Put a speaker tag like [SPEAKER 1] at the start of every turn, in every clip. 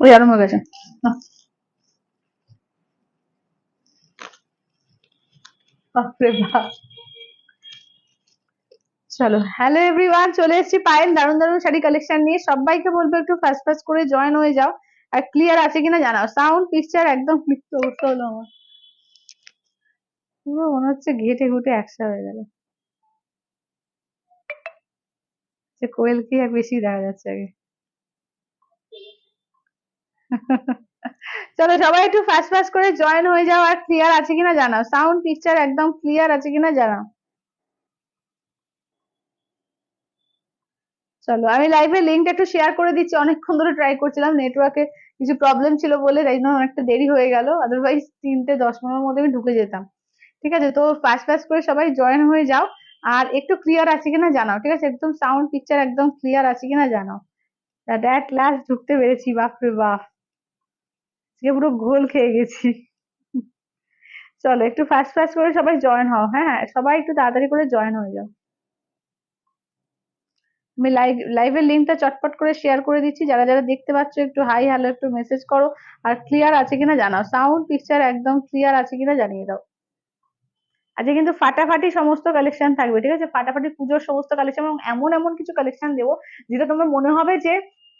[SPEAKER 1] ওই আরম্ভ হয়ে গেছে। নাও, বাপরে বাপ। চলো, হ্যালো এভরিওয়ান, চলে এসেছি পায়েল দারুণ দারুণ শাড়ি কালেকশন নিয়ে। সবাইকে বলবো একটু ফাস্ট ফাস্ট করে জয়েন হয়ে যাও, আর ক্লিয়ার আছে কিনা জানাও। সাউন্ড পিকচার একদম ক্লিক করতে হলো আমার, পুরো মনে হচ্ছে ঘেটে ঘুটে একসা হয়ে গেল। যে কোয়েল কি আর বেশি দেখা যাচ্ছে আগে। চলো সবাই একটু ফাস্ট ফাস্ট করে জয়েন হয়ে যাও, আর ক্লিয়ার আছে কিনা জানাও। সাউন্ড পিকচার একদম ক্লিয়ার আছে কিনা জানাও। চলো, আমি লাইভে লিঙ্কটা একটু শেয়ার করে দিচ্ছি। অনেকক্ষণ ধরে ট্রাই করছিলাম, নেটওয়ার্কে কিছু প্রবলেম ছিল বলে, তাই জন্য অনেকটা দেরি হয়ে গেল। আদারওয়াইজ 3:10-15 মধ্যে আমি ঢুকে যেতাম। ঠিক আছে, তো ফাস্ট ফাস্ট করে সবাই জয়েন হয়ে যাও, আর একটু ক্লিয়ার আছে কিনা জানাও। ঠিক আছে, একদম সাউন্ড পিকচার একদম ক্লিয়ার আছে কিনা জানাও। দ্যাট লাস্ট ঢুকতে পেরেছি, বাপরে বাপ, আজকে পুরো ঘোল খেয়ে গেছি। চলো একটু ফাস্ট ফাস্ট করে সবাই জয়েন হও, হ্যাঁ হ্যাঁ, সবাই একটু তাড়াতাড়ি করে জয়েন হয়ে যাও। আমি লাইভের লিঙ্কটা চটপট করে শেয়ার করে দিচ্ছি। যারা যারা দেখতে পাচ্ছ একটু হাই হ্যালো একটু মেসেজ করো, আর ক্লিয়ার আছে কিনা জানাও। সাউন্ড পিকচার একদম ক্লিয়ার আছে কিনা জানিয়ে দাও। আজকে কিন্তু ফাটাফাটি সমস্ত কালেকশন থাকবে, ঠিক আছে, ফাটাফাটি পুজোর সমস্ত কালেকশন, এবং এমন এমন কিছু কালেকশন দেবো যেটা তোমার মনে হবে যে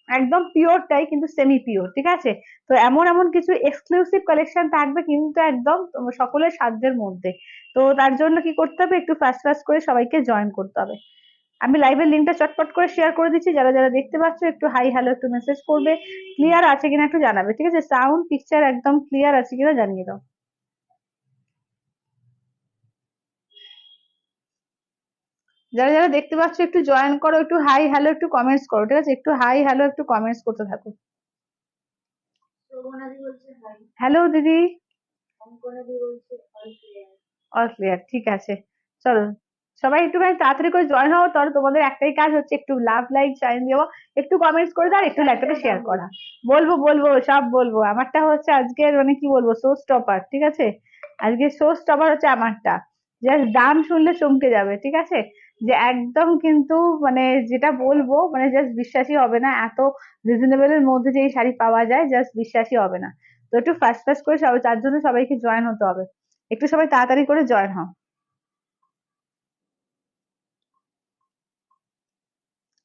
[SPEAKER 1] একদম পিওরটাই কিন্তু সেমি পিওর। ঠিক আছে, তো এমন এমন কিছু এক্সক্লুসিভ কালেকশন থাকবে কিন্তু একদম সকলের সাধ্যের মধ্যে। তো তার জন্য কি করতে হবে, একটু ফাস্ট ফাস্ট করে সবাইকে জয়েন করতে হবে। আমি লাইভের লিঙ্কটা চটপট করে শেয়ার করে দিচ্ছি। যারা যারা দেখতে পাচ্ছ একটু হাই হ্যালো একটু মেসেজ করবে, ক্লিয়ার আছে কিনা একটু জানাবে। ঠিক আছে, সাউন্ড পিকচার একদম ক্লিয়ার আছে কিনা জানিয়ে দাও। যারা যারা দেখতে পাচ্ছ একটু জয়েন করো, একটু হাই হ্যালো একটু কমেন্টস করো। ঠিক আছে, একটু হাই হ্যালো একটু কমেন্টস করতে থাকো। হ্যালো দিদি। অল ক্লিয়ার, ঠিক আছে। চলো সবাই একটুখানি তাড়াতাড়ি করে জয়েন হও, তাহলে তোমাদের একটাই কাজ হচ্ছে একটু লাভ লাইক সাইন দেওয়া, একটু কমেন্টস করে দাও, আর একটু লাইভটাকে শেয়ার করা। বলবো বলবো সব বলবো। আমারটা হচ্ছে আজকের মানে কি বলবো, শো স্টপার। ঠিক আছে, আজকে শো স্টপার হচ্ছে আমারটা। জাস্ট দাম শুনলে চমকে যাবে। ঠিক আছে, যে একদম কিন্তু মানে যেটা বলবো মানে জাস্ট বিশ্বাসই হবে না, এত রিজনেবল এর মধ্যে যে এই শাড়ি পাওয়া যায় জাস্ট বিশ্বাসই হবে না। তো একটু ফাস্ট ফাস্ট করে সবাই, তার জন্য সবাইকে জয়েন হতে হবে। একটু সবাই তাড়াতাড়ি করে জয়েন হও।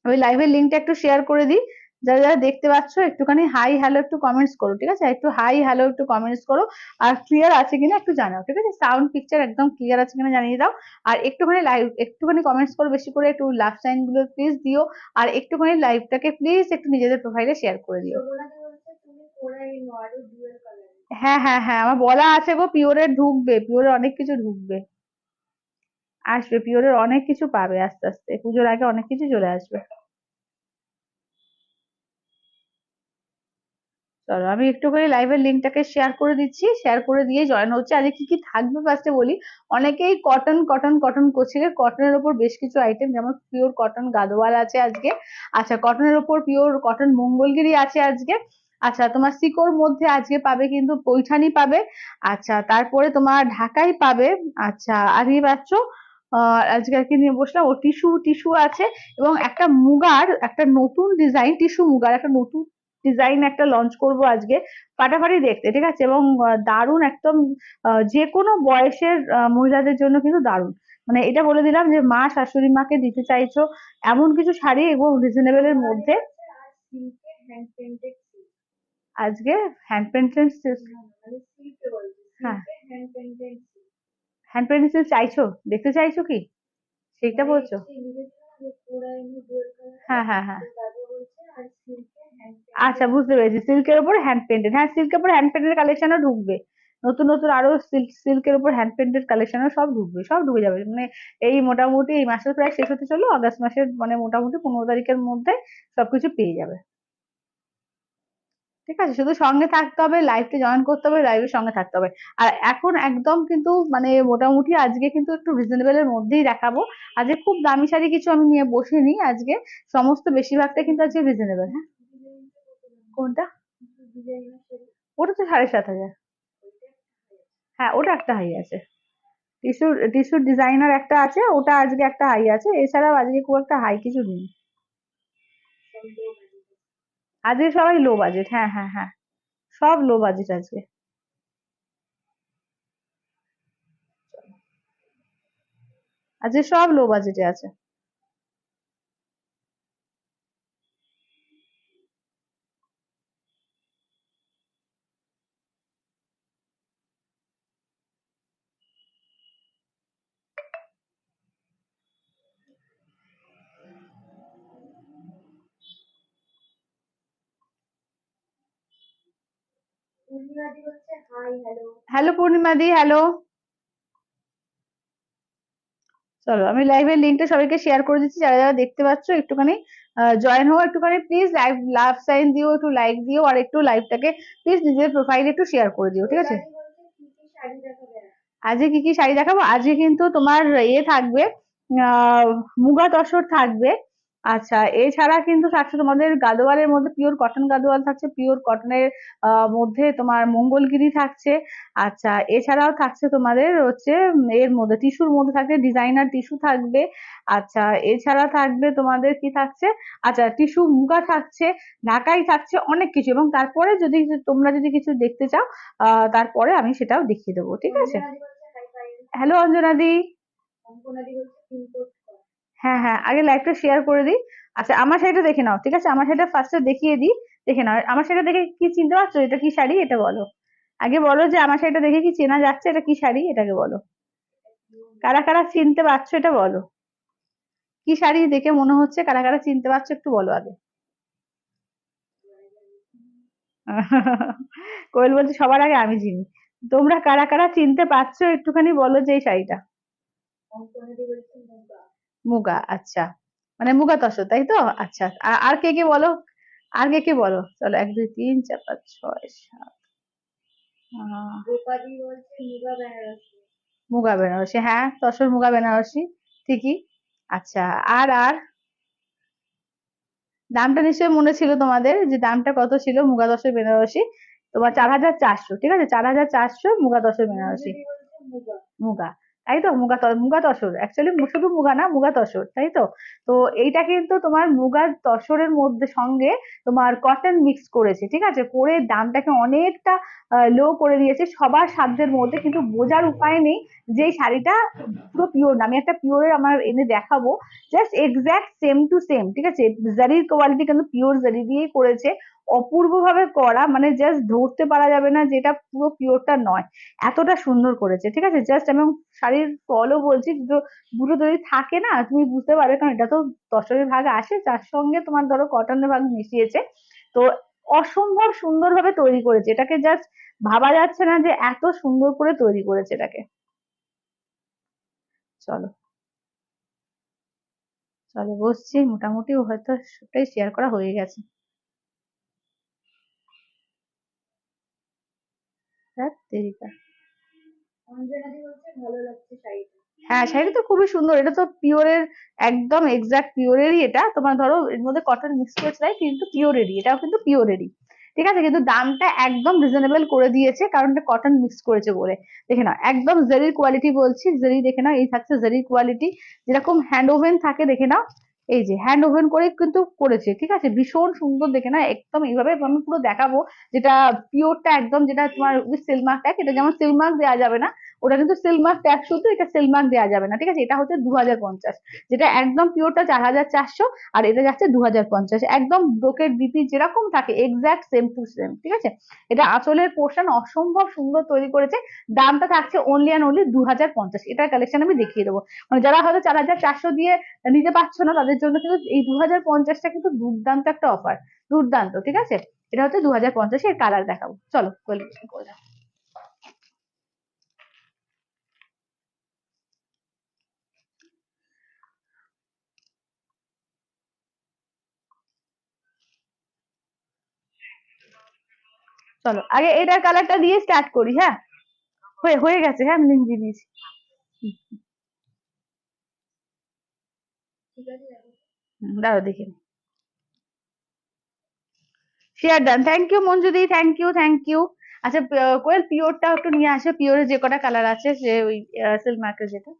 [SPEAKER 1] আমি লাইভের লিঙ্কটা একটু শেয়ার করে দিই। যারা যারা দেখতে পাচ্ছ একটুখানি হাই হ্যালো একটু কমেন্টস করো। ঠিক আছে, একটু হাই হ্যালো একটু কমেন্টস করো, আর ক্লিয়ার আছে কিনা একটু জানাও। ঠিক আছে, সাউন্ড পিকচার একদম ক্লিয়ার আছে কিনা জানিয়ে দাও। আর একটুখানি লাইভ একটুখানি কমেন্টস করো, বেশি করে একটু লাভ সাইন গুলো প্লিজ দিও। আর একটুখানি লাইভটাকে প্লিজ একটু নিজেদের প্রোফাইলে শেয়ার করে দিও। হ্যাঁ হ্যাঁ হ্যাঁ, আমার বলা আছে গো, পিওরের ঢুকবে, পিওরের অনেক কিছু ঢুকবে, আসবে পিওরের অনেক কিছু পাবে আস্তে আস্তে, পুজোর আগে অনেক কিছু চলে আসবে। চলো আমি একটু করে লাইভের লিঙ্কটাকে শেয়ার করে দিচ্ছি, শেয়ার করে দিয়ে জয়েন হচ্ছে। আজকে কি কি থাকবে ফার্স্টে বলি। অনেকেই কটন কটন কটন করছিলে, কটনের ওপর বেশ কিছু আইটেম, যেমন পিওর কটন গাদোয়াল আছে আজকে। আচ্ছা, কটনের ওপর পিওর কটন মঙ্গলগিরি আছে আজকে। আচ্ছা, তোমার সিকোর মধ্যে আজকে পাবে কিন্তু পৈঠানি পাবে। আচ্ছা, তারপরে তোমার ঢাকাই পাবে। আচ্ছা, আর কি পাচ্ছ, আজকে আর কি নিয়ে বসলাম, ও টিস্যু টিস্যু আছে। এবং একটা মুগার একটা নতুন ডিজাইন, টিস্যু মুগার একটা নতুন ডিজাইন একটা লঞ্চ করব আজকে, ফাটাফাটি দেখতে। ঠিক আছে, এবং দারুণ একদম, যে কোনো বয়সের মহিলাদের জন্য কিন্তু দারুণ। মানে এটা বলে দিলাম যে মা শাশুড়ি মাকে দিতে চাইছো এমন কিছু শাড়ি এবং রিজনেবল এর মধ্যে। আজকে হ্যান্ড পেন্টেড, হ্যাঁ হ্যান্ড পেন্টেড চাইছো, দেখতে চাইছো কি সেইটা বলছো? হ্যাঁ হ্যাঁ হ্যাঁ, আচ্ছা বুঝতে পেরেছি, সিল্কের উপর হ্যান্ড পেন্টেড, হ্যাঁ সিল্কের উপর হ্যান্ড পেন্টেড কালেকশনও ঢুকবে। নতুন নতুন আরো সিল্কের উপর হ্যান্ড পেন্টেড কালেকশনও সব ঢুকবে, সব ঢুকে যাবে। মানে এই মোটামুটি এই মাসের প্রায় শেষ হতে চলো, আগস্ট মাসের মানে মোটামুটি 15 তারিখের মধ্যে সবকিছু পেয়ে যাবে। ঠিক আছে, শুধু সঙ্গে থাকতে হবে, লাইভে জয়েন করতে হবে, লাইভের সঙ্গে থাকতে হবে। আর এখন একদম কিন্তু মানে মোটামুটি আজকে কিন্তু একটু রিজনেবল এর মধ্যেই দেখাবো। আজকে খুব দামি শাড়ি কিছু আমি নিয়ে বসিনি আজকে, সমস্ত বেশিরভাগটা কিন্তু আজকে রিজনেবল। হ্যাঁ, কোনটা? ওটা তো 7,500। হ্যাঁ, ওটা একটা হাই আছে। টিস্যু টিস্যু ডিজাইনার একটা আছে, ওটা আজকে একটা হাই আছে, এছাড়াও আজকে খুব একটা হাই কিছু নেই। আজকে সবাই লো বাজেট, হ্যাঁ হ্যাঁ হ্যাঁ, সব লো বাজেট আজকে। আজকে সব লো বাজেটে আছে। হ্যালো পূর্ণিমা দি, হ্যালো। চলো আমি লাইভের লিঙ্কটা সবাইকে শেয়ার করে দিচ্ছি, যারা যারা দেখতে পাচ্ছ একটুখানি জয়েন হও, একটুখানি প্লিজ লাইভ লাভ সাইন দিও, একটু লাইক দিও, আর একটু লাইভটাকে প্লিজ নিজের প্রোফাইলে একটু শেয়ার করে দিও, ঠিক আছে? আজকে কি কি শাড়ি দেখাবো? আজকে কিন্তু তোমার ইয়ে থাকবে, আহ মুগা তসর থাকবে। আচ্ছা, এছাড়া কিন্তু থাকছে তোমাদের গাদোয়ালের মধ্যে পিওর কটন গাদোয়াল থাকছে, পিওর কটনের মধ্যে তোমার মঙ্গলগিরি থাকছে। আচ্ছা, এছাড়াও থাকছে তোমাদের হচ্ছে এর মধ্যে টিস্যুর মধ্যে থাকবে ডিজাইনার টিস্যু থাকবে। আচ্ছা, এছাড়া থাকবে তোমাদের কি থাকছে, আচ্ছা টিস্যু মুগা থাকছে, ঢাকাই থাকছে, অনেক কিছু। এবং তারপরে যদি তোমরা যদি কিছু দেখতে চাও তারপরে আমি সেটাও দেখিয়ে দেবো, ঠিক আছে? হ্যালো অঞ্জনা দি। হ্যাঁ হ্যাঁ, আগে লাইভটা শেয়ার করে দিই। আচ্ছা, আমার শাড়িটা দেখে নাও, ঠিক আছে? আমার শাড়িটা ফার্স্টে দেখিয়ে দিই, দেখে নাও। আমার শাড়িটা দেখে কি চিনতে পারছো এটা কি শাড়ি, এটা বলো। আগে বলো যে আমার শাড়িটা দেখে কি চেনা যাচ্ছে, এটা কি শাড়ি, এটাকে বলো। কারা কারা চিনতে পারছো এটা বলো। কি শাড়ি দেখে মনে হচ্ছে, কারা কারা চিনতে পারছো একটু বলো আগে। কোয়েল বলছে সবার আগে আমি চিনি। তোমরা কারা কারা চিনতে পারছো একটুখানি বলো যে এই শাড়িটা। মুগা, আচ্ছা, মানে মুগা তসর, তাই তো? আচ্ছা, আর কে কে বলো, আর কে কে বলো, চলো 1 2 3 4 5 6 7। মুগা বেনারসি, হ্যাঁ তসর মুগা বেনারসি, ঠিকই। আচ্ছা, আর দামটা নিশ্চয়ই মনে ছিল তোমাদের, যে দামটা কত ছিল মুগা তসর বেনারসি? তোমার 4,400, ঠিক আছে? 4,400 মুগা তসর বেনারসি। মুগা, তাই তো? মুগা তসর অ্যাকচুয়ালি শুধু মুগা না, মুগা তসর, তাই তো? তো এইটা কিন্তু তোমার মুগা তসরের মধ্যে সঙ্গে তোমার কটন মিক্স করেছে, ঠিক আছে? করে দামটাকে অনেকটা লো করে দিয়েছে সবার সাধ্যের মধ্যে, কিন্তু বোঝার উপায় নেই যে এই শাড়িটা পুরো পিওর না। আমি একটা পিওরের আমার এনে দেখাবো, just exact same to same, ঠিক আছে? জারির কোয়ালিটি কিন্তু পিওর জারি দিয়েই করেছে, অপূর্ব ভাবে করা, মানে জাস্ট ধরতে পারা যাবে না যেটা পুরো পিওরটা নয়, এতটা সুন্দর করেছে, ঠিক আছে? জাস্ট আমি শাড়ির ফলও বলছি, দুটো দুটো যদি থাকে না তুমি বুঝতে পারবে, কারণ এটা তো তসরের ভাগ আসে, তার সঙ্গে তোমার ধরো কটনের ভাগ মিশিয়েছে। তো অসম্ভব সুন্দরভাবে তৈরি করেছে এটাকে, জাস্ট ভাবা যাচ্ছে না যে এত সুন্দর করে তৈরি করেছে এটাকে। চলো, চলো বসছি, মোটামুটি হয়তো সবটাই শেয়ার করা হয়ে গেছে। ধ্যাৎ তেরিকা। হ্যাঁ, শাড়িটা তো খুবই সুন্দর, এটা তো পিওরের, একদম এক্সাক্ট পিওরেরই। এটা তোমার ধরো এর মধ্যে কটন মিক্স করেছে তাই, কিন্তু পিওরেরই, এটাও কিন্তু পিওরেরই, ঠিক আছে? কিন্তু দামটা একদম রিজনেবল করে দিয়েছে, কারণ এটা কটন মিক্স করেছে বলে। দেখে নাও, একদম জারির কোয়ালিটি বলছি, জারি দেখে নাও, এই থাকছে জারির কোয়ালিটি, যেরকম হ্যান্ড ওভেন থাকে, দেখে নাও। এই যে হ্যান্ড ওভেন করে কিন্তু করেছে, ঠিক আছে? ভীষণ সুন্দর, দেখে না একদম এইভাবে আমি পুরো দেখাবো, যেটা পিওরটা একদম, যেটা তোমার সিল মার্ক ট্যাগ, এটা যেমন সিল মার্ক দেওয়া যাবে না, ওটা কিন্তু সিল মার্ক ট্যাগ শুধু, এটা সিল মার্ক দেওয়া যাবে না, ঠিক আছে? এটা হচ্ছে 2,050, যেটা একদম পিওরটা 4,400, আর এটা যাচ্ছে 2,050, একদম ব্রোকেট বিপি যেরকম থাকে এক্সাক্ট সেম টু সেম, ঠিক আছে? এটা আঁচলের পোর্শন অসম্ভব সুন্দর তৈরি করেছে। দামটা থাকছে অনলি অ্যান্ড অনলি 2,050। এটার কালেকশন আমি দেখিয়ে দেবো, মানে যারা হয়তো 4,400 দিয়ে নিতে পারছো না তাদের জন্য কিন্তু এই 2,050টা কিন্তু দুর্দান্ত একটা অফার, দুর্দান্ত, ঠিক আছে? এটা হচ্ছে 2,050 এর কালার দেখাবো, চলো কোয়ালিফিকেশন করে দাও। চলো আগে এটার কালারটা দিয়ে স্টার্ট করি, হ্যাঁ? হয়ে হয়ে গেছে, হ্যাঁ আমি লিঙ্ক দিয়ে দিয়েছি। দাঁড়াও দেখি, শেয়ার ডান, থ্যাংক ইউ মঞ্জুদি, থ্যাংক ইউ থ্যাংক ইউ। আচ্ছা, কোয়েল পিওরটা একটু নিয়ে আসে, পিওরের যে কটা কালার আছে, যে ওই সিল্ক মার্কের যেটা।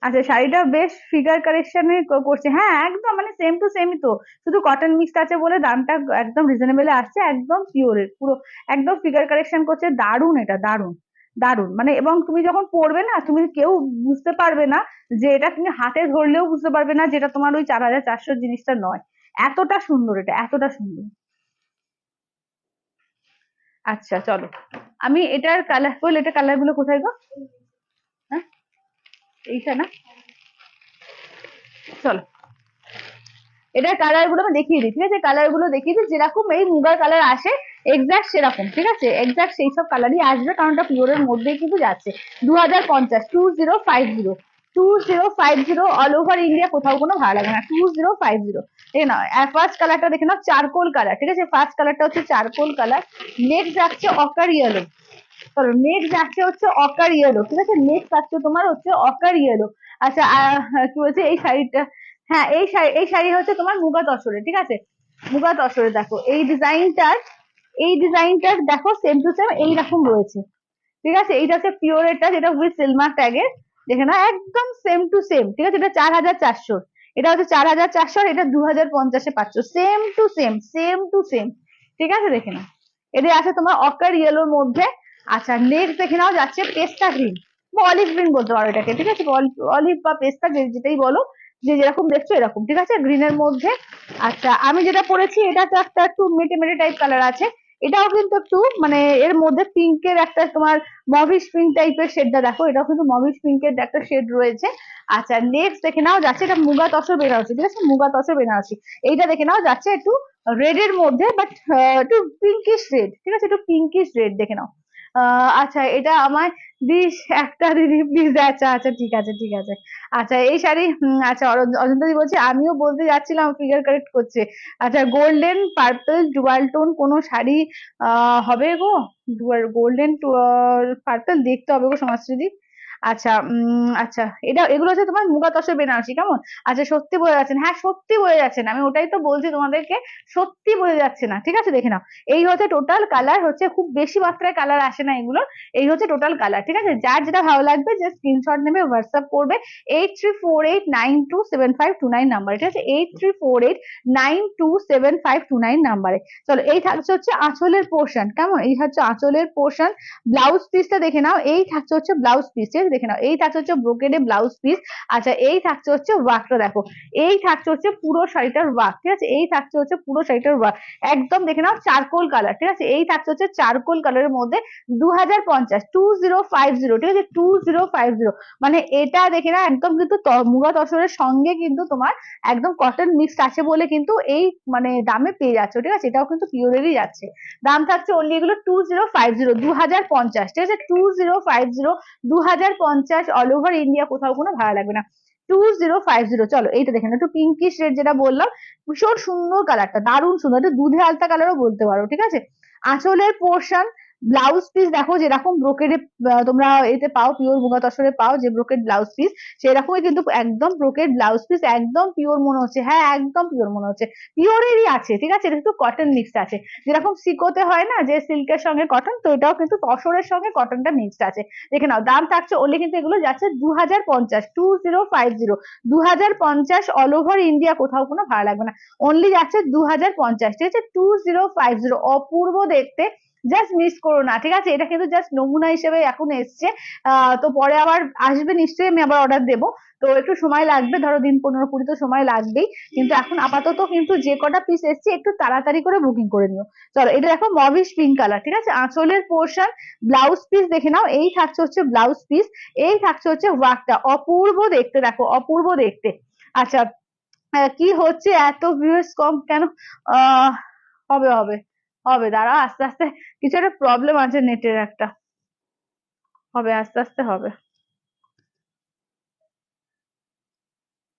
[SPEAKER 1] আচ্ছা, শাড়িটা বেশ ফিগার কারেকশনে করছে, হ্যাঁ একদম মানে সেম টু সেমই তো, শুধু কটন মিক্সড আছে বলে দামটা একদম রিজনেবল আসছে, একদম পিওরের পুরো, একদম ফিগার কারেকশন করছে, দারুণ এটা, দারুণ দারুণ মানে। এবং তুমি যখন পরবে না, তুমি কেউ বুঝতে পারবে না যে এটা, তুমি হাতে ধরলেও বুঝতে পারবে না যেটা তোমার ওই 4,400 জিনিসটা নয়, এতটা সুন্দর এটা, এতটা সুন্দর। আচ্ছা চলো, আমি এটার কালার বল, এটা কালার গুলো কোথায় গো? হ্যাঁ, এইটা না, চলো এটার কালার গুলো আমি দেখিয়ে দিই, ঠিক আছে, কালার গুলো দেখিয়ে দিই, যেরকম এই মুগার কালার আসে এক্সাক্ট সেরকম, ঠিক আছে, এক্সাক্ট সেই সব কালারই আসবে, কারণ এটা পিওরের মধ্যেই কিন্তু যাচ্ছে। 2050, 2050, 2050, অল ওভার ইন্ডিয়া, কোথাও কোনো ভাড়া লাগে না, 2050। দেখে নাও ফার্স্ট কালারটা, দেখে নাও চারকোল কালার, ঠিক আছে, ফার্স্ট কালারটা হচ্ছে চারকোল কালার। নেক্সট যাচ্ছে অকার ইয়েলো, চলো নেক্সট যাচ্ছে হচ্ছে অকার ইয়েলো, ঠিক আছে, নেক্সট যাচ্ছে তোমার হচ্ছে অকার ইয়েলো। আচ্ছা কি বলছে এই শাড়িটা, হ্যাঁ এই শাড়ি হচ্ছে তোমার মুগা তসরে, ঠিক আছে, মুগা তসরে দেখো এই ডিজাইনটার দেখো সেম টু সেম এইরকম রয়েছে, ঠিক আছে, এইটা হচ্ছে পিওর, এটা যেটা উইথ সিলভার ট্যাগের, দেখে না একদম সেম টু সেম, ঠিক আছে, এটা 4,400, এটা হচ্ছে 4,400, এটা 2050-এ পাচ্ছ, same to same, same to same, ঠিক আছে, দেখে না এদের আছে তোমার অকার ইয়েলোর মধ্যে। আচ্ছা নেক্সট দেখে নাও যাচ্ছে পেস্তা গ্রিন বা অলিভ গ্রিন বলতে পারো এটাকে, ঠিক আছে, অলিভ বা পেস্তা যেটাই বলো, যে যেরকম দেখছো এরকম, ঠিক আছে, গ্রিনের মধ্যে। আচ্ছা আমি যেটা পরেছি এটা তো একটা একটু মেটে মেটে টাইপ কালার আছে, এটাও কিন্তু একটু মানে এর মধ্যে পিঙ্কের একটা তোমার মভিশ পিঙ্ক টাইপের শেডটা দেখো, এটাও কিন্তু মভিশ পিঙ্কের একটা শেড রয়েছে। আচ্ছা নেক্সট দেখে নাও যাচ্ছে, এটা মুগা তসর বেনারসি, ঠিক আছে, মুগা তসর বেনারসি, এইটা দেখে নাও যাচ্ছে একটু রেড এর মধ্যে, বাট একটু পিঙ্কিশ রেড, ঠিক আছে, একটু পিঙ্কিশ রেড, দেখে নাও। আচ্ছা এটা আমার দিস একটা দিদি প্লিজ, আচ্ছা আচ্ছা ঠিক আছে ঠিক আছে। আচ্ছা এই শাড়ি আচ্ছা অজন্তা দি বলছে, আমিও বলতে যাচ্ছিলাম, ফিগার কারেক্ট করছে। আচ্ছা গোল্ডেন পার্পল ডুয়াল টোন কোনো শাড়ি হবে গো? গোল্ডেন পার্পল দেখতে হবে গো সমাজশ্রী। আচ্ছা আচ্ছা এটা এগুলো হচ্ছে তোমার মুগা তসর বেনারসি, কেমন? আচ্ছা সত্যি বোঝা যাচ্ছে না, হ্যাঁ সত্যি বোঝা যাচ্ছে না, আমি ওটাই তো বলছি তোমাদেরকে, সত্যি বোঝা যাচ্ছে না, ঠিক আছে, দেখে নাও এই হচ্ছে টোটাল কালার, হচ্ছে খুব বেশি মাত্রায় কালার আসে না এগুলো, এই হচ্ছে টোটাল কালার, ঠিক আছে, যার যেটা ভালো লাগবে যে স্ক্রিনশট নেবে, হোয়াটসঅ্যাপ করবে 8348927529 নাম্বারে, ঠিক আছে, 8348927529 নাম্বারে। চলো এই থাকছে হচ্ছে আঁচলের পোর্শন, কেমন, এই হচ্ছে আঁচলের পোর্শন। ব্লাউজ পিসটা দেখে নাও, এই থাকছে হচ্ছে ব্লাউজ পিস, ঠিক আছে, দেখে নাও এই থাকছে হচ্ছে ব্রোকেডে ব্লাউজ পিস। আচ্ছা এই থাকছে হচ্ছে ওয়ার্কটা দেখো, এই থাকছে হচ্ছে পুরো শাড়িটার ওয়ার্ক, ঠিক আছে, এই থাকছে হচ্ছে পুরো শাড়িটার ওয়ার্ক, একদম দেখে নাও চারকোল কালার, ঠিক আছে, এই থাকছে হচ্ছে চারকোল কালারের মধ্যে 2050, 2050, ঠিক আছে, 2050, মানে এটা দেখে না একদম কিন্তু মুগা তসরের সঙ্গে কিন্তু তোমার একদম কটন মিক্সড আছে বলে কিন্তু এই মানে দামে পেয়ে যাচ্ছে, ঠিক আছে, এটাও কিন্তু পিওরেরই যাচ্ছে, দাম থাকছে অনলি এগুলো 2050, 2050, ঠিক আছে, 2050, 2050, অল ওভার ইন্ডিয়া, কোথাও কোনো ভাড়া লাগবে না, 2050। চলো এইটা দেখেন একটু পিঙ্কিশ রেড যেটা বললাম, ভীষণ সুন্দর কালারটা, দারুণ সুন্দর, এটা দুধে আলতা কালারও বলতে পারো, ঠিক আছে। আঁচলের পোর্শন, ব্লাউজ পিস দেখো যেরকম ব্রোকেডে তোমরা এতে পাও, পিওর মুগা তসরে পাও যে ব্রোকেড ব্লাউজ পিস, সেরকমই কিন্তু একদম ব্রোকেড ব্লাউজ পিস, একদম পিওর মনে হচ্ছে, হ্যাঁ একদম পিওর মনে হচ্ছে, পিওরেরই আছে, ঠিক আছে, এটা কিন্তু কটন মিক্সড আছে, যেরকম সিকোতে হয় না যে সিল্কের সঙ্গে কটন, তো এটাও কিন্তু তসরের সঙ্গে কটনটা মিক্সড আছে, দেখে নাও দাম থাকছে ওনলি কিন্তু এগুলো যাচ্ছে 2050, 2050, 2050, অল ওভার ইন্ডিয়া, কোথাও কোনো ভাড়া লাগবে না, অনলি যাচ্ছে 2050, ঠিক আছে, 2050, অপূর্ব দেখতে, জাস্ট মিস করো না, ঠিক আছে, এটা কিন্তু জাস্ট নমুনা হিসেবে এখন এসছে, তো পরে আবার আসবে নিশ্চয়ই, আমি আবার অর্ডার দেবো, তো একটু সময় লাগবে, ধরো দিন 15-20 তো সময় লাগবেই, কিন্তু এখন আপাতত কিন্তু যে কটা পিস এসছে একটু তাড়াতাড়ি করে বুকিং করে নিও। চলো এটা দেখো মভিশ পিঙ্ক কালার, ঠিক আছে, আঁচলের পোর্শন, ব্লাউজ পিস দেখে নাও, এই থাকছে হচ্ছে ব্লাউজ পিস, এই থাকছে হচ্ছে ওয়ার্কটা, অপূর্ব দেখতে, দেখো অপূর্ব দেখতে। আচ্ছা কি হচ্ছে এত ভিউয়ার্স কম কেন? আহ হবে হবে হবে, দাঁড়াও আস্তে আস্তে, কিছু একটা প্রবলেম আছে নেটের একটা, হবে আস্তে আস্তে হবে,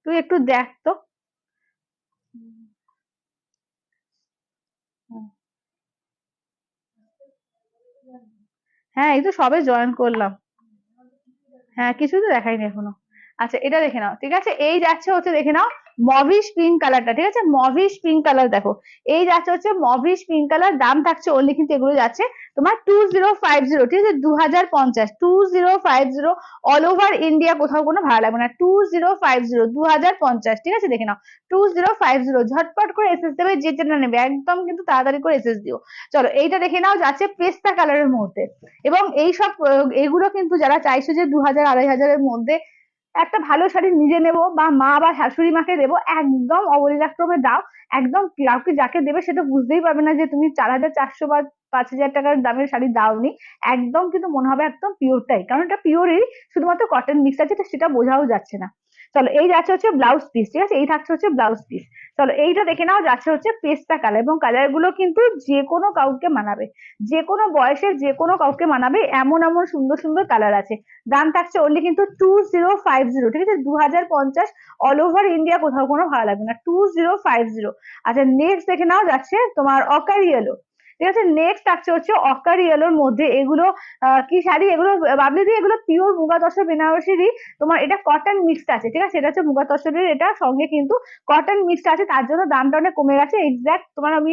[SPEAKER 1] তুই একটু দেখ তো। হ্যাঁ এই তো সবে জয়েন করলাম, হ্যাঁ কিছুই তো দেখাইনি এখনো। আচ্ছা এটা দেখে নাও, ঠিক আছে, এই যাচ্ছে হচ্ছে দেখে নাও মভিশ পিঙ্ক কালারটা, ঠিক আছে, মভিশ পিঙ্ক কালার দেখো, এই যাচ্ছে হচ্ছে মভিশ পিঙ্ক কালার, দাম থাকছে অনলি কিন্তু এগুলো যাচ্ছে তোমার 2050, ঠিক আছে, 2050, 2050, অল ওভার ইন্ডিয়া, কোথাও কোনো ভাড়া লাগবে না, 2050, 2050, ঠিক আছে, দেখে নাও 2050, ঝটপট করে এসএস দেবে, যে যেটা নেবে একদম কিন্তু তাড়াতাড়ি করে এসএস দিও। চলো এইটা দেখে নাও, যাচ্ছে পেস্তা কালারের মধ্যে, এবং এই সব এগুলো কিন্তু যারা চাইছো যে 2000-2500-এর মধ্যে একটা ভালো শাড়ি নিজে নেবো বা মা বা শাশুড়ি মাকে দেবো, একদম অবলীলাক্রমে দাও, একদম কাউকে যাকে দেবে সেটা বুঝতেই পারবে না যে তুমি 4400 বা 5000 টাকার দামের শাড়ি দাওনি, একদম কিন্তু মনে হবে একদম পিওরটাই, কারণ এটা পিওরই, শুধুমাত্র কটন মিক্স আছে, সেটা বোঝাও যাচ্ছে না। চলো এই যাচ্ছে হচ্ছে ব্লাউজ পিস, ঠিক আছে, এই থাকছে হচ্ছে ব্লাউজ পিস। চলো এইটা দেখে নাও, যাচ্ছে হচ্ছে পেস্তা কালার, এবং কালার গুলো কিন্তু যে কোনো কাউকে মানাবে, যে কোনো বয়সের যে কোনো কাউকে মানাবে, এমন এমন সুন্দর সুন্দর কালার আছে। দাম থাকছে অনলি কিন্তু 2050, ঠিক আছে, 2050, অল ওভার ইন্ডিয়া, কোথাও কোনো ভাড়া লাগবে না, 2050। আচ্ছা নেক্সট দেখে নাও, যাচ্ছে তোমার অকার ইয়েলো, ঠিক আছে, নেক্সট থাকছে হচ্ছে অকার ইয়েলোর মধ্যে, এগুলো কি শাড়ি, এগুলো বাবলি দি, এগুলো পিওর মুগা তসর বেনারসিরই, তোমার এটা কটন মিক্সড আছে, ঠিক আছে, এটা হচ্ছে মুগা তসরের, এটা সঙ্গে কিন্তু কটন মিক্সড আছে, তার জন্য দামটা অনেক কমে গেছে। এক্সাক্ট তোমার আমি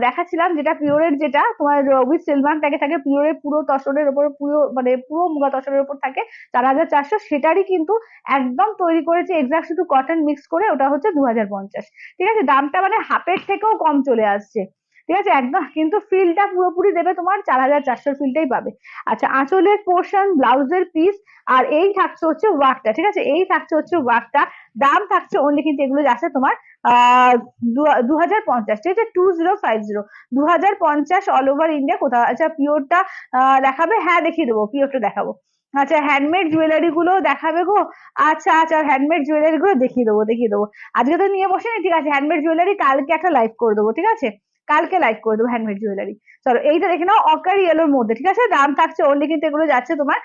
[SPEAKER 1] দেখাচ্ছিলাম, যেটা পিওরের, যেটা তোমার উইথ সিলভার ট্যাগে থাকে, পিওরের পুরো তসরের উপর, পুরো মানে পুরো মুগা তসরের উপর থাকে 4400, সেটারই কিন্তু একদম তৈরি করেছে এক্সাক্ট শুধু কটন মিক্স করে, ওটা হচ্ছে 2050, ঠিক আছে, দামটা মানে হাফের থেকেও কম চলে আসছে, ঠিক আছে, একদম কিন্তু ফিলটা পুরোপুরি দেবে তোমার 4400 ফিলটাই পাবে। আচ্ছা আঁচলের পোর্শন, ব্লাউজের পিস, আর এই থাকছে হচ্ছে ওয়ার্কটা, ঠিক আছে, এই থাকছে হচ্ছে ওয়ার্কটা, দাম থাকছে অনলি কিন্তু এগুলো যাচ্ছে তোমার 2050, ঠিক আছে, 2050, 2050, অল ওভার ইন্ডিয়া কোথাও। আচ্ছা পিওরটা দেখাবে, হ্যাঁ দেখিয়ে দেবো, পিওরটা দেখাবো। আচ্ছা হ্যান্ডমেড জুয়েলারি গুলো দেখাবে গো, আচ্ছা আচ্ছা হ্যান্ডমেড জুয়েলারি গুলো দেখিয়ে দেবো, দেখিয়ে দেবো, আজকে তো নিয়ে বসেনি, ঠিক আছে, হ্যান্ডমেড জুয়েলারি কালকে একটা লাইভ করে দেবো, ঠিক আছে, কালকে লাইভ করে দেবো হ্যান্ডমেড জুয়েলারি। চলো এইটা দেখে নাও, অকার ইয়েলোর মধ্যে, ঠিক আছে, দাম থাকছে অনলি কিন্তু এগুলো যাচ্ছে তোমার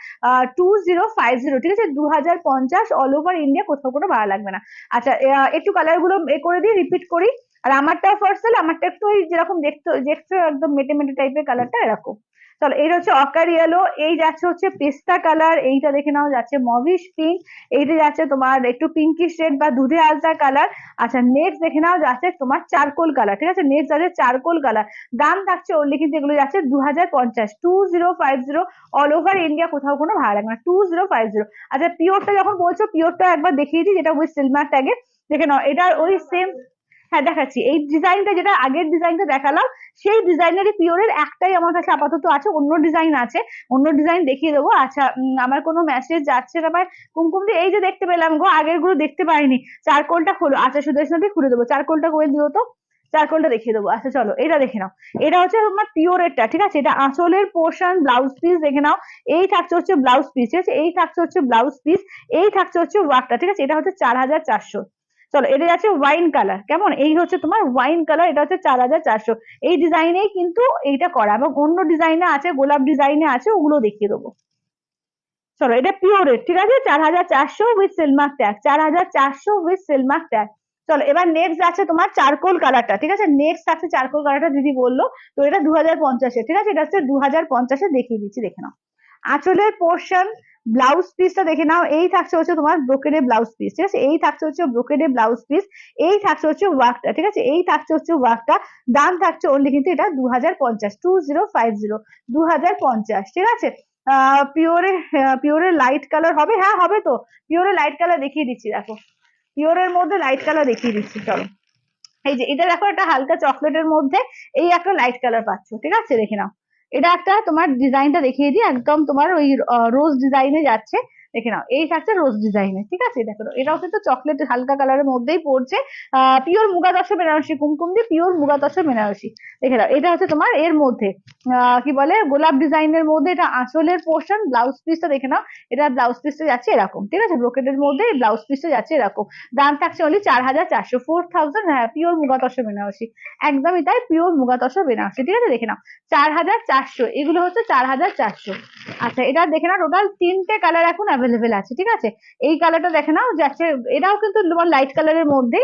[SPEAKER 1] 2050, ঠিক আছে, 2050, অল ওভার ইন্ডিয়া, কোথাও কোনো ভাড়া লাগবে না। আচ্ছা একটু কালার গুলো এ করে দিই, রিপিট করি, আর আমারটা ফার্স্ট, আমারটা একটু ওই যেরকম দেখতে দেখছো একদম মেটে মেটে টাইপের কালারটা এরকম। চলো এই হচ্ছে অকার ইয়েলো, এই যাচ্ছে হচ্ছে পেস্তা কালার, এইটা দেখে নাও যাচ্ছে মভিশ পিঙ্ক, এইটা যাচ্ছে তোমার একটু পিঙ্কি শেড বা দুধে আলতা কালার। আচ্ছা নেক্সট দেখে নাও যাচ্ছে তোমার চারকোল কালার, ঠিক আছে, নেক্সট যাচ্ছে চারকোল কালার, দাম থাকছে অনলি কিন্তু এগুলো যাচ্ছে 2050, 2050, অল ওভার ইন্ডিয়া, কোথাও কোনো ভাড়া লাগবে না, 2050। আচ্ছা পিওরটা যখন বলছো, পিওরটা একবার দেখিয়ে দিই, যেটা উইথ সিলভার ট্যাগে, দেখে নাও এটা ওই সেম, হ্যাঁ দেখাচ্ছি, এই ডিজাইনটা যেটা আগের ডিজাইনটা দেখালাম, সেই ডিজাইনেরই পিওরের একটাই আমার কাছে আপাতত আছে, অন্য ডিজাইন আছে, অন্য ডিজাইন দেখিয়ে দেবো। আচ্ছা আমার কোনো মেসেজ যাচ্ছে না ভাই, কুমকুম দি, এই যে দেখতে পেলাম গো, আগের গুলো দেখতে পাইনি, চারকোলটা খোলো, আচ্ছা সুদর্শন দি খুলে দেবো, চারকোলটা করে দিও তো, চারকোলটা দেখিয়ে দেবো। আচ্ছা চলো এটা দেখে নাও, এটা হচ্ছে তোমার পিওরেরটা, ঠিক আছে, এটা আঁচলের পোর্শন, ব্লাউজ পিস দেখে নাও, এই থাকছে হচ্ছে ব্লাউজ পিস, ঠিক আছে, এই থাকছে হচ্ছে ব্লাউজ পিস, এই থাকছে হচ্ছে ওয়ার্কটা, ঠিক আছে, এটা হচ্ছে 4400। চলো এটা যাচ্ছে ওয়াইন কালার, কেমন, এই হচ্ছে তোমার ওয়াইন কালার, এটা হচ্ছে 4400, এই ডিজাইনেই কিন্তু এইটা করা, এবং অন্য ডিজাইনে আছে, গোলাপ ডিজাইনে আছে, ওগুলো দেখিয়ে দেবো। চলো এটা পিওরের, ঠিক আছে, 4400 with Silk Mark tag, 4400 with Silk Mark tag. চলো এবার নেক্সট আছে তোমার চারকোল কালারটা, ঠিক আছে, নেক্সট আছে চারকোল কালারটা, দিদি বললো তো এটা 2050, ঠিক আছে, এটা হচ্ছে 2050 দেখিয়ে দিচ্ছি, দেখে নাও আঁচলের পোর্শন, ব্লাউজ পিসটা দেখে নাও, এই থাকছে হচ্ছে তোমার ব্রোকেডে ব্লাউজ পিস, ঠিক আছে, এই থাকছে হচ্ছে ব্রোকেডে ব্লাউজ পিস, এই থাকছে হচ্ছে ওয়ার্কটা, ঠিক আছে, এই থাকছে হচ্ছে ওয়ার্কটা, দাম থাকছে অনলি কিন্তু এটা 2050, 2050, 2050, ঠিক আছে। পিওরে, পিওরের লাইট কালার হবে, হ্যাঁ হবে তো, পিওরের লাইট কালার দেখিয়ে দিচ্ছি, দেখো পিওরের মধ্যে লাইট কালার দেখিয়ে দিচ্ছি, চলো এই যে এটা দেখো, একটা হালকা চকলেটের মধ্যে এই একটা লাইট কালার পাচ্ছ, ঠিক আছে, দেখে নাও এটা একটা তোমার ডিজাইনটা দেখিয়ে দিই, একদম তোমার ওই রোজ ডিজাইনে যাচ্ছে, দেখে নাও এই থাকছে রোজ ডিজাইনে, ঠিক আছে, দেখো এটাও কিন্তু চকলেট হালকা কালারের মধ্যেই পড়ছে, পিওর মুগা তসর বেনারসি, কুমকুম দিয়ে পিওর মুগা তসর বেনারসি, দেখে নাও এটা হচ্ছে তোমার এর মধ্যে কি বলে গোলাপ ডিজাইনের মধ্যে, এটা আঁচলের পোর্শন, ব্লাউজ পিসটা দেখে নাও, এটা ব্লাউজ পিসটা যাচ্ছে এরকম, ঠিক আছে, ব্রোকেটের মধ্যে ব্লাউজ পিসটা যাচ্ছে এরকম, দাম থাকছে অনলি 4400, 4000, হ্যাঁ পিওর মুগা তসর বেনারসি, একদমই তাই, পিওর মুগা তসর বেনারসি, ঠিক আছে, দেখে নাও 4400, এগুলো হচ্ছে 4400। আচ্ছা এটা দেখে নাও, টোটাল 3টে কালার এখন অ্যাভেলেবেল আছে, ঠিক আছে, এই কালারটা দেখে নাও যাচ্ছে, এটাও কিন্তু তোমার লাইট কালারের মধ্যে,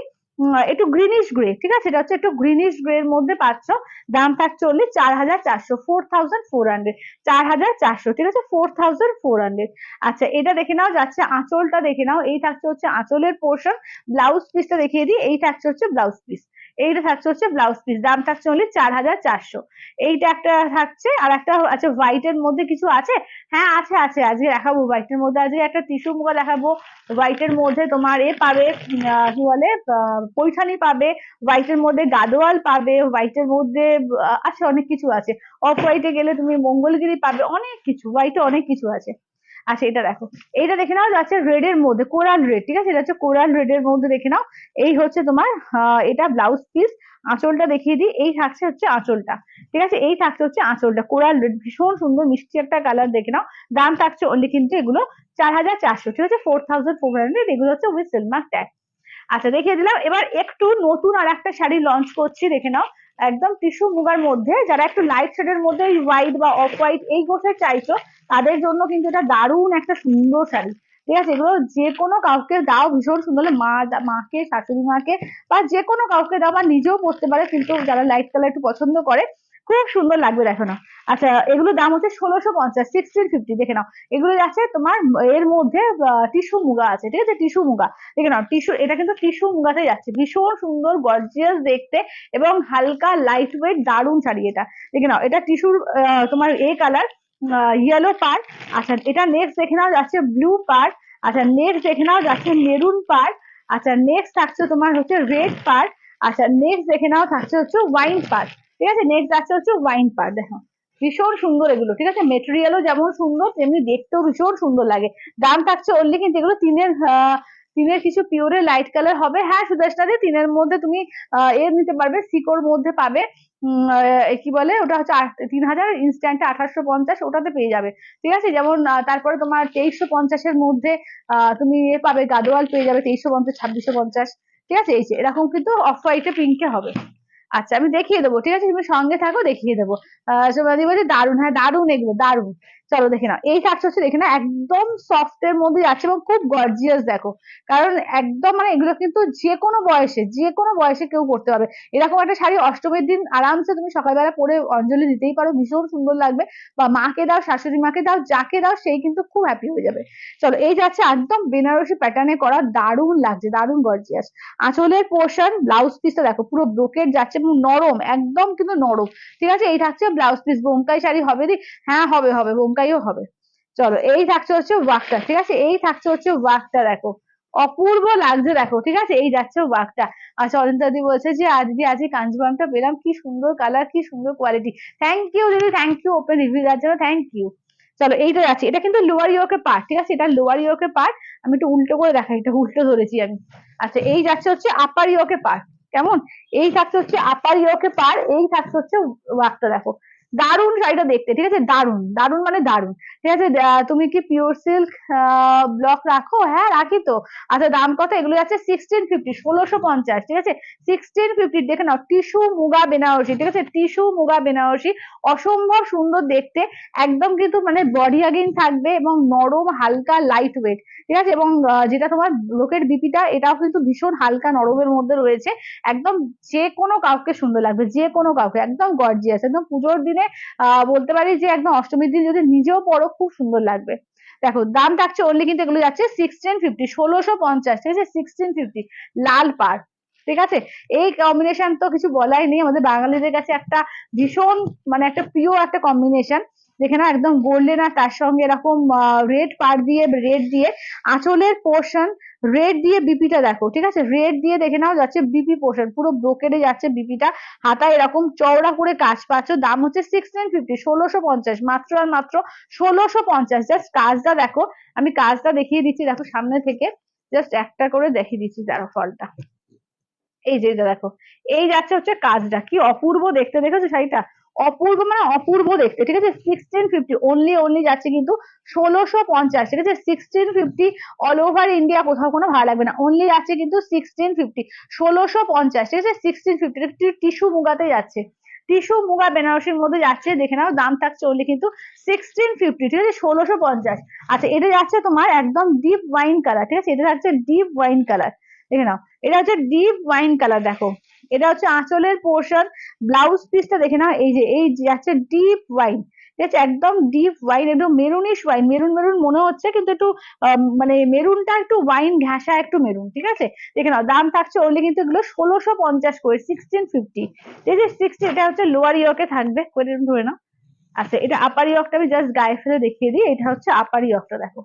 [SPEAKER 1] একটু গ্রিনিশ গ্রে, ঠিক আছে, এটা হচ্ছে একটু গ্রিনিশ গ্রে এর মধ্যে পাচ্ছ। দাম থাকছে অনলি 4,400, 4,400, 4,400, ঠিক আছে, 4,400। আচ্ছা এটা দেখে নাও, যাচ্ছে আঁচলটা দেখে নাও, এই থাকছে হচ্ছে আঁচলের পোর্শন। ব্লাউজ পিসটা দেখিয়ে দিই, এই থাকছে হচ্ছে ব্লাউজ পিস, এইটা থাকছে হচ্ছে ব্লাউজ পিস, দাম থাকছে অনলি 4,400। এইটা একটা থাকছে, আর একটা আচ্ছা হোয়াইটের মধ্যে কিছু আছে, হ্যাঁ আছে আছে, আজকে দেখাবো হোয়াইটের মধ্যে, আজকে একটা টিস্যু মুগা দেখাবো। হোয়াইটের মধ্যে তোমার এ পাবে, কি বলে, পৈঠানি পাবে, হোয়াইটের মধ্যে গাদোয়াল পাবে, হোয়াইটের মধ্যে আছে অনেক কিছু আছে। অফ হোয়াইটে গেলে তুমি মঙ্গলগিরি পাবে, অনেক কিছু, হোয়াইটে অনেক কিছু আছে। আচ্ছা এটা দেখো, এইটা দেখে নাও, যাচ্ছে রেড এর মধ্যে, কোরাল রেড, ঠিক আছে, এটা হচ্ছে কোরাল রেড এর মধ্যে, দেখে নাও। এই হচ্ছে তোমার এটা ব্লাউজ পিস। আঁচলটা দেখিয়ে দিই, এই থাকছে হচ্ছে আঁচলটা, ঠিক আছে, এই থাকছে হচ্ছে আঁচলটা, কোরাল রেড, ভীষণ সুন্দর মিষ্টি একটা কালার, দেখে নাও। দাম থাকছে অনলি কিন্তু এগুলো 4,400, ঠিক আছে, 4,400, এগুলো হচ্ছে উইথ সিলমার্ক ট্যাগ। আচ্ছা দেখিয়ে দিলাম। এবার একটু নতুন আর একটা শাড়ি লঞ্চ করছি, দেখে নাও, একদম টিস্যু মুগার মধ্যে, যারা একটু লাইট শেডের মধ্যে হোয়াইট বা অফ হোয়াইট এই গোছের চাইছো, তাদের জন্য কিন্তু এটা দারুণ একটা সুন্দর শাড়ি, ঠিক আছে, এগুলো যে কোনো কাউকে দাও ভীষণ সুন্দর, মাকে, শাশুড়ি মাকে, বা যে কোনো কাউকে দাও, বা নিজেও পরতে পারে, কিন্তু যারা লাইট কালার একটু পছন্দ করে, খুব সুন্দর লাগবে, দেখো না। আচ্ছা এগুলো দাম হচ্ছে 1,650, 1,650, দেখে নাও। এগুলো আছে তোমার এর মধ্যে টিস্যু মুগা আছে, ঠিক আছে, টিস্যু মুগা, দেখে নাও, টিস্যু, এটা কিন্তু টিস্যু মুগাতে যাচ্ছে, ভীষণ সুন্দর গর্জিয়াস দেখতে, এবং হালকা লাইট ওয়েট, দারুণ শাড়ি এটা, দেখে নাও, এটা টিস্যুর তোমার এ কালার, ইয়েলো পার। আচ্ছা এটা নেক্সট দেখে নাও, যাচ্ছে ব্লু পার। আচ্ছা নেক্সট দেখে নাও, যাচ্ছে মেরুন পার। আচ্ছা নেক্সট থাকছে তোমার হচ্ছে রেড পার। আচ্ছা নেক্সট দেখে নাও, থাকছে হচ্ছে ওয়াইন পার, ঠিক আছে, নেক্সট যাচ্ছে হচ্ছে ওয়াইন পার, দেখো ভীষণ সুন্দর এগুলো, ঠিক আছে, মেটেরিয়ালও যেমন সুন্দর তেমনি দেখতেও ভীষণ সুন্দর লাগে। দাম থাকছে অনলি কিন্তু এগুলো তিনের কিছু পিওরে লাইট কালার হবে, হ্যাঁ সুদেশটাতে তিনের মধ্যে তুমি এর নিতে পারবে, সিকোর মধ্যে পাবে, কি বলে ওটা হচ্ছে 3,000, ইনস্ট্যান্টে 1,850, ওটাতে পেয়ে যাবে, ঠিক আছে, যেমন তারপরে তোমার 2,350-এর মধ্যে তুমি এ পাবে, গাদোয়াল পেয়ে যাবে 2,350, 2,650, ঠিক আছে, এই যে এরকম কিন্তু অফ হোয়াইটে পিঙ্কে হবে। আচ্ছা আমি দেখিয়ে দেবো, ঠিক আছে, তুমি সঙ্গে থাকো, দেখিয়ে দেবো। সোমাদি বলছে দারুণ, হ্যাঁ দারুণ, এগুলো দারুণ। চলো দেখে নাও, এই থাকছে হচ্ছে, দেখে না, একদম সফট এর মধ্যে যাচ্ছে, এবং খুব গর্জিয়াস, দেখো, কারণ একদম মানে এগুলো কিন্তু যে কোনো বয়সে কেউ পড়তে পারবে। এরকম একটা শাড়ি অষ্টমীর দিন আরামসে তুমি সকালবেলা পরে অঞ্জলি দিতেই পারো, ভীষণ সুন্দর লাগবে, বা মাকে দাও, শাশুড়ি মাকে দাও, যাকে দাও সেই কিন্তু খুব হ্যাপি হয়ে যাবে। চলো এই যাচ্ছে একদম বেনারসি প্যাটার্নে করা, দারুণ লাগছে, দারুণ গর্জিয়াস। আঁচলের পোর্শন, ব্লাউজ পিসটা দেখো পুরো ব্রোকেট যাচ্ছে, এবং নরম, একদম কিন্তু নরম, ঠিক আছে, এই থাকছে ব্লাউজ পিস। বোমকাই শাড়ি হবে দি, হ্যাঁ হবে হবে, বোমকাইও হবে। চলো এই থাকছে হচ্ছে ওয়ার্কটা, ঠিক আছে, এই থাকছে হচ্ছে ওয়ার্কটা, দেখো অপূর্ব লাগছে, দেখো, ঠিক আছে, এই যাচ্ছে ওয়ার্কটা। আচ্ছা অনিতা দি বলছে যে আজকে কাঞ্জিভারমটা পেলাম, কি সুন্দর কালার, কি সুন্দর কোয়ালিটি, থ্যাংক ইউ দিদি, থ্যাংক ইউ ওপেন রিভিউ দেওয়ার জন্য, থ্যাংক ইউ। চলো এইটা যাচ্ছে, এটা কিন্তু লোয়ার ইয়োকের পার্ট, ঠিক আছে, এটা লোয়ার ইয়োকের পার্ট, আমি একটু উল্টো করে দেখাই, এটা উল্টো ধরেছি আমি। আচ্ছা এই যাচ্ছে হচ্ছে আপার ইয়োকের পার্ট, কেমন, এই থাকছে হচ্ছে আপার ইয়োকের পার্ট, এই থাকছে হচ্ছে ওয়ার্কটা, দেখো দারুণ শাড়িটা দেখতে, ঠিক আছে, দারুণ দারুণ মানে দারুণ, ঠিক আছে। তুমি কি পিওর সিল্ক ব্লক রাখো? হ্যাঁ রাখি তো। আচ্ছা দাম কত? এগুলো যাচ্ছে 1,650, 1,650, ঠিক আছে, 1,650, দেখে নাও, টিস্যু মুগা বেনারসি, ঠিক আছে, টিস্যু মুগা বেনারসি, অসম্ভব সুন্দর দেখতে, একদম কিন্তু মানে বডি আগেইন থাকবে, এবং নরম হালকা লাইট ওয়েট, ঠিক আছে, এবং যেটা তোমার লোকের বিপিটা, এটাও কিন্তু ভীষণ হালকা নরমের মধ্যে রয়েছে, একদম যে কোনো কাউকে সুন্দর লাগবে, যে কোনো কাউকে, একদম গর্জিয়াস, একদম পুজোর দিনে বলতে পারি যে একদম অষ্টমীর দিন যদি নিজেও পরো খুব সুন্দর লাগবে। দেখো দাম থাকছে অনলি কিন্তু এগুলো যাচ্ছে 1,650, 1,650, ঠিক আছে, 1,650, লাল পাড়, ঠিক আছে। এই কম্বিনেশন তো কিছু বলাই নেই, আমাদের বাঙালিদের কাছে একটা ভীষণ মানে একটা প্রিয় একটা কম্বিনেশন, দেখে না, একদম গোল্ডেন, আর তার সঙ্গে এরকম রেড পাড় দিয়ে, রেড দিয়ে আঁচলের পোর্শন, রেড দিয়ে বিপিটা দেখো, ঠিক আছে, রেড দিয়ে দেখে নাও, যাচ্ছে বিপি পোর্শন, পুরো ব্রোকেডে যাচ্ছে বিপিটা, হাতায় এরকম চওড়া করে কাজ পাচ্ছ, দাম হচ্ছে 1,650, 1,650, মাত্র আর মাত্র 1,650। জাস্ট কাজটা দেখো, আমি কাজটা দেখিয়ে দিচ্ছি, দেখো সামনে থেকে জাস্ট একটা করে দেখিয়ে দিচ্ছি, দেখো ফলটা, এই যে এটা দেখো, এই যাচ্ছে হচ্ছে কাজটা, কি অপূর্ব দেখতে, দেখেছো শাড়িটা, অপূর্ব মানে অপূর্ব দেখতে, ঠিক আছে, 1,650 অনলি যাচ্ছে কিন্তু 1,650, ঠিক আছে, 1,650 অল ওভার ইন্ডিয়া, কোথাও কোনো ভাড়া লাগবে না, অনলি যাচ্ছে কিন্তু 1,650, 1,650, ঠিক আছে, 1,650, টিস্যু মুগাতে যাচ্ছে, টিস্যু মুগা বেনারসির মধ্যে যাচ্ছে, দেখে নাও, দাম থাকছে অনলি কিন্তু 1,650, ঠিক আছে, 1,650। আচ্ছা এটা যাচ্ছে তোমার একদম ডিপ ওয়াইন কালার, ঠিক আছে, এটা যাচ্ছে ডিপ ওয়াইন কালার, দেখে নাও, এটা হচ্ছে ডিপ ওয়াইন কালার। দেখো এটা হচ্ছে আঁচলের পোর্শন, ব্লাউজ পিসটা দেখে নাও, এই যে এই যাচ্ছে ডিপ ওয়াইন, ঠিক আছে, একদম ডিপ ওয়াইন, একদম মেরুনিশ ওয়াইন, মেরুন মেরুন মনে হচ্ছে কিন্তু একটু মানে মেরুনটা একটু ওয়াইন ঘাসা একটু মেরুন, ঠিক আছে। দেখে নাও দাম থাকছে অনলি কিন্তু এগুলো 1650 করে, 1650। এই যে 60, এটা হচ্ছে লোয়ার ইয়কে থাকবে, ধরে নাও। আচ্ছা এটা আপার ইয়কটা আমি জাস্ট গায়ে ফেলে দেখিয়ে দিই, এটা হচ্ছে আপার ইয়কটা, দেখো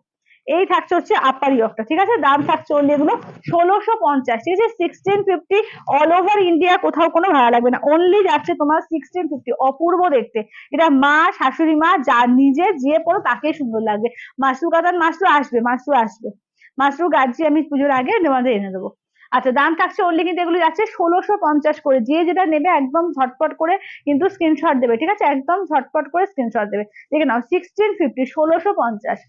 [SPEAKER 1] এই থাকছে হচ্ছে আপার ইয়কটা, ঠিক আছে। দাম থাকছে অনলি এগুলো 1650, ঠিক আছে, 1650। অল ওভার ইন্ডিয়া কোথাও কোনো ভাড়া লাগবে না, অনলি যাচ্ছে তোমার 1650। অপূর্ব দেখতে, এটা মা শাশুড়ি মা যা নিজে যে পড়ো তাকেই সুন্দর লাগবে। মাসরু কাতান মাসরু আসবে, মাসরু আসবে, মাসরু গাছি আমি পুজোর আগে তোমাদের এনে দেবো। আচ্ছা দাম থাকছে অনলি কিন্তু এগুলো যাচ্ছে 1650 করে, যে যেটা নেবে একদম ঝটপট করে কিন্তু স্ক্রিনশট দেবে, ঠিক আছে, একদম ঝটপট করে স্ক্রিনশট দেবে। দেখে নাও 1650, 1650।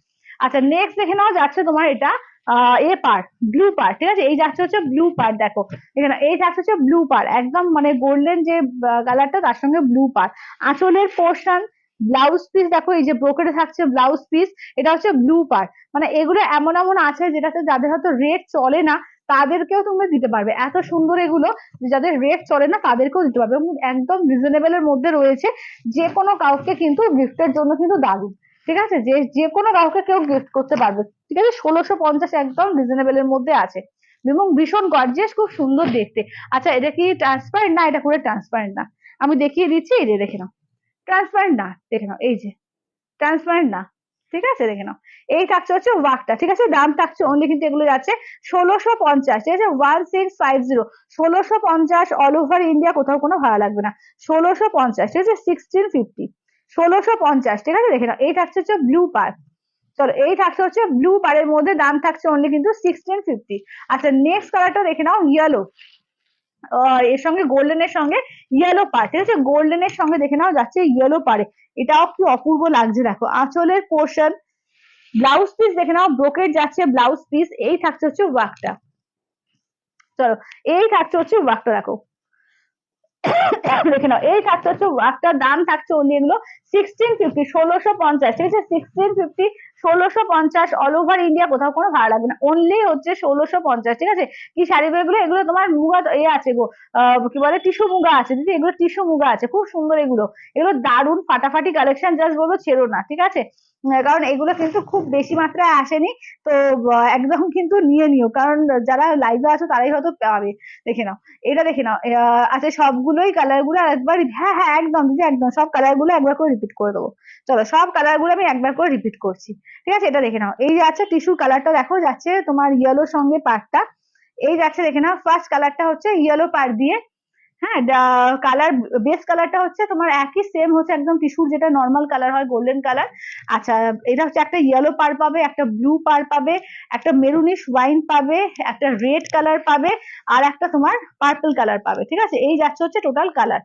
[SPEAKER 1] আচ্ছা নেক্সট দেখে নাও যাচ্ছে তোমার এটা এ পার্ট, ব্লু পার্ট, ঠিক আছে, এই যাচ্ছে হচ্ছে ব্লু পার্ট। দেখো এখানে এই যাচ্ছে হচ্ছে ব্লু পার্ট, একদম মানে গোল্ডেন যে কালারটা তার সঙ্গে ব্লু পার্ট। আঁচলের পোর্শন, ব্লাউজ পিস দেখো এই যে ব্রোকেটে থাকছে ব্লাউজ পিস, এটা হচ্ছে ব্লু পার্ট। মানে এগুলো এমন এমন আছে যেটাতে যাদের হয়তো রেট চলে না তাদেরকেও তুমি দিতে পারবে, এত সুন্দর এগুলো, যাদের রেট চলে না তাদেরকেও দিতে পারবে, এবং একদম রিজনেবল এর মধ্যে রয়েছে, যে কোনো কাউকে কিন্তু গিফটের জন্য কিন্তু দারুণ, ঠিক আছে, যে যে কোনো কাউকে কেউ গিফট করতে পারবে, ঠিক আছে। 1650 একদম রিজনেবল এর মধ্যে আছে, এবং ভীষণ গর্জিয়াস, খুব সুন্দর দেখতে। আচ্ছা এটা কি ট্রান্সপারেন্ট? না এটা পুরো ট্রান্সপারেন্ট না, আমি দেখিয়ে দিচ্ছি, এই যে দেখে নাও, ট্রান্সপারেন্ট না, দেখে নাও এই যে ট্রান্সপারেন্ট না, ঠিক আছে, দেখে নাও। এই থাকছে হচ্ছে ওয়ার্কটা, ঠিক আছে, দাম থাকছে অনলি কিন্তু এগুলো যাচ্ছে 1650, ঠিক আছে, 1650, 1650। অল ওভার ইন্ডিয়া কোথাও কোনো ভাড়া লাগবে না, 1650, ঠিক আছে, 1650, 1650, ঠিক আছে। দেখে নাও এই থাকছে হচ্ছে ব্লু পার্ক, চলো এই থাকছে হচ্ছে ব্লু পারের মধ্যে, দাম থাকছে অনলি কিন্তু 1650। আচ্ছা নেক্সট কালারটা দেখে নাও, ইয়েলো, এর সঙ্গে গোল্ডেনের সঙ্গে ইয়েলো পার, ঠিক আছে, গোল্ডেনের সঙ্গে দেখে নাও যাচ্ছে ইয়েলো পারে, এটাও কি অপূর্ব লাগছে। দেখো আঁচলের পোর্শন, ব্লাউজ পিস দেখে নাও, ব্রোকেট যাচ্ছে ব্লাউজ পিস, এই থাকছে হচ্ছে ওয়ার্কটা, চলো এই থাকছে হচ্ছে ওয়ার্কটা, দেখো দেখে নাও এই থাকছে হচ্ছে ওয়ার্কটার দাম থাকছে অনলি এগুলো 1650, 1650, ঠিক আছে, 1650, 1650। অল ওভার ইন্ডিয়া কোথাও কোনো ভাড়া লাগবে না, অনলি হচ্ছে 1650, ঠিক আছে। কি শাড়ি এগুলো, এগুলো তোমার মুগা এ আছে গো, কি বলে টিস্যু মুগা আছে দিদি, এগুলো টিস্যু মুগা আছে, খুব সুন্দর এগুলো, এগুলো দারুণ ফাটাফাটি কালেকশন, জাস্ট বলবো ছেড়ো না, ঠিক আছে। কারণ এগুলো কিন্তু খুব বেশি মাত্রায় আসেনি, তো একদম কিন্তু নিয়ে নিও, কারণ যারা লাইভে আছো তারাই হয়তো পাবে। দেখে নাও এটা, দেখে নাও আচ্ছা সবগুলোই কালার গুলো একবার, হ্যাঁ হ্যাঁ একদম দিদি একদম, সব কালার গুলো একবার করে রিপিট করে দেবো। চলো সব কালার গুলো আমি একবার করে রিপিট করছি, ঠিক আছে। এটা দেখে নাও, এই যে আছে টিস্যুর কালারটা, দেখো যাচ্ছে তোমার ইয়েলোর সঙ্গে পাড়টা, এই যাচ্ছে দেখে নাও, ফার্স্ট কালারটা হচ্ছে ইয়েলো পাড় দিয়ে, হ্যাঁ কালার, বেস কালারটা হচ্ছে তোমার একই সেম হচ্ছে একদম টিস্যুর যেটা নর্মাল কালার হয়, গোল্ডেন কালার। আচ্ছা এটা হচ্ছে একটা ইয়েলো পার পাবে, একটা ব্লু পার পাবে, একটা মেরুনিশ ওয়াইন পাবে, একটা রেড কালার পাবে, আর একটা তোমার পার্পল কালার পাবে, ঠিক আছে। এই যাচ্ছে হচ্ছে টোটাল কালার,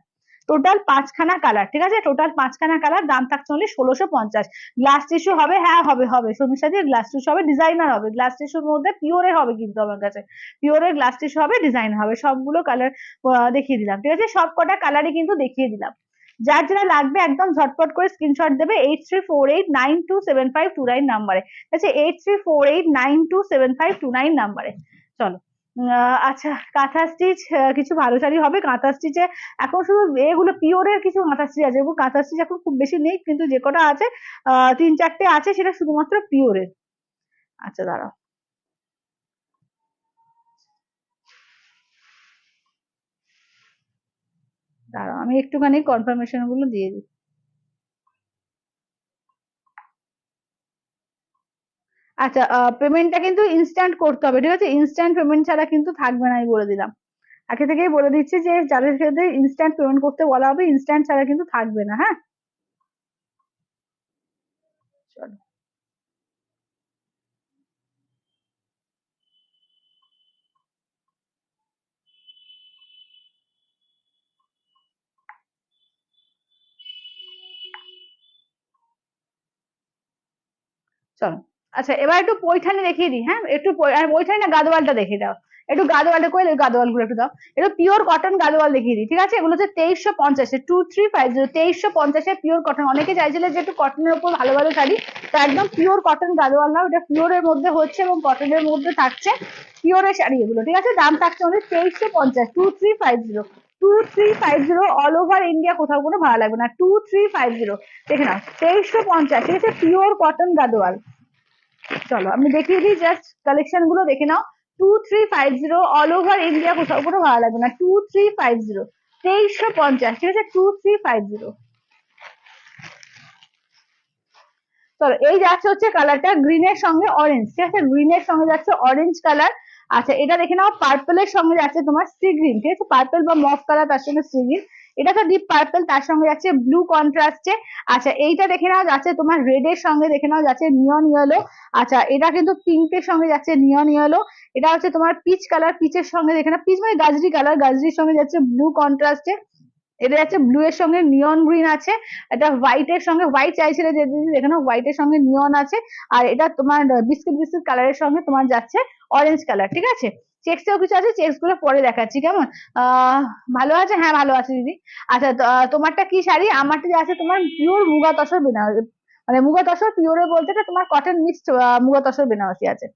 [SPEAKER 1] টোটাল 5খানা কালার, ঠিক আছে, টোটাল 5খানা কালার, দাম থাকছে অনলি 1650। গ্লাস টিস্যু হবে, হ্যাঁ হবে হবে, শর্মিষ্ঠা দিয়ে গ্লাস টিস্যু হবে, ডিজাইনার হবে, গ্লাস টিস্যুর মধ্যে পিওরের হবে কিন্তু আমার কাছে, পিওরের গ্লাস টিস্যু হবে, ডিজাইন হবে, সবগুলো কালার দেখিয়ে দিলাম, ঠিক আছে, সব কটা কালারই কিন্তু দেখিয়ে দিলাম। যার যেটা লাগবে একদম ঝটপট করে স্ক্রিনশট দেবে 8348927529 নাম্বারে, ঠিক আছে, 8348927529 নাম্বারে। চলো আচ্ছা কাঁথা স্টিচ, কিছু ভালো শাড়ি হবে কাঁথা স্টিচে, এখন শুধু এগুলো পিওরের কিছু কাঁথা স্টিচ আছে, এবং কাঁথা স্টিচ এখন খুব বেশি নেই, কিন্তু যে কটা আছে 3-4টে আছে, সেটা শুধুমাত্র পিওরের। আচ্ছা দাঁড়াও, দাঁড়াও আমি একটুখানি কনফার্মেশন গুলো দিয়ে দিই। আচ্ছা পেমেন্টটা কিন্তু ইনস্ট্যান্ট করতে হবে, ঠিক আছে, ইনস্ট্যান্ট পেমেন্ট ছাড়া কিন্তু থাকবে না, আমি বলে দিলাম, আগে থেকেই বলে দিচ্ছি যে যাদের ক্ষেত্রে ইনস্ট্যান্ট পেমেন্ট করতে বলা হবে, ইনস্ট্যান্ট ছাড়া কিন্তু থাকবে না, হ্যাঁ। চলো চলো আচ্ছা এবার একটু পৈঠানি দেখিয়ে দিই, হ্যাঁ একটু আর পৈঠানি না গাদোয়ালটা দেখিয়ে দাও, একটু গাদোয়ালটা কই, গাদোয়াল গুলো একটু দাও, একটু পিওর কটন গাদোয়াল দেখিয়ে দিই, ঠিক আছে, এগুলো হচ্ছে 2350, 2350, 2350 পিওর কটন। অনেকে চাইছিলে যে একটু কটনের উপর ভালো ভালো শাড়ি, তো একদম পিওর কটন গাদোয়াল নাও, এটা পিওরের মধ্যে হচ্ছে এবং কটনের মধ্যে থাকছে, পিওরের শাড়ি এগুলো, ঠিক আছে। দাম থাকছে অনলি 2350, 2350, 2350, অল ওভার ইন্ডিয়া, কোথাও কোনো ভাড়া লাগবে না, 2350। দেখে নাও 2350, ঠিক আছে, পিওর কটন গাদোয়াল। চলো আমি দেখিয়ে দিই, জাস্ট কালেকশন গুলো দেখে নাও। 2350, অল ওভার ইন্ডিয়া, কোথাও কোনো ভাড়া লাগবে না, 2350, 2350, ঠিক আছে, 2350। চলো এই যাচ্ছে হচ্ছে কালারটা গ্রিনের সঙ্গে অরেঞ্জ, ঠিক আছে, গ্রিনের সঙ্গে যাচ্ছে অরেঞ্জ কালার। আচ্ছা এটা দেখে নাও, পার্পলের সঙ্গে যাচ্ছে তোমার সি গ্রিন, ঠিক আছে, পার্পল বা মফ কালার, তার সঙ্গে সি গ্রিন, এটা তো ডিপ পার্পল, তার সঙ্গে যাচ্ছে ব্লু কন্ট্রাস্টে। আচ্ছা এইটা দেখে নাও যাচ্ছে তোমার রেড এর সঙ্গে, দেখে নাও যাচ্ছে নিয়ন ইয়েলো। আচ্ছা এটা কিন্তু পিঙ্কের সঙ্গে যাচ্ছে নিয়ন ইয়েলো। এটা হচ্ছে তোমার পিচ কালার, পিচের সঙ্গে দেখে নাও, পিচ মানে গাজরি কালার, গাজরির সঙ্গে যাচ্ছে ব্লু কন্ট্রাস্টে। এটা যাচ্ছে ব্লু এর সঙ্গে নিয়ন গ্রিন আছে। এটা হোয়াইট এর সঙ্গে, হোয়াইট চাইছিলে যে দিদি, এখানে হোয়াইট এর সঙ্গে নিয়ন আছে। আর এটা তোমার বিস্কিট বিস্কিট কালারের সঙ্গে তোমার যাচ্ছে অরেঞ্জ কালার, ঠিক আছে। চেক্স এও কিছু আছে, চেক্স গুলো পরে দেখাচ্ছি, কেমন। ভালো আছে, হ্যাঁ ভালো আছে দিদি। আচ্ছা তোমারটা কি শাড়ি? আমারটা যে আছে তোমার পিওর মুগা তসর বেনারসি, মানে মুগা তসর পিওরে বলতে এটা তোমার কটন মিক্সড মুগা তসর বেনারসি আছে।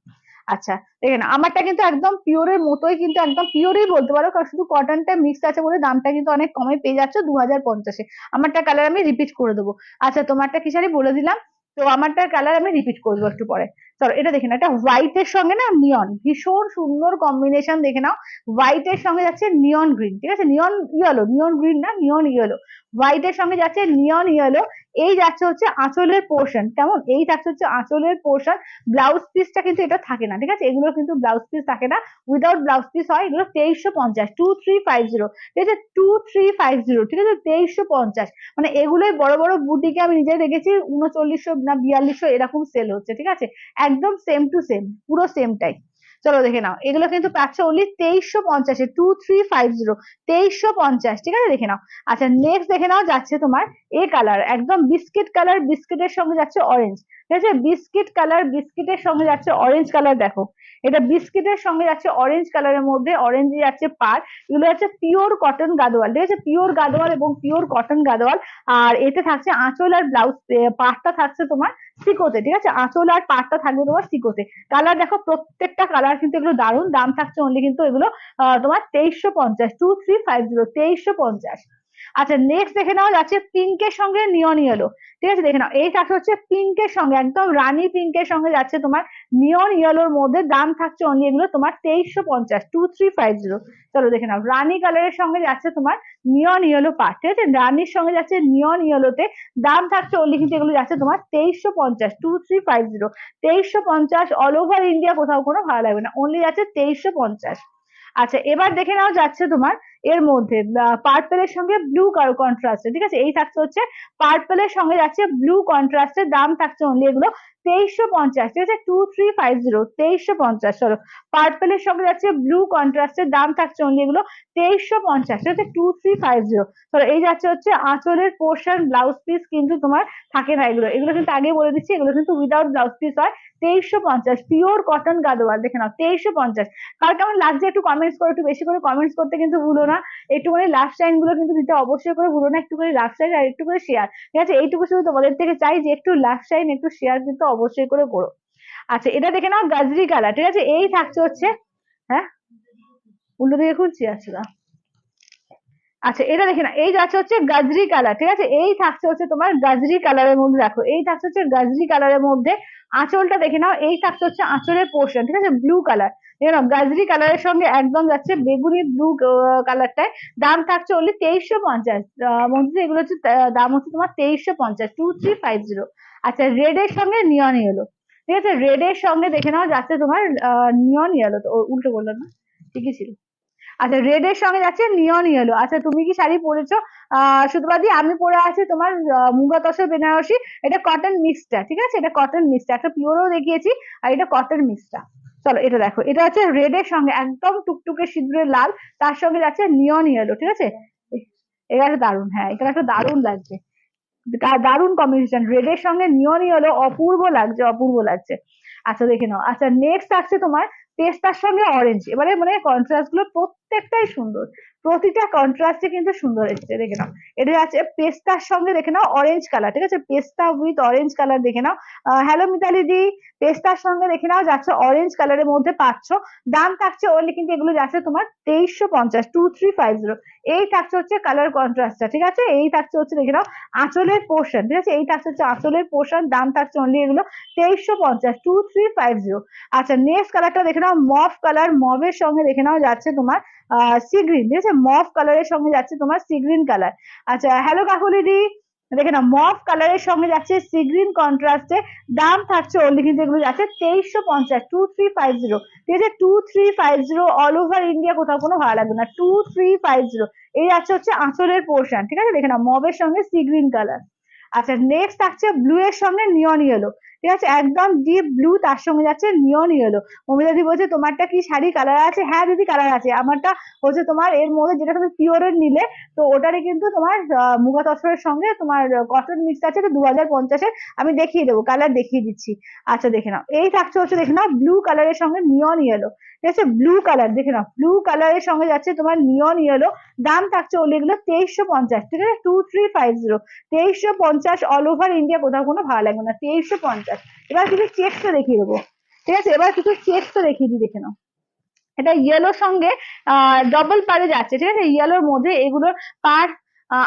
[SPEAKER 1] আচ্ছা দেখেন আমারটা কিন্তু একদম পিওরের মতোই, কিন্তু একদম পিওরই বলতে পারো, কারণ শুধু কটনটা মিক্স আছে বলে দামটা কিন্তু অনেক কমে পেয়ে যাচ্ছে 2050-এ। আমারটা কালার আমি রিপিট করে দেবো। আচ্ছা তোমারটা কি শাড়ি বলে দিলাম, তো আমারটার কালার আমি রিপিট করে দেবো একটু পরে। চলো এটা দেখে নাও, এটা হোয়াইট এর সঙ্গে না নিয়ন, ভীষণ সুন্দর কম্বিনেশন, দেখে নাও। হোয়াইট এর সঙ্গে যাচ্ছে নিয়ন গ্রিন, ঠিক আছে, নিয়ন ইয়েলো, নিয়ন গ্রিন না, নিয়ন ইয়েলো। হোয়াইট এর সঙ্গে যাচ্ছে নিয়ন ইয়েলো। এই যাচ্ছে হচ্ছে আঁচলের পোর্শন, কেমন, এই যাচ্ছে হচ্ছে আঁচলের পোর্শন। ব্লাউজ পিসটা কিন্তু এটা থাকে না, ঠিক আছে, এগুলো কিন্তু ব্লাউজ পিস থাকে না, উইদাউট ব্লাউজ পিস হয় এগুলো। 2350, 2350, ঠিক আছে, 2350, ঠিক আছে, 2350। মানে এগুলোই বড় বড় বুটিকে আমি নিজে দেখেছি 3900 না 4200 এরকম সেল হচ্ছে, ঠিক আছে, একদম সেম টু সেম, পুরো সেমটাই। চলো দেখে নাও, এগুলো কিন্তু পাচ্ছ অনলি 2350-এ, 2350, 2350, ঠিক আছে, দেখে নাও। আচ্ছা নেক্সট দেখে নাও যাচ্ছে তোমার এ কালার, একদম বিস্কিট কালার, বিস্কিটের সঙ্গে যাচ্ছে অরেঞ্জ, ঠিক আছে, বিস্কিট কালার, বিস্কিটের সঙ্গে যাচ্ছে অরেঞ্জ কালার, দেখো এটা বিস্কিটের সঙ্গে যাচ্ছে অরেঞ্জ কালারের মধ্যে, অরেঞ্জ যাচ্ছে পার। এগুলো হচ্ছে পিওর কটন গাদোয়াল, ঠিক আছে, পিওর গাদোয়াল এবং পিওর কটন গাদোয়াল। আর এতে থাকছে আঁচল আর ব্লাউজ, পাটটা থাকছে তোমার সিকোতে, ঠিক আছে, আঁচল আর পাটটা থাকবে তোমার সিকোতে। কালার দেখো, প্রত্যেকটা কালার কিন্তু এগুলো দারুণ। দাম থাকছে অনলি কিন্তু এগুলো তোমার 2350, 2350, 2350। আচ্ছা নেক্সট দেখে নাও যাচ্ছে পিঙ্কের সঙ্গে নিয়ন ইয়েলো, ঠিক আছে, দেখে নাও এই থাকছে হচ্ছে পিঙ্কের সঙ্গে, একদম রানী পিঙ্কের সঙ্গে যাচ্ছে তোমার নিয়ন ইয়েলোর মধ্যে। দাম থাকছে অনলি এগুলো তোমার 2350, 2350। চলো দেখে নাও, রানী কালারের সঙ্গে যাচ্ছে তোমার নিয়ন ইয়েলো পার্ট, ঠিক আছে, রানীর সঙ্গে যাচ্ছে নিয়ন ইয়েলোতে। দাম থাকছে অনলি কিন্তু এগুলো যাচ্ছে তোমার 2350, 2350, 2350, অল ওভার ইন্ডিয়া, কোথাও কোনো ভাড়া লাগবে না, অনলি যাচ্ছে 2350। আচ্ছা এবার দেখে নাও যাচ্ছে তোমার এর মধ্যে পার্পেলের সঙ্গে ব্লু কন্ট্রাস্টে, ঠিক আছে, এই থাকছে হচ্ছে পার্পেলের সঙ্গে যাচ্ছে ব্লু কন্ট্রাস্টের। দাম থাকছে অনলি এগুলো 2350, ঠিক আছে, 2350, 2350। চলো পার্পেলের সঙ্গে যাচ্ছে ব্লু কন্ট্রাস্টের, দাম থাকছে অনলি এগুলো 2350, ঠিক আছে, 2350। চলো এই যাচ্ছে হচ্ছে আঁচলের পোর্শন, ব্লাউজ পিস কিন্তু তোমার থাকে না এগুলো, এগুলো কিন্তু আগে বলে দিচ্ছি, এগুলো কিন্তু উইদাউট ব্লাউজ পিস হয়। 2350, পিওর কটন গাদোয়াল, দেখে নাও 2350। কার কেমন লাগছে একটু কমেন্টস করো, একটু বেশি করে কমেন্টস করতে কিন্তু ভুলো না। একটুখানি লাভ সাইন গুলো কিন্তু দিতে অবশ্যই করে ভুলো না, একটুখানি লাভ সাইন আর একটু করে শেয়ার, ঠিক আছে, এইটুকু শুধু তোমাদের থেকে চাই যে একটু লাভ সাইন একটু শেয়ার কিন্তু অবশ্যই করে করো। আচ্ছা এটা দেখে নাও গাজরি কালার, ঠিক আছে, এই থাকছে হচ্ছে, হ্যাঁ উল্টো দিকে খুলছি, আচ্ছা আচ্ছা এটা দেখে না, এই যাচ্ছে হচ্ছে গাজরি কালার, ঠিক আছে, এই থাকছে হচ্ছে তোমার গাজরি কালারের মধ্যে, দেখো এই থাকছে হচ্ছে গাজরি কালারের মধ্যে। আঁচলটা দেখে নাও, এই থাকছে হচ্ছে আঁচলের পোর্শন, ঠিক আছে, ব্লু কালার, দেখে নাও গাজরি কালারের সঙ্গে একদম যাচ্ছে বেগুনি ব্লু কালারটায়। দাম থাকছে অনলি 2350, মধ্যে এগুলো হচ্ছে দাম হচ্ছে তোমার 2350, 2350। আচ্ছা রেড এর সঙ্গে নিয়ন ইয়েলো, ঠিক আছে, রেড এর সঙ্গে দেখে নাও যাচ্ছে তোমার নিয়ন ইয়েলো, তো উল্টো বললাম না, ঠিকই ছিল। আচ্ছা রেড এর সঙ্গে যাচ্ছে নিয়ন ইয়েলো। আচ্ছা তুমি কি শাড়ি পরেছো? সুতপাদি আমি পরে আছি তোমার মুগা তসর বেনারসি, এটা কটন মিক্সটা, ঠিক আছে, এটা কটন মিক্সটা, একটা পিওরও দেখিয়েছি, আর এটা কটন মিক্সটা। চলো এটা দেখো, এটা হচ্ছে রেড এর সঙ্গে একদম টুকটুকে সিঁদুরের লাল, তার সঙ্গে যাচ্ছে নিয়ন ইয়েলো, ঠিক আছে, এটা একটা দারুণ, হ্যাঁ এটা একটা দারুণ লাগছে, দারুণ কম্বিনেশন, রেড এর সঙ্গে নিয়ন ইয়েলো, অপূর্ব লাগছে, অপূর্ব লাগছে। আচ্ছা দেখে নাও, আচ্ছা নেক্সট আসছে তোমার পেস্তার সঙ্গে অরেঞ্জ। এবারে মানে কন্ট্রাস্ট গুলো প্রত্যেকটাই সুন্দর, প্রতিটা কন্ট্রাস্টে কিন্তু সুন্দর এসেছে, দেখে নাও। এটা আছে পেস্তার সঙ্গে, দেখে নাও অরেঞ্জ কালার, ঠিক আছে, পেস্তা উইথ অরেঞ্জ কালার, দেখে নাও। হ্যালো মিতালি দি, পেস্তার সঙ্গে দেখে নাও যাচ্ছে অরেঞ্জ কালারের মধ্যে পাচ্ছ। দাম থাকছে ওনলি কিন্তু এগুলো যাচ্ছে তোমার 2350, 2350। এই থাকছে হচ্ছে কালার কন্ট্রাস্টটা, ঠিক আছে। এই থাকছে হচ্ছে দেখে নাও আঁচলের পোর্শন, ঠিক আছে, এই থাকছে হচ্ছে আঁচলের পোর্শন। দাম থাকছে অনলি এগুলো 2350, 2350। আচ্ছা নেক্সট কালারটা দেখে নাও মফ কালার, মভের সঙ্গে দেখে নাও যাচ্ছে তোমার সি গ্রিন, ঠিক আছে, মফ কালারের সঙ্গে যাচ্ছে তোমার সি গ্রিন কালার। আচ্ছা হ্যালো কাকুলি দি, দেখে নাও মফ কালারের সঙ্গে যাচ্ছে সি গ্রিন কন্ট্রাস্টে। দাম থাকছে অনলি কিন্তু এগুলো যাচ্ছে 2350, 2350, ঠিক আছে, 2350। অল ওভার ইন্ডিয়া কোথাও কোনো ভাড়া লাগবে না, 2350। এই যাচ্ছে হচ্ছে আঁচলের পোর্শন, ঠিক আছে, দেখে নাও মবের সঙ্গে সি গ্রিন কালার। আচ্ছা নেক্সট থাকছে ব্লু এর সঙ্গে নিয়ন ইয়েলো, ঠিক আছে, একদম ডিপ ব্লু, তার সঙ্গে যাচ্ছে নিয়ন ইয়েলো। মমিতা দি বলছে তোমারটা কি শাড়ি কালার আছে? হ্যাঁ দিদি কালার আছে, আমারটা হচ্ছে তোমার এর মধ্যে যেটা তুমি পিওরের নিলে, তো ওটারই কিন্তু তোমার মুগা তসরের সঙ্গে তোমার কটন মিক্স আছে, তো 2050-এর আমি দেখিয়ে দেবো, কালার দেখিয়ে দিচ্ছি। আচ্ছা দেখে নাও এই থাকছে হচ্ছে দেখে নাও ব্লু কালারের সঙ্গে নিয়ন ইয়েলো, ঠিক আছে, ব্লু কালার, দেখে নাও ব্লু কালারের সঙ্গে যাচ্ছে তোমার নিয়ন ইয়েলো। দাম থাকছে ওগুলো এগুলো 2350, ঠিক আছে, 2350, 2350। অল ওভার ইন্ডিয়া কোথাও কোনো ভাড়া লাগবে না, 2350। এবার কিছু চেকসও দেখিয়ে দেবো, ঠিক আছে, এবার কিছু চেকসও দেখিয়ে দিই, দেখে নাও। এটা ইয়েলোর সঙ্গে ডবল পারে যাচ্ছে, ঠিক আছে, ইয়েলোর মধ্যে এগুলোর পার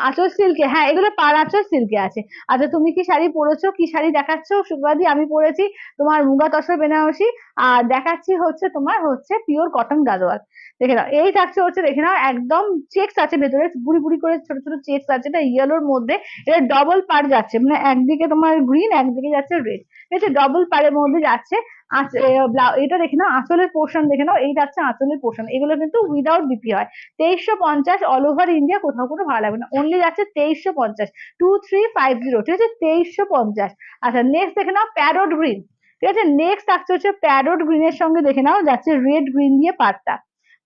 [SPEAKER 1] আঁচল সিল্কে, হ্যাঁ এগুলো পার আঁচল সিল্কে আছে। আচ্ছা তুমি কি শাড়ি পরেছো, কি শাড়ি দেখাচ্ছ? সুপ্রাদি আমি পরেছি তোমার মুগা তসর বেনারসি, আর দেখাচ্ছি হচ্ছে তোমার হচ্ছে পিওর কটন গাদোয়াল। দেখে নাও এই থাকছে হচ্ছে দেখে নাও একদম চেকস আছে ভেতরে, গুড়ি গুড়ি করে ছোট ছোট চেকস আছে, এটা ইয়েলোর মধ্যে। এটা ডবল পার যাচ্ছে, মানে একদিকে তোমার গ্রিন একদিকে যাচ্ছে রেড, ঠিক আছে, ডবল পারের মধ্যে যাচ্ছে। এটা দেখে নাও আঁচলের পোর্শন, দেখে নাও এই যাচ্ছে আঁচলের পোর্শন, এগুলো কিন্তু উইদাউট বিপি হয়। 2350, অল ওভার ইন্ডিয়া কোথাও কোনো ভাড়া লাগবে না, অনলি যাচ্ছে 2350, 2350, ঠিক আছে, 2350। আচ্ছা নেক্সট দেখে নাও প্যারোট গ্রিন, ঠিক আছে, নেক্সট থাকছে হচ্ছে প্যারোট গ্রিনের সঙ্গে দেখে নাও যাচ্ছে রেড গ্রিন দিয়ে পাটটা,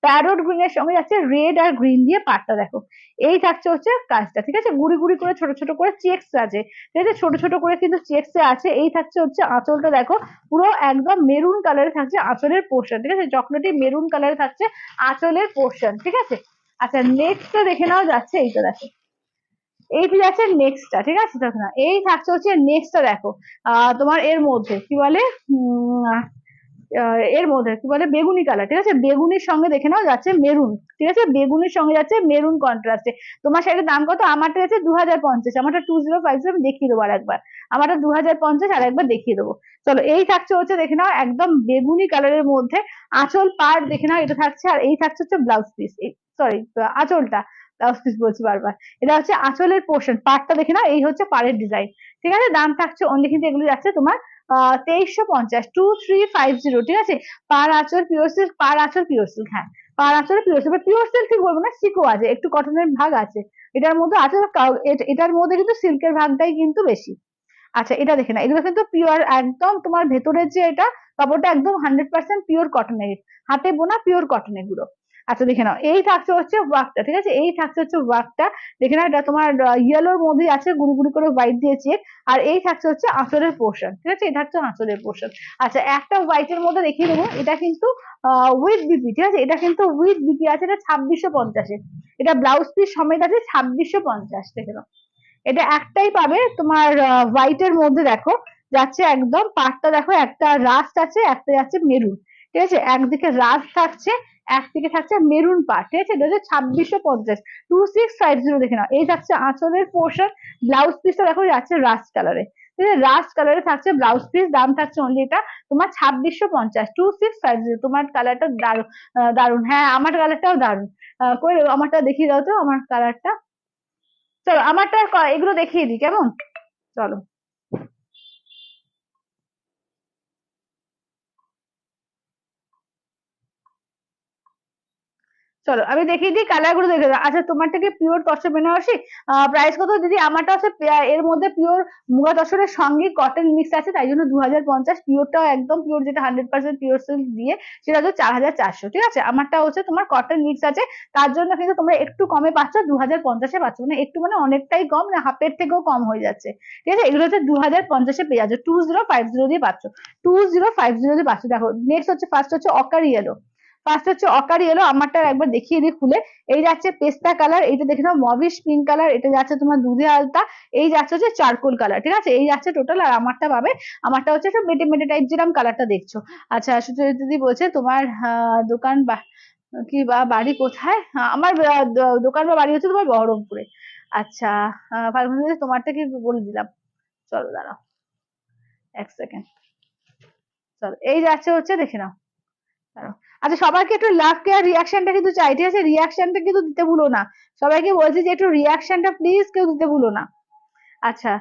[SPEAKER 1] প্যারোট গ্রিনের সঙ্গে যাচ্ছে রেড আর গ্রিন দিয়ে পাটটা, দেখো এই থাকছে হচ্ছে কাজটা, ঠিক আছে, গুড়ি গুড়ি করে ছোট ছোট করে চেকস আছে, ঠিক আছে, ছোট ছোট করে কিন্তু চেকস আছে। এই থাকছে হচ্ছে আঁচলটা, দেখো পুরো একদম মেরুন কালারে থাকছে আঁচলের পোর্শন, ঠিক আছে, চকলেটি মেরুন কালারে থাকছে আঁচলের পোর্শন, ঠিক আছে। আচ্ছা নেক্সট দেখে নাও যাচ্ছে এইটা, দেখো এইটি যাচ্ছে নেক্সটটা, ঠিক আছে, দেখো না এই থাকছে হচ্ছে নেক্সটটা, দেখো তোমার এর মধ্যে কি বলে এর মধ্যে কি বলে বেগুনি কালার, ঠিক আছে, বেগুনির সঙ্গে দেখে নাও যাচ্ছে মেরুন, ঠিক আছে, বেগুনির সঙ্গে যাচ্ছে মেরুন কন্ট্রাস্টে। তোমার শাড়ির দাম কত? আমারটা যাচ্ছে 2050, আমারটা 2050, আমি দেখিয়ে দেবো আর একবার, আমারটা 2050 আর একবার দেখিয়ে দেবো। চলো এই থাকছে হচ্ছে দেখে নাও একদম বেগুনি কালারের মধ্যে আঁচল পার, দেখে নাও এটা থাকছে, আর এই থাকছে হচ্ছে ব্লাউজ পিস, সরি আঁচলটা, ব্লাউজ পিস বলছি বারবার, এটা হচ্ছে আঁচলের পোর্শন, পাড়টা দেখে নাও এই হচ্ছে পাড়ের ডিজাইন, ঠিক আছে। দাম থাকছে অনলি কিন্তু এগুলো যাচ্ছে তোমার 2350, 2350, ঠিক আছে। পার আঁচল পিওর সিল্ক, পার আঁচল পিওর সিল্ক, হ্যাঁ পার আঁচল পিওর সিল্ক, পিওর সিল্ক ঠিক বলবো না, সিকো আছে, একটু কটনের ভাগ আছে এটার মধ্যে আছে, এটার মধ্যে কিন্তু সিল্কের ভাগটাই কিন্তু বেশি। আচ্ছা এটা দেখে না, এগুলো কিন্তু পিওর একদম, তোমার ভেতরের যে এটা কাপড়টা একদম 100% পিওর কটনের, হাতে বোনা পিওর কটন এগুলো। আচ্ছা দেখে নাও এই থাকছে হচ্ছে ওয়ার্কটা, ঠিক আছে, এই থাকছে হচ্ছে ওয়ার্কটা, দেখে নাও এটা তোমার ইয়েলোর মধ্যে আছে গুড়ি গুড়ি করে হোয়াইট দিয়েছে, আর এই থাকছে হচ্ছে আঁচলের পোর্শন, ঠিক আছে, এই থাকছে আঁচলের পোর্শন। আচ্ছা একটা হোয়াইটের মধ্যে দেখিয়ে দেবো, এটা কিন্তু উইথ বিপি, ঠিক আছে, এটা কিন্তু উইথ বিপি আছে, এটা 2650, এটা ব্লাউজ পিস সমেত আছে 2650, দেখে নাও এটা একটাই পাবে তোমার হোয়াইটের মধ্যে, দেখো যাচ্ছে একদম পাটটা, দেখো একটা রাস্ট আছে, একটা যাচ্ছে মেরুন, ঠিক আছে, একদিকে রাস্ট থাকছে, একদিকে থাকছে মেরুন পাট, ঠিক আছে, এটা হচ্ছে 2650, 2650, দেখে নাও এই থাকছে আঁচলের পোর্শন। ব্লাউজ পিসটা দেখো যাচ্ছে রাস্ট কালারে, ঠিক আছে, রাস্ট কালারে থাকছে ব্লাউজ পিস। দাম থাকছে অনলি এটা তোমার 2650, 2650। তোমার কালারটা দারুন, দারুন, হ্যাঁ আমার কালারটাও দারুন। কই আমারটা দেখিয়ে দাও তো আমার কালারটা, চলো আমারটা এগুলো দেখিয়ে দিই কেমন, চলো। চলো আমি দেখিয়ে দিই কালার গুলো, দেখে দাও। আচ্ছা তোমারটা কি পিওর তসর বেনারসি? প্রাইস কত দিদি? আমারটা হচ্ছে এর মধ্যে পিওর মুগা তসরের সঙ্গে কটন মিক্স আছে, তাই জন্য 2050। পিওরটাও একদম পিওর, যেটা 100% পিওর সিল্ক দিয়ে, সেটা হচ্ছে 4400, ঠিক আছে। আমারটা হচ্ছে তোমার কটন মিক্স আছে, তার জন্য কিন্তু তোমরা একটু কমে পাচ্ছ, 2050-এ পাচ্ছ, মানে একটু মানে অনেকটাই কম, না হাফের থেকেও কম হয়ে যাচ্ছে, ঠিক আছে। এগুলো হচ্ছে 2050-এ পেয়ে যাচ্ছে, 2050 দিয়ে পাচ্ছ, 2050 দিয়ে পাচ্ছ। দেখো নেক্সট হচ্ছে ফার্স্ট হচ্ছে অকার ইয়েলো, ফার্স্ট হচ্ছে অকারি এলো, আমারটা একবার দেখিয়ে দিই খুলে। এই যাচ্ছে পেস্তা কালার, এইটা দেখে নাও মভিশ পিঙ্ক কালার, এটা যাচ্ছে তোমার দুধে আলতা, এই যাচ্ছে হচ্ছে চারকোল কালার, ঠিক আছে, এই যাচ্ছে টোটাল। আর আমারটা পাবে, আমারটা হচ্ছে একটা মেটে মেটে টাইপ যেরকম কালারটা দেখছো। আচ্ছা সুচরিতা দিদি বলছে তোমার দোকান বা কি বা বাড়ি কোথায়? আমার দোকান বা বাড়ি হচ্ছে তোমার বহরমপুরে। আচ্ছা ফাল্গুনি দিদি তোমারটা কি বলে দিলাম, চলো দাঁড়াও 1 সেকেন্ড, চলো এই যাচ্ছে হচ্ছে দেখে নাও। দাঁড়াও। আচ্ছা সবাইকে একটু লাভ কেয়ার রিয়াকশনটা কিন্তু চাই, ঠিক আছে, রিয়াকশনটা কিন্তু দিতে ভুলো না। সবাইকে বলছি যে একটু রিয়াকশনটা প্লিজ কেউ দিতে ভুলো না। আচ্ছা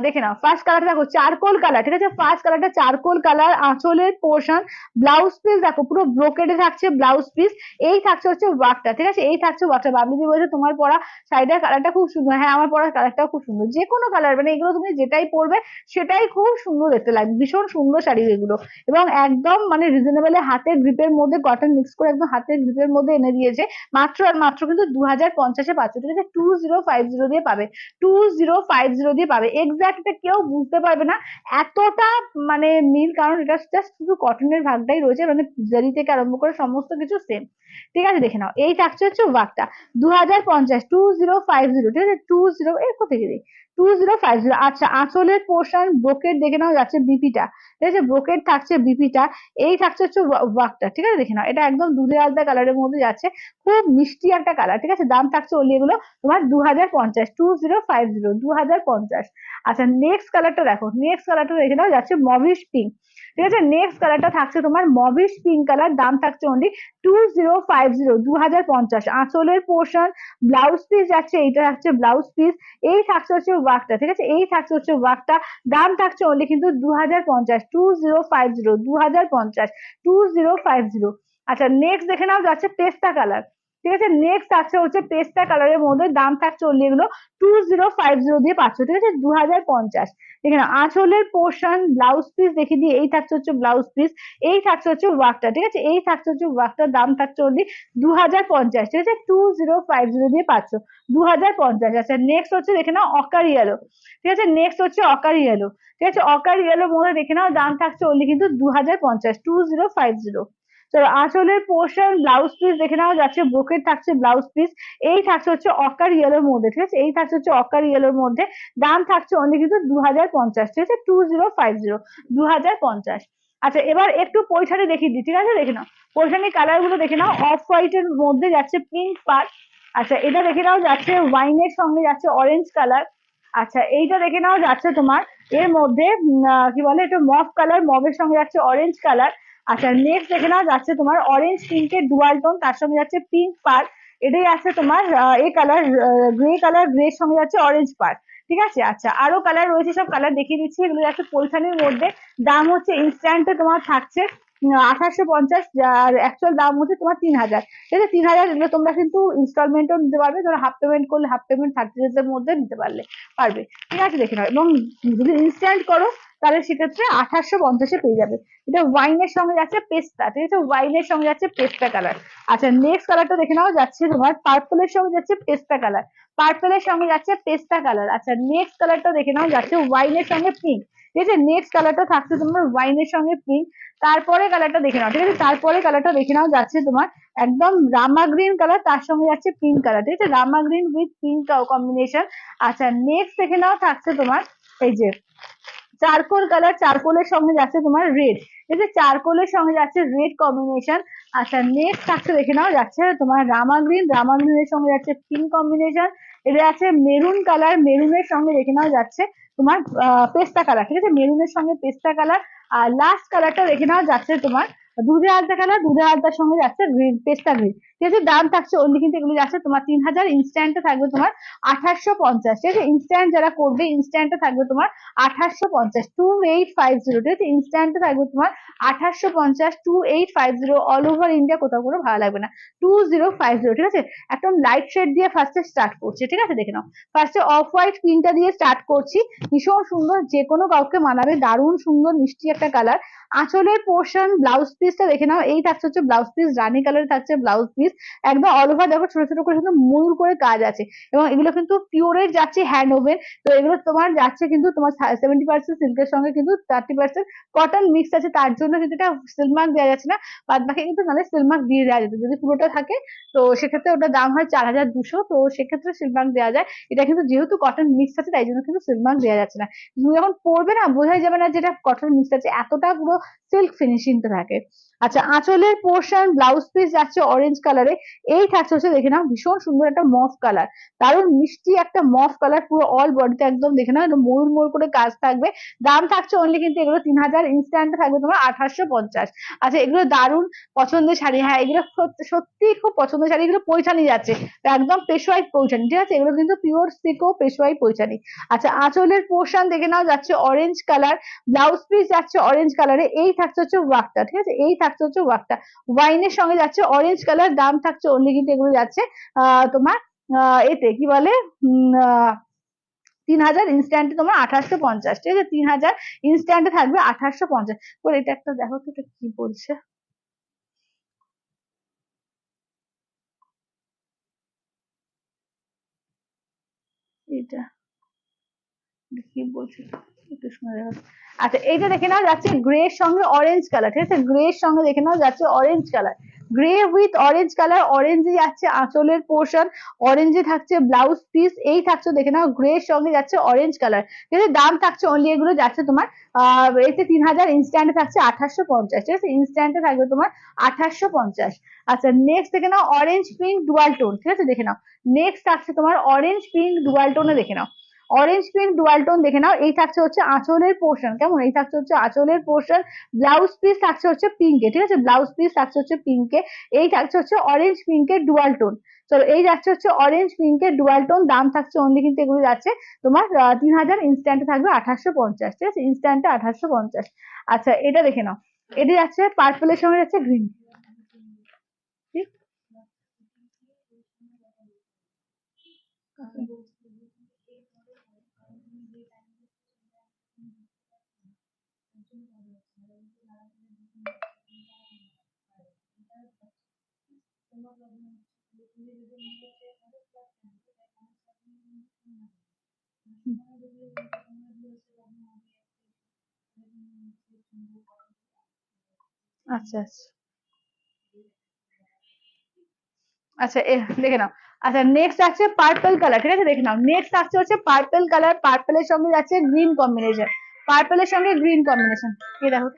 [SPEAKER 1] দেখে নাও, ফার্স্ট কালারটা দেখো চারকোল কালার, ঠিক আছে, ফার্স্ট কালারটা চারকোল কালার, আঁচলের পোর্শন, ব্লাউজ পিস দেখো পুরো ব্রোকেডে থাকছে ব্লাউজ পিস, এই থাকছে হচ্ছে ওয়ার্কটা, ঠিক আছে, এই থাকছে ওয়ার্কটা। বাবলিদি বলছে তোমার পরা শাড়িটার কালারটা খুব সুন্দর, হ্যাঁ আমার পরা কালারটাও খুব সুন্দর, যে কোনো কালার মানে এগুলো তুমি যেটাই পরবে সেটাই খুব সুন্দর দেখতে লাগবে, ভীষণ সুন্দর শাড়ি এগুলো। এবং একদম মানে রিজনেবল হাতের গ্রিপের মধ্যে কটন মিক্স করে একদম হাতের গ্রিপের মধ্যে এনে দিয়েছে, মাত্র আর মাত্র কিন্তু 2050-এ পাচ্ছ, ঠিক আছে, 2050 দিয়ে পাবে, 2050 দিয়ে পাবে। এক্সাক্ট এটা কেউ বুঝতে পারবে না এতটা মানে মিল, কারণ এটা জাস্ট শুধু কটনের ভাগটাই রয়েছে, মানে জারি থেকে আরম্ভ করে সমস্ত কিছু সেম, ঠিক আছে। দেখে নাও এই থাকছে হচ্ছে ওয়ার্কটা 2050, 2050, ঠিক আছে, 20 এর কোথায় গেলে 2050। আচ্ছা আঁচলের পোর্শন ব্রোকেট দেখে নাও যাচ্ছে বিপিটা, ঠিক আছে, ব্রোকেট থাকছে বিপিটা, এই থাকছে হচ্ছে ওয়ার্কটা, ঠিক আছে, দেখে নাও এটা একদম দুধে আলতা কালারের মধ্যে যাচ্ছে, খুব মিষ্টি একটা কালার, ঠিক আছে। দাম থাকছে ওলি এগুলো তোমার 2050, 2050, 2050। আচ্ছা নেক্সট কালারটা দেখো, নেক্সট কালারটা দেখে নাও যাচ্ছে মভিশ পিঙ্ক, ঠিক আছে, নেক্সট কালারটা থাকছে তোমার মভিশ পিঙ্ক কালার, দাম থাকছে অনলি 2050, 2050। আঁচলের পোর্শন ব্লাউজ পিস যাচ্ছে, এইটা থাকছে ব্লাউজ পিস, এই থাকছে হচ্ছে ওয়ার্কটা, ঠিক আছে, এই থাকছে হচ্ছে ওয়ার্কটা, দাম থাকছে অনলি কিন্তু 2050, 2050, 2050, 2050। আচ্ছা নেক্সট দেখে নাও যাচ্ছে পেস্তা কালার, ঠিক আছে, নেক্সট থাকছে হচ্ছে পেস্তা কালারের মধ্যে, দাম থাকছে অনলি এগুলো 2050 দিয়ে পাচ্ছ, ঠিক আছে, 2050। দেখে নাও আঁচলের পোর্শন ব্লাউজ পিস দেখে দিয়ে, এই থাকছে হচ্ছে ব্লাউজ পিস, এই থাকছে হচ্ছে ওয়ার্কটা, ঠিক আছে, এই থাকছে হচ্ছে ওয়ার্কটার, দাম থাকছে অনলি 2050, ঠিক আছে, 2050 দিয়ে পাচ্ছ 2050। আচ্ছা নেক্সট হচ্ছে দেখে নাও অকার ইয়েলো, ঠিক আছে, নেক্সট হচ্ছে অকার ইয়েলো, ঠিক আছে, অকার ইয়েলোর মধ্যে দেখে নাও দাম থাকছে অনলি কিন্তু 2050, 2050। চলো আঁচলের পোর্শন ব্লাউজ পিস দেখে নাও যাচ্ছে, ব্রোকেট থাকছে ব্লাউজ পিস, এই থাকছে হচ্ছে অকার ইয়েলোর মধ্যে, ঠিক আছে, এই থাকছে হচ্ছে অকার ইয়েলোর মধ্যে, দাম থাকছে অনলি কিন্তু 2050, ঠিক আছে, 2050, 2050। আচ্ছা এবার একটু পয়সাটা দেখিয়ে দিই, ঠিক আছে, দেখে নাও পয়সানির কালার গুলো দেখে নাও, অফ হোয়াইট এর মধ্যে যাচ্ছে পিঙ্ক পার, আচ্ছা এটা দেখে নাও যাচ্ছে ওয়াইনের সঙ্গে যাচ্ছে অরেঞ্জ কালার, আচ্ছা এইটা দেখে নাও যাচ্ছে তোমার এর মধ্যে কি বলে এটা মভ কালার, মভের সঙ্গে যাচ্ছে অরেঞ্জ কালার। আচ্ছা নেক্সট দেখে নাও যাচ্ছে তোমার অরেঞ্জ পিঙ্কের ডুয়াল টোন, তার সঙ্গে যাচ্ছে পিঙ্ক পার, এটাই আছে তোমার এই কালার গ্রে কালার, গ্রে সঙ্গে যাচ্ছে অরেঞ্জ পার, ঠিক আছে। আচ্ছা আরো কালার রয়েছে, সব কালার দেখিয়ে দিচ্ছি, এগুলো যাচ্ছে পৈঠানির মধ্যে, দাম হচ্ছে ইনস্ট্যান্টে তোমার থাকছে 1850, আর অ্যাকচুয়াল দাম হচ্ছে তোমার 3000, ঠিক আছে, 3000। এগুলো তোমরা কিন্তু ইনস্টলমেন্টও নিতে পারবে, ধরো হাফ পেমেন্ট করলে হাফ পেমেন্ট 30 ডেজের মধ্যে নিতে পারবে, ঠিক আছে, দেখে নাও। এবং যদি ইনস্ট্যান্ট করো তাহলে সেক্ষেত্রে 1850-এ পেয়ে যাবে। এটা ওয়াইনের সঙ্গে যাচ্ছে পেস্তা, ঠিক আছে, ওয়াইনের সঙ্গে যাচ্ছে পেস্তা কালার। আচ্ছা নেক্সট কালারটা দেখে নাও যাচ্ছে তোমার পার্পলের সঙ্গে যাচ্ছে পেস্তা কালার, পার্পলের সঙ্গে যাচ্ছে পেস্তা কালার। আচ্ছা নেক্সট কালারটা দেখে নাও যাচ্ছে ওয়াইনের সঙ্গে পিঙ্ক, ঠিক আছে, নেক্সট কালারটা থাকছে তোমার ওয়াইনের সঙ্গে পিঙ্ক। তারপরে কালারটা দেখে নাও, ঠিক আছে, তারপরে কালারটা দেখে নাও যাচ্ছে তোমার একদম রামা গ্রিন কালার, তার সঙ্গে যাচ্ছে পিঙ্ক কালার, ঠিক আছে, রামা গ্রিন উইথ পিঙ্ক কম্বিনেশন। আচ্ছা নেক্সট দেখে নাও থাকছে তোমার এই যে চারকোল কালার, চারকোলের সঙ্গে যাচ্ছে তোমার রেড, ঠিক আছে, চারকোলের সঙ্গে যাচ্ছে রেড কম্বিনেশন। আচ্ছা নেক্সট থাকছে দেখে নাও যাচ্ছে তোমার রামা গ্রিন, রামা গ্রিনের সঙ্গে যাচ্ছে পিঙ্ক কম্বিনেশন। এটা আছে মেরুন কালার, মেরুনের সঙ্গে দেখে নাও যাচ্ছে তোমার পেস্তা কালার, ঠিক আছে, মেরুনের সঙ্গে পেস্তা কালার। আর লাস্ট কালারটা দেখে নাও যাচ্ছে তোমার দুধে আলতা কালার, দুধে আলতার সঙ্গে যাচ্ছে গ্রিন, পেস্তা গ্রিন, ঠিক আছে, দাম থাকছে অনলি কিন্তু এগুলো যাচ্ছে তোমার 3000, ইনস্ট্যান্টে থাকবে তোমার 1850, ঠিক আছে, ইনস্ট্যান্ট যারা করবে ইনস্ট্যান্টে থাকবে তোমার 1850, 2850, ঠিক আছে, ইনস্ট্যান্টে থাকবে তোমার 1850, 2850, অল ওভার ইন্ডিয়া, কোথাও কোনো ভালো লাগবে না, 2050, ঠিক আছে। একদম লাইট শেড দিয়ে ফার্স্টে স্টার্ট করছে, ঠিক আছে, দেখে নাও ফার্স্টে অফ হোয়াইট পিঙ্কটা দিয়ে স্টার্ট করছি, ভীষণ সুন্দর, যে কোনো কাউকে মানাবে, দারুণ সুন্দর মিষ্টি একটা কালার। আঁচলের পোর্শন ব্লাউজ পিসটা দেখে নাও, এই থাকছে হচ্ছে ব্লাউজ পিস, রানী কালার থাকছে ব্লাউজ পিস, একদম অল ওভার দেখো ছোট ছোট করে কিন্তু ময়ূর করে কাজ আছে, এবং এগুলো কিন্তু পিওরের যাচ্ছে হ্যান্ড ওভেন। তো এগুলো তোমার যাচ্ছে কিন্তু তোমার 70% সিল্কের সঙ্গে কিন্তু 30% কটন মিক্স আছে, তার জন্য কিন্তু এটা সিল্ক মার্ক দেওয়া যাচ্ছে না। বাদ বাকি কিন্তু নাহলে সিল্ক মার্ক দিয়ে দেওয়া যেত, যদি পুরোটা থাকে তো সেক্ষেত্রে ওটার দাম হয় 4200, তো সেক্ষেত্রে সিল্ক মার্ক দেওয়া যায়। এটা কিন্তু যেহেতু কটন মিক্স আছে তাই জন্য কিন্তু সিল্ক মার্ক দেওয়া যাচ্ছে না। তুমি যখন পরবে না বোঝাই যাবে না যেটা কটন মিক্স আছে, এতটা পুরো সিল্ক ফিনিশিং থাকে। আচ্ছা, আঁচলের পোর্শন ব্লাউজ পিস যাচ্ছে অরেঞ্জ কালারে, এই থাকছে হচ্ছে দেখে নাও ভীষণ সুন্দর একটা মফ কালার, দারুণ মিষ্টি একটা মফ কালার, পুরো অল বডিতে একদম দেখে নাও ময়ূর ময়ূর করে কাজ থাকবে। দাম থাকছে অনলি কিন্তু এগুলো 3000, ইনস্ট্যান্ট থাকবে তোমার 1850। আচ্ছা, এগুলো দারুণ পছন্দের শাড়ি, হ্যাঁ এগুলো সত্যি খুব পছন্দের শাড়ি, এগুলো পৈঠানি যাচ্ছে, একদম পেশোয়াই পৈঠানি, ঠিক আছে, এগুলো কিন্তু পিওর সিকো পেশোয়াই পৈঠানি। আচ্ছা, আঁচলের পোর্শন দেখে নাও যাচ্ছে অরেঞ্জ কালার, ব্লাউজ পিস যাচ্ছে অরেঞ্জ কালারে, এই থাকছে হচ্ছে ওয়ার্কটা, ঠিক আছে, এই থাকছে হচ্ছে ওয়ার্কটা ওয়াইনের সঙ্গে যাচ্ছে অরেঞ্জ কালার। দাম থাকছে অনলি কিন্তু এগুলো যাচ্ছে তোমার এতে কি বলে 3000, ইনস্ট্যান্টে তোমার 1850, ঠিক আছে, 3000 ইনস্ট্যান্টে থাকবে 1850। এটা একটা দেখো তো এটা কি বলছে, এটা কি বলছে একটু শুনে দেখো। আচ্ছা, এইটা দেখে নাও যাচ্ছে গ্রে এর সঙ্গে অরেঞ্জ কালার, ঠিক আছে, গ্রে এর সঙ্গে দেখে নাও যাচ্ছে orange colour, grey with orange colour, অরেঞ্জে যাচ্ছে আঁচলের পোর্শন, অরেঞ্জে থাকছে ব্লাউজ পিস, এই থাকছে দেখে নাও গ্রে এর সঙ্গে যাচ্ছে অরেঞ্জ কালার, ঠিক আছে, দাম থাকছে অনলি এগুলো যাচ্ছে তোমার এতে 3000, ইনস্ট্যান্টে থাকছে 1850, ঠিক আছে, ইনস্ট্যান্টে থাকবে তোমার 1850। আচ্ছা, নেক্সট দেখে নাও অরেঞ্জ পিঙ্ক ডুয়াল টোন, ঠিক আছে, দেখে নাও নেক্সট থাকছে তোমার অরেঞ্জ পিঙ্ক ডুয়াল টোনে, দেখে নাও অরেঞ্জ পিঙ্ক ডুয়াল টোন দেখে নাও, এই থাকছে হচ্ছে আঁচলের পোর্শন, কেমন, এই থাকছে হচ্ছে আঁচলের পোর্শন, ব্লাউজ পিস থাকছে হচ্ছে পিঙ্কে, ঠিক আছে, ব্লাউজ পিস থাকছে হচ্ছে পিঙ্কে, এই থাকছে হচ্ছে অরেঞ্জ পিঙ্কের ডুয়াল টোন। চলো, এই যাচ্ছে হচ্ছে অরেঞ্জ পিঙ্কের ডুয়াল টোন, দাম থাকছে অনলি কিন্তু এগুলো যাচ্ছে তোমার 3000, ইনস্ট্যান্টে থাকবে 1850, ঠিক আছে, ইনস্ট্যান্টে 1850। আচ্ছা, এটা দেখে নাও, এটা যাচ্ছে পার্পলের সঙ্গে যাচ্ছে গ্রিন, ঠিক আচ্ছা আচ্ছা আচ্ছা, দেখে নাও। আচ্ছা, নেক্সট আছে পার্পল কালার, ঠিক আছে, দেখে নাও নেক্সট আসছে হচ্ছে পার্পল কালার, পার্পলের সঙ্গে যাচ্ছে গ্রিন কম্বিনেশন, পার্পলের সঙ্গে গ্রিন কম্বিনেশন, এই দেখো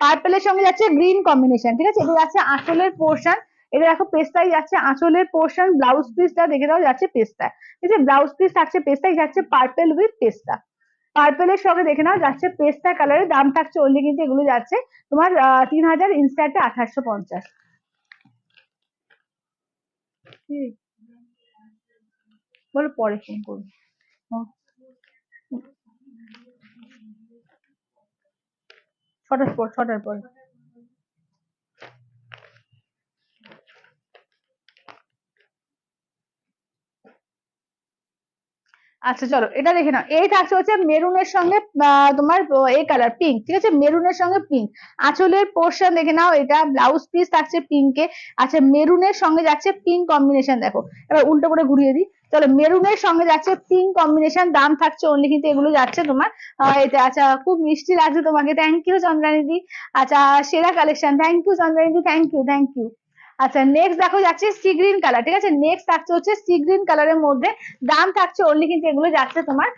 [SPEAKER 1] পার্পলের সঙ্গে যাচ্ছে গ্রিন কম্বিনেশন, ঠিক আছে, এটা যাচ্ছে আঁচলের পোর্শন, এটা দেখো পেস্তায় যাচ্ছে আঁচলের পোর্শন, ব্লাউজ পিসটা দেখে দাও যাচ্ছে পেস্তা, ঠিক আছে, ব্লাউজ পিস থাকছে পেস্তায়, যাচ্ছে পার্পল উইথ পেস্তা, পার্পলের সঙ্গে দেখে নাও যাচ্ছে পেস্তা কালারের, দাম থাকছে অনলি কিন্তু এগুলো যাচ্ছে তোমার 3000, ইনস্ট্যান্টে 1850। বলো পরে ফোন করবো। হুম, ছটার পর, ছটার পর। আচ্ছা, চলো এটা দেখে নাও, এই থাকছে হচ্ছে মেরুনের সঙ্গে তোমার এই কালার পিঙ্ক, ঠিক আছে, মেরুনের সঙ্গে পিঙ্ক, আঁচলের পোর্শন দেখে নাও, এটা ব্লাউজ পিস থাকছে পিঙ্কে। আচ্ছা, মেরুনের সঙ্গে যাচ্ছে পিঙ্ক কম্বিনেশন, দেখো এবার উল্টো করে ঘুরিয়ে দিই, চলো মেরুনের সঙ্গে যাচ্ছে পিঙ্ক কম্বিনেশন, দাম থাকছে অনলি কিন্তু এগুলো যাচ্ছে তোমার এটা। আচ্ছা, খুব মিষ্টি লাগছে তোমাকে, থ্যাংক ইউ চন্দ্রানিদি। আচ্ছা, সেরা কালেকশন, থ্যাংক ইউ চন্দ্রানিদি, থ্যাংক ইউ থ্যাংক ইউ। আচ্ছা, নেক্সট দেখো যাচ্ছে সি গ্রিন কালার, ঠিক আছে, নেক্সট থাকছে হচ্ছে সি গ্রিন কালারের মধ্যে, দাম থাকছে অনলি কিন্তু এগুলো যাচ্ছে তোমার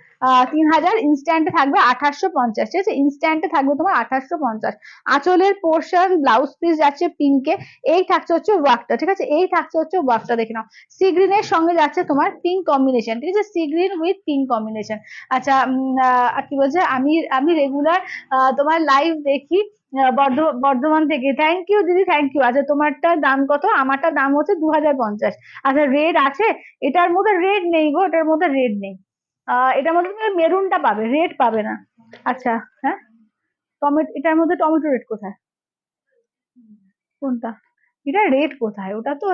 [SPEAKER 1] 3000, ইনস্ট্যান্টে থাকবে 1850, ঠিক আছে, ইনস্ট্যান্টে থাকবে তোমার 1850। আঁচলের পোর্শন ব্লাউজ পিস যাচ্ছে পিঙ্কে, এই থাকছে হচ্ছে ওয়ার্কটা, ঠিক আছে, এই থাকছে হচ্ছে ওয়ার্কটা দেখে নাও, সি গ্রিনের সঙ্গে যাচ্ছে তোমার পিঙ্ক কম্বিনেশন, ঠিক আছে, sea green with pink combination. আচ্ছা, আর কি বলছে, আমি আমি রেগুলার তোমার লাইভ দেখি বর্ধমান থেকে, থ্যাংক ইউ দিদি, থ্যাংক ইউ। আচ্ছা, তোমারটার দাম কত, আমারটার দাম হচ্ছে 2050। আচ্ছা, রেড আছে, এটার মধ্যে রেড নেই গো, এটার মধ্যে রেড নেই, এটার মধ্যে তুমি মেরুনটা পাবে, রেড পাবে না। আচ্ছা, হ্যাঁ, টমেটো, এটার মধ্যে টমেটো রেড কোথায়, কোনটা, এটা রেড কোথায়, ওটা তো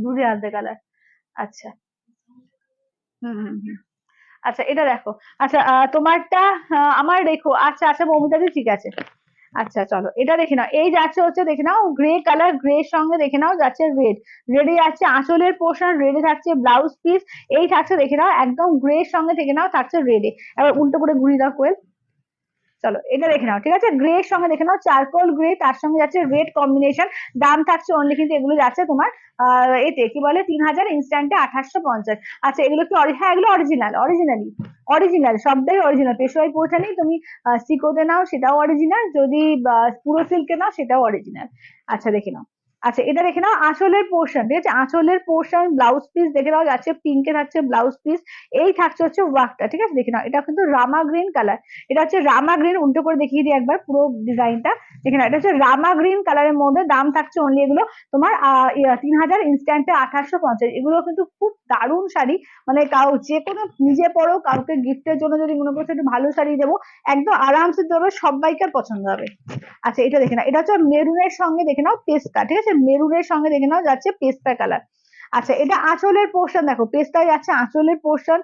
[SPEAKER 1] দুধে আলদা কালার। আচ্ছা, হুম হুম হুম। আচ্ছা, এটা দেখো। আচ্ছা, তোমারটা আমার রেখো, আচ্ছা আচ্ছা মৌমিতাদি, ঠিক আছে। আচ্ছা চলো এটা দেখে নাও, এই যাচ্ছে হচ্ছে দেখে নাও গ্রে কালার, গ্রে সঙ্গে দেখে নাও যাচ্ছে রেড, রেডে যাচ্ছে আঁচলের পোর্শন, রেডে থাকছে ব্লাউজ পিস, এই থাকছে দেখে নাও একদম গ্রে সঙ্গে দেখে নাও থাকছে রেডে। এবার উল্টো করে ঘুরিয়ে দাও কোয়েল। চলো এটা দেখে নাও, ঠিক আছে, গ্রে এর সঙ্গে দেখে নাও চারকোল গ্রে, তার সঙ্গে যাচ্ছে রেড কম্বিনেশন। দাম থাকছে অনলি কিন্তু এগুলো যাচ্ছে তোমার এতে কি বলে 3000, ইনস্ট্যান্টে 2850। আচ্ছা এগুলো কি হ্যাঁ এগুলো অরিজিনাল, অরিজিনাল সবটাই অরিজিনাল। পেশোয়াই পৌঁছানি তুমি সিকোতে নাও সেটাও অরিজিনাল, যদি পুরো সিল্কে নাও সেটাও অরিজিনাল। আচ্ছা দেখে নাও, আচ্ছা এটা দেখে নাও আঁচলের পোর্শন, ঠিক আছে, আঁচলের পোর্শন ব্লাউজ পিস দেখে নাও যাচ্ছে পিঙ্কে থাকছে ব্লাউজ পিস, এই থাকছে হচ্ছে ওয়ার্কটা, ঠিক আছে দেখে নাও এটা কিন্তু রামা গ্রিন কালার, এটা হচ্ছে রামা গ্রিন, উল্টো করে দেখিয়ে দিই একবার পুরো ডিজাইনটা দেখে নাও, এটা হচ্ছে রামা গ্রিন কালারের মধ্যে। দাম থাকছে অনলি এগুলো তোমার 3000, ইনস্ট্যান্টে 2850। এগুলো কিন্তু খুব দারুণ শাড়ি, মানে যে কোনো নিজে পরো, কাউকে গিফটের জন্য যদি মনে করছো একটু ভালো শাড়ি দেবো, একদম আরামসে দেবে, সবাইকার পছন্দ হবে। আচ্ছা এটা দেখে নাও, এটা হচ্ছে মেরুনের সঙ্গে দেখে নাও পেস্তা, ঠিক আছে, মেরুনের সঙ্গে দেখে নাও যাচ্ছে পেস্তা কালার। আচ্ছা এটা আঁচলের পোর্শন, দেখো পেস্তায় যাচ্ছে আঁচলের পোর্শন,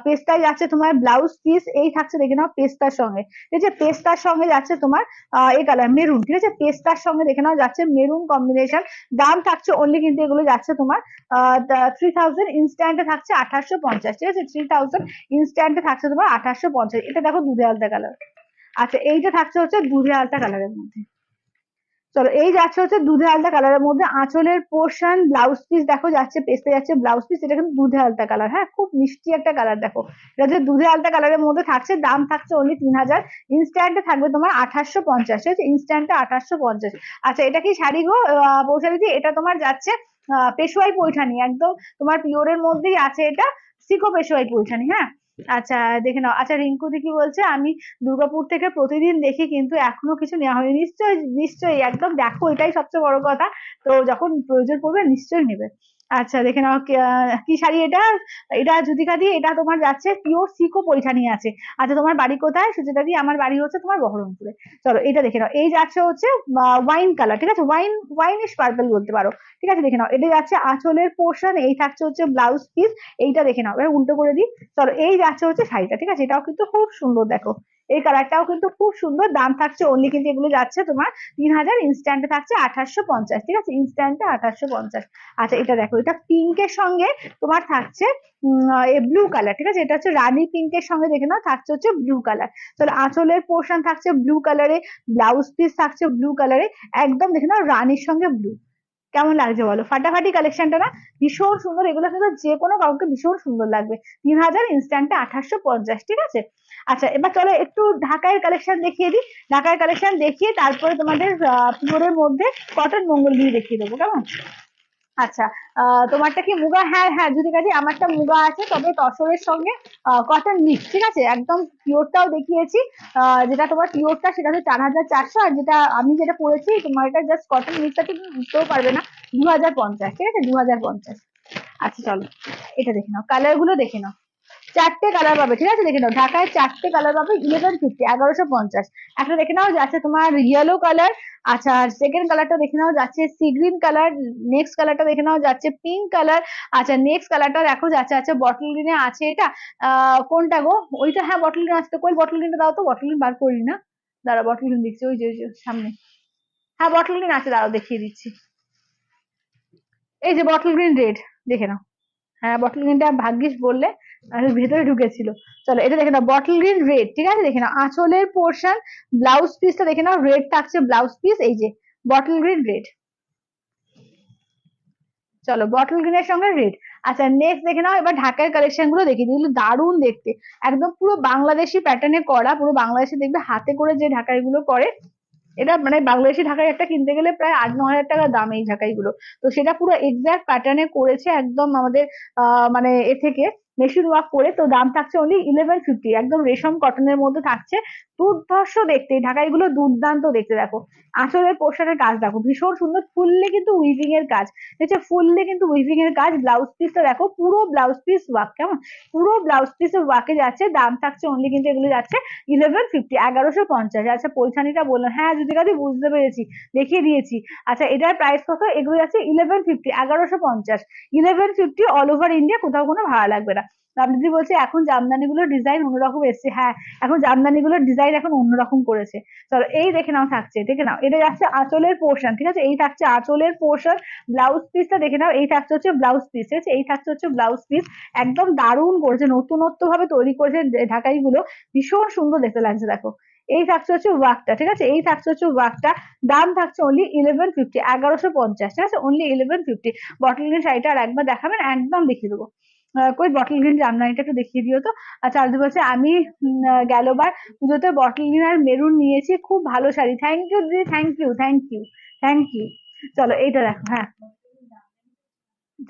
[SPEAKER 1] পেস্তায় যাচ্ছে তোমার ব্লাউজ পিস, এই থাকছে দেখে নাও পেস্তার সঙ্গে, ঠিক আছে, পেস্তার সঙ্গে যাচ্ছে তোমার এই কালার মেরুন, ঠিক আছে, পেস্তার সঙ্গে দেখে নাও যাচ্ছে মেরুন কম্বিনেশন। দাম থাকছে অনলি কিন্তু এগুলো যাচ্ছে তোমার 3000, ইনস্ট্যান্টে থাকছে 2850, ঠিক আছে, 3000 ইনস্ট্যান্টে থাকছে তোমার 2850। এটা দেখো দুধে আলতা কালার। আচ্ছা এইটা থাকছে হচ্ছে দুধে আলতা কালারের মধ্যে। চলো এই যাচ্ছে হচ্ছে দুধে আলতা কালারের মধ্যে আঁচলের পোর্শন, ব্লাউজ পিস দেখো যাচ্ছে পেস্টে যাচ্ছে ব্লাউজ পিস, এটা কিন্তু দুধে আলতা কালার, হ্যাঁ খুব মিষ্টি একটা কালার দেখো, এটা হচ্ছে দুধে আলতা কালারের মধ্যে থাকছে। দাম থাকছে অনলি 3000, ইনস্ট্যান্টে থাকবে তোমার 2850, ঠিক আছে, ইনস্ট্যান্টে 2850। আচ্ছা এটা কি শাড়ি গো পৌঁছালি দি, এটা তোমার যাচ্ছে পেশোয়াই পৈঠানি, একদম তোমার পিওরের মধ্যেই আছে এটা, সিকো পেশোয়াই পৈঠানি, হ্যাঁ। আচ্ছা দেখে নাও, আচ্ছা রিঙ্কু দি কি বলছে, আমি দুর্গাপুর থেকে প্রতিদিন দেখি কিন্তু এখনো কিছু নেওয়া হয়নি। নিশ্চয়ই নিশ্চয়ই একদম দেখো, এটাই সবচেয়ে বড় কথা, তো যখন প্রয়োজন পড়বে নিশ্চয়ই নেবে। আচ্ছা দেখে নাও কি শাড়ি এটা, এটা জুতিকা দি, এটা তোমার যাচ্ছে পিওর সিকো পৈঠানি আছে। আচ্ছা তোমার বাড়ি কোথায় সুচিতা দি? আমার বাড়ি হচ্ছে তোমার বহরমপুরে। চলো এটা দেখে নাও, এই যাচ্ছে হচ্ছে ওয়াইন কালার, ঠিক আছে, ওয়াইনিশ পার্পল বলতে পারো, ঠিক আছে দেখে নাও, এটা যাচ্ছে আঁচলের পোর্শন, এই থাকছে হচ্ছে ব্লাউজ পিস, এইটা দেখে নাও, এবার উল্টো করে দিই। চলো এই যাচ্ছে হচ্ছে শাড়িটা, ঠিক আছে, এটাও কিন্তু খুব সুন্দর দেখো, এই কালারটাও কিন্তু খুব সুন্দর। দাম থাকছে অনলি কিন্তু এগুলো যাচ্ছে তোমার 3000, ইনস্ট্যান্টে থাকছে 2850, ঠিক আছে, ইনস্ট্যান্টে 2850। আচ্ছা এটা দেখো, এটা পিঙ্কের সঙ্গে তোমার থাকছে ব্লু কালার, ঠিক আছে, এটা হচ্ছে রানী পিঙ্কের সঙ্গে দেখে নাও থাকছে হচ্ছে ব্লু কালার। তাহলে আঁচলের পোর্শন থাকছে ব্লু কালারে, ব্লাউজ পিস থাকছে ব্লু কালারে, একদম দেখে নাও রানীর সঙ্গে ব্লু। কেমন লাগছে বলো, ফাটাফাটি কালেকশনটা না, ভীষণ সুন্দর, এগুলো কিন্তু যে কোনো কাউকে ভীষণ সুন্দর লাগবে। 3000, ইনস্ট্যান্টে 2850, ঠিক আছে। আচ্ছা এবার চলো একটু ঢাকাইয়ের কালেকশন দেখিয়ে দিই, ঢাকার কালেকশন দেখিয়ে তারপরে তোমাদের পিওরের মধ্যে কটন মঙ্গলগিরি দেখিয়ে দেবো, কেমন। আচ্ছা তোমারটা কি মুগা? হ্যাঁ হ্যাঁ যদি কাজে আমারটা মুগা আছে, তবে তসরের সঙ্গে কটন মিক্স, ঠিক আছে, একদম পিওরটাও দেখিয়েছি, যেটা তোমার পিওরটা সেটা হচ্ছে 4400, আর যেটা আমি যেটা পড়েছি তোমার এটা জাস্ট কটন মিক্সটা তুমি বুঝতেও পারবে না, 2050, ঠিক আছে 2050। আচ্ছা চলো এটা দেখে নাও, কালার গুলো দেখে নাও, চারটে কালার পাবে, ঠিক আছে দেখে নাও, ঢাকায় চারটে কালার পাবে, 1150, 1150। একটা দেখে নাও যাচ্ছে তোমার ইয়েলো কালার। আচ্ছা সেকেন্ড কালারটা দেখে নাও যাচ্ছে সি গ্রিন কালার, নেক্সট কালারটা দেখে নাও যাচ্ছে পিঙ্ক কালার। আচ্ছা নেক্সট কালারটা দেখো যাচ্ছে আছে বটল গ্রিনে আছে, এটা কোনটা গো, ওইটা, হ্যাঁ বটল গ্রিন আছে তো, কই বটল গ্রিনটা দাও তো, বটল গ্রিন বার করি না, দাঁড়া বটল গ্রিন দিচ্ছি, ওই যে সামনে, হ্যাঁ বটল গ্রিন আছে, দাঁড়াও দেখিয়ে দিচ্ছি, এই যে বটল গ্রিন রেড, দেখে নাও, হ্যাঁ বটল গ্রিনটা ভাগ্যিস বললে, ভেতরে ঢুকেছিল। চলো এটা দেখে নাও বটল গ্রিন রেড, ঠিক আছে দেখে নাও, আঁচলের পোর্শন ব্লাউজ পিসটা দেখে নাও, রেড থাকছে ব্লাউজ পিস, এই যে বটল গ্রিন রেড। চলো বটল গ্রিনের সঙ্গে রেড। আচ্ছা নেক্সট দেখে নাও, এবার ঢাকার কালেকশন গুলো দেখি, যেগুলো দারুণ দেখতে, একদম পুরো বাংলাদেশি প্যাটার্নে করা, পুরো বাংলাদেশি দেখবে হাতে করে যে ঢাকাই গুলো করে, এটা মানে বাংলাদেশি ঢাকাই একটা কিনতে গেলে প্রায় 8-9 হাজার টাকা দাম এই ঢাকাই গুলো, তো সেটা পুরো এক্সাক্ট প্যাটার্নে করেছে একদম আমাদের মানে এ থেকে মেশিন ওয়ার্ক করে, তো দাম থাকছে অনলি 1150, একদম রেশম কটনের মধ্যে থাকছে, দুর্ধর্ষ দেখতে, এই ঢাকাই গুলো দুর্দান্ত দেখতে দেখো, আঁচলের পোশাকের কাজ দেখো ভীষণ সুন্দর, ফুললে কিন্তু উইভিং এর কাজ, দেখছো ফুললে কিন্তু উইভিং এর কাজ, ব্লাউজ পিসটা দেখো পুরো ব্লাউজ পিস ওয়ার্ক, কেমন পুরো ব্লাউজ পিসের ওয়ার্কে যাচ্ছে, দাম থাকছে অনলি কিন্তু এগুলো যাচ্ছে 1150, 1150। আচ্ছা পৈঠানিটা বললাম, হ্যাঁ যদি কাদি বুঝতে পেরেছি, দেখিয়ে দিয়েছি। আচ্ছা এটার প্রাইস কত, এগুলো যাচ্ছে 1150, 1150, 1150 অল ওভার ইন্ডিয়া, কোথাও কোনো ভাড়া লাগবে না। লাভলিদি বলছে এখন জামদানি গুলোর ডিজাইন অন্যরকম এসছে। হ্যাঁ, এখন জামদানি গুলোর ডিজাইন এখন অন্যরকম করেছে। চলো এই দেখে নাও থাকছে, দেখে নাও এটা যাচ্ছে আঁচলের পোর্শন, ঠিক আছে, এই থাকছে আঁচলের পোর্শন। ব্লাউজ পিসটা দেখে নাও, এই থাকছে হচ্ছে ব্লাউজ পিস, ঠিক আছে, এই থাকছে হচ্ছে ব্লাউজ পিস। একদম দারুণ করেছে, নতুনত্ব ভাবে তৈরি করেছে ঢাকাই গুলো, ভীষণ সুন্দর দেখতে লাগছে। দেখো এই থাকছে হচ্ছে ওয়ার্কটা, ঠিক আছে, এই থাকছে হচ্ছে ওয়ার্কটা। দাম থাকছে অনলি 1150, 1150, ঠিক আছে, অনলি 1150। বটল গ্রিন শাড়িটা আর একবার দেখাবেন, একদম দেখিয়ে দেবো। কই বটল গ্রিন জামদানিটা একটু দেখিয়ে দিও তো। আচ্ছা আলদি বলছে আমি গেলবার পুজোতে বটল গ্রিন আর মেরুন নিয়েছি, খুব ভালো শাড়ি। থ্যাংক ইউ দিদি, thank you, thank you, thank you. চলো এইটা দেখো। হ্যাঁ,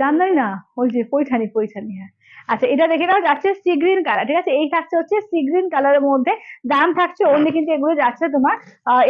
[SPEAKER 1] জানলাই না, ওই যে পৈঠানি, পৈঠানি, হ্যাঁ। আচ্ছা এটা দেখে নাও, যাচ্ছে সি গ্রিন কালার, ঠিক আছে, এই থাকছে হচ্ছে সি গ্রিন কালারের মধ্যে। দাম থাকছে অনলি কিন্তু এগুলো যাচ্ছে তোমার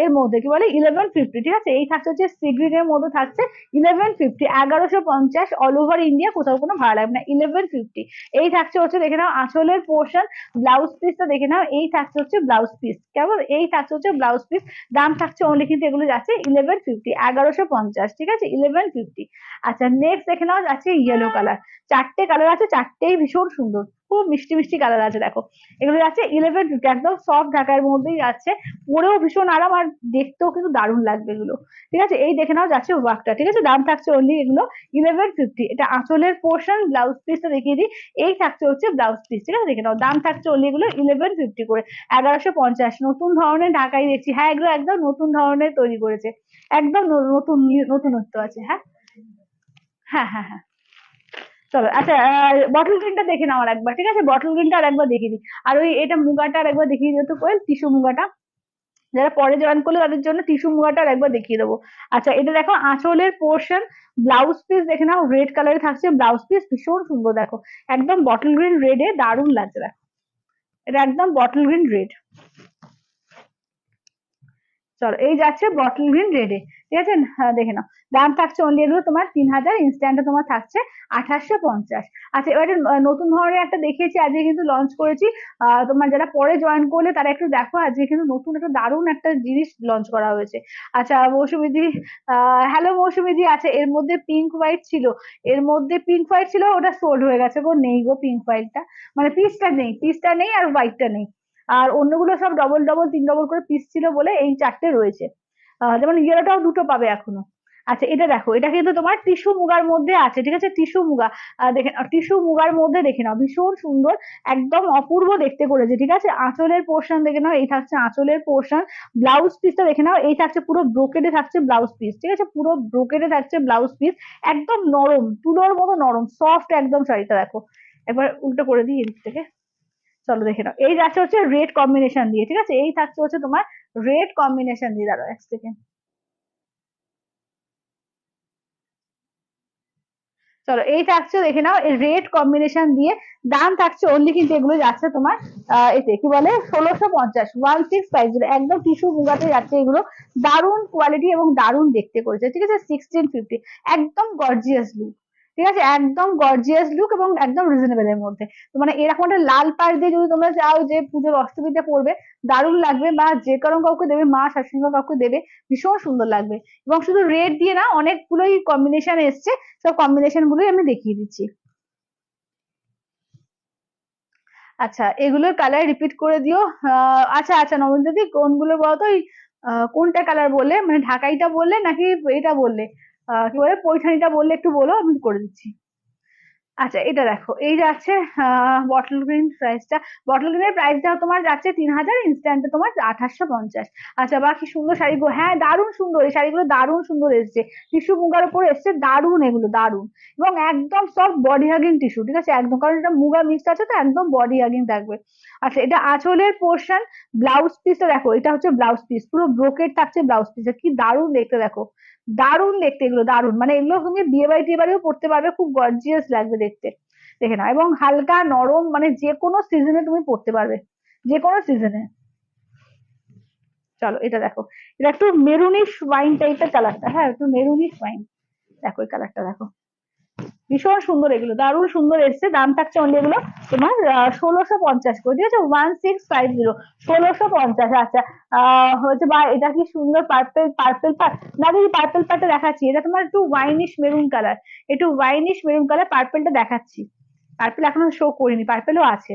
[SPEAKER 1] এর মধ্যে কি বলে 1150, ঠিক আছে, এই থাকছে হচ্ছে সি গ্রিন এর মধ্যে থাকছে 1150, 1150, অল ওভার ইন্ডিয়া, কোথাও কোনো ভাড়া লাগবে না, 1150। এই থাকছে হচ্ছে দেখে নাও আঁচলের পোর্শন। ব্লাউজ পিসটা দেখে নাও, এই থাকছে হচ্ছে ব্লাউজ পিস, কেমন, এই থাকছে হচ্ছে ব্লাউজ পিস। দাম থাকছে অনলি কিন্তু এগুলো যাচ্ছে 1150, 1150, ঠিক আছে, 1150। আচ্ছা নেক্সট দেখে নাও যাচ্ছে ইয়েলো কালার। চারটে কালার আছে, চারটেই ভীষণ সুন্দর, খুব মিষ্টি মিষ্টি কালার আছে। দেখো এগুলো যাচ্ছে 1150, একদম সফট ঢাকার মধ্যেই যাচ্ছে, পরেও ভীষণ আরাম আর দেখতেও কিন্তু দারুণ লাগবে এগুলো, ঠিক আছে। এই দেখে নাও যাচ্ছে ওয়ার্কটা, ঠিক আছে, দাম থাকছে অনলি এগুলো 1150। এটা আঁচলের পোর্শন, ব্লাউজ পিসটা দেখিয়ে দিই, এই থাকছে হচ্ছে ব্লাউজ পিস, ঠিক আছে, দেখে নাও দাম থাকছে অনলি এগুলো 1150 করে, 1150। নতুন ধরনের ঢাকাই দেখছি, হ্যাঁ এগুলো একদম নতুন ধরনের তৈরি করেছে, একদম নতুন, নতুনত্ব আছে। হ্যাঁ হ্যাঁ হ্যাঁ হ্যাঁ। চলো আচ্ছা বটল গ্রিনটা দেখে নাও আর একবার, ঠিক আছে, বটল গ্রিনটা আর একবার দেখিয়ে দিই। আর ওই এটা মুগাটা আর একবার দেখিয়ে দিও তো কোয়েল, টিস্যু মুগাটা, যারা পরে জয়েন করলো তাদের জন্য টিস্যু মুগাটা আর একবার দেখিয়ে দেবো। আচ্ছা এটা দেখো আঁচলের পোর্শন, ব্লাউজ পিস দেখে নাও, রেড কালারে থাকছে ব্লাউজ পিস, ভীষণ সুন্দর। দেখো একদম বটল গ্রিন রেডে দারুণ লাগছে। দেখো এটা একদম বটল গ্রিন রেড। চলো এই যাচ্ছে বটল গ্রিন রেডে, ঠিক আছে, হ্যাঁ, দেখে নাও দাম থাকছে অনলি এগুলো তোমার 3000, ইনস্ট্যান্টে তোমার থাকছে 2850। আচ্ছা এবারে নতুন ধরনের একটা দেখিয়েছি, আজকে কিন্তু লঞ্চ করেছি। তোমার যারা পরে জয়েন করলে তারা একটু দেখো, আজকে কিন্তু নতুন একটা দারুণ একটা জিনিস লঞ্চ করা হয়েছে। আচ্ছা মৌসুমীদি, হ্যালো মৌসুমীদি, আছে এর মধ্যে পিঙ্ক হোয়াইট ছিল, এর মধ্যে পিঙ্ক হোয়াইট ছিল, ওটা সোল্ড হয়ে গেছে গো, নেই গো পিঙ্ক হোয়াইটটা, মানে পিসটা নেই, পিসটা নেই আর হোয়াইটটা নেই। আর অন্যগুলো সব ডবল ডবল 3 ডবল করে পিস ছিল বলে এই চারটে রয়েছে। যেমন ইয়েলোটাও দুটো পাবে এখনো। আচ্ছা এটা দেখো, এটা কিন্তু তোমার টিস্যু মুগার মধ্যে আছে, ঠিক আছে, টিস্যু মুগা, দেখে টিস্যু মুগার মধ্যে দেখে নাও, ভীষণ সুন্দর, একদম অপূর্ব দেখতে করেছে, ঠিক আছে। আঁচলের পোর্শন দেখে নাও, এই থাকছে আঁচলের পোর্শন। ব্লাউজ পিসটা দেখে নাও, এই থাকছে পুরো ব্রোকেডে থাকছে ব্লাউজ পিস, ঠিক আছে, পুরো ব্রোকেডে থাকছে ব্লাউজ পিস। একদম নরম, তুলোর মতো নরম, সফট একদম শাড়িটা। দেখো একবার উল্টো করে দিই এদিক থেকে, চলো দেখে নাও, এই যাচ্ছে হচ্ছে রেড কম্বিনেশন দিয়ে, ঠিক আছে, এই থাকছে হচ্ছে তোমার রেড কম্বিনেশন দিয়ে। দাঁড়াও এক সেকেন্ড, চলো এই থাকছে দেখে নাও রেড কম্বিনেশন দিয়ে। দাম থাকছে অনলি কিন্তু এগুলো যাচ্ছে তোমার এতে কি বলে 1650, 1650, একদম টিস্যু মুগাতে যাচ্ছে এগুলো। দারুণ কোয়ালিটি এবং দারুণ দেখতে করেছে, ঠিক আছে, 1650, একদম গর্জিয়াস লুক, ঠিক আছে, একদম গর্জিয়াস লুক এবং একদম রিজনেবল এর মধ্যে। তো মানে এরকম একটা লাল পাড় দিয়ে যদি তোমরা চাও যে পুজোর অষ্টমীতে পড়বে, দারুণ লাগবে, বা যে কারণ কাউকে দেবে, মা শাশুড়ি মা কাউকে দেবে, ভীষণ সুন্দর লাগবে। এবং শুধু রেড দিয়ে না, অনেকগুলোই কম্বিনেশন এসছে, সব কম্বিনেশন গুলোই আমি দেখিয়ে দিচ্ছি। আচ্ছা এগুলোর কালার রিপিট করে দিও। আচ্ছা আচ্ছা নবনীতা দি কোনগুলো বলো তো, কোনটা কালার বললে, মানে ঢাকাইটা বললে নাকি এটা বললে, কি বলে পৈঠানিটা বললে, একটু বলো আমি করে দিচ্ছি। আচ্ছা এটা দেখো, এই যাচ্ছে বটল গ্রিন প্রাইসটা, বটল গ্রিনের প্রাইসটা তোমার যাচ্ছে 3000, ইনস্ট্যান্টে তোমার 2850। আচ্ছা বাকি সুন্দর শাড়িগুলো, হ্যাঁ দারুণ সুন্দর, এই শাড়িগুলো দারুণ সুন্দর এসছে, টিস্যু মুগার উপর এসছে, দারুণ এগুলো দারুণ, এবং একদম সব বডি হাগিং টিস্যু, ঠিক আছে, একদম, কারণ এটা মুগা মিক্স আছে তো একদম বডি হাগিং থাকবে। আচ্ছা এটা আঁচলের পোর্শন, ব্লাউজ পিসটা দেখো, এটা হচ্ছে ব্লাউজ পিস, পুরো ব্রোকেট থাকছে ব্লাউজ পিসে, কি দারুণ দেখতে। দেখো দারুণ দেখতে এগুলো, দারুণ, মানে এগুলো তুমি বিয়ে বাড়ি টিয়ে বাড়িও পড়তে পারবে, খুব গর্জিয়াস লাগবে দেখতে, দেখে নাও, এবং হালকা নরম, মানে যে কোনো সিজনে তুমি পড়তে পারবে, যে কোনো সিজনে। চলো এটা দেখো, এটা একটু মেরুনিশ ওয়াইন টাইপের কালারটা, হ্যাঁ একটু মেরুনিশ ওয়াইন, দেখো এই কালারটা দেখো, ভীষণ সুন্দর, এগুলো দারুণ সুন্দর এসছে। দাম থাকছে অনলি এগুলো তোমার 1650 করে, ঠিক আছে, 1650, 1650। আচ্ছা হচ্ছে বা এটা কি সুন্দর পার্পেল, পার্পেল পার্ট, না দিদি পার্পেল পার্টটা দেখাচ্ছি, এটা তোমার একটু ওয়াইনিশ মেরুন কালার, একটু ওয়াইনিশ মেরুন কালার পার্পেলটা দেখাচ্ছি, পার্পেল এখনো শো করিনি, পার্পেলও আছে।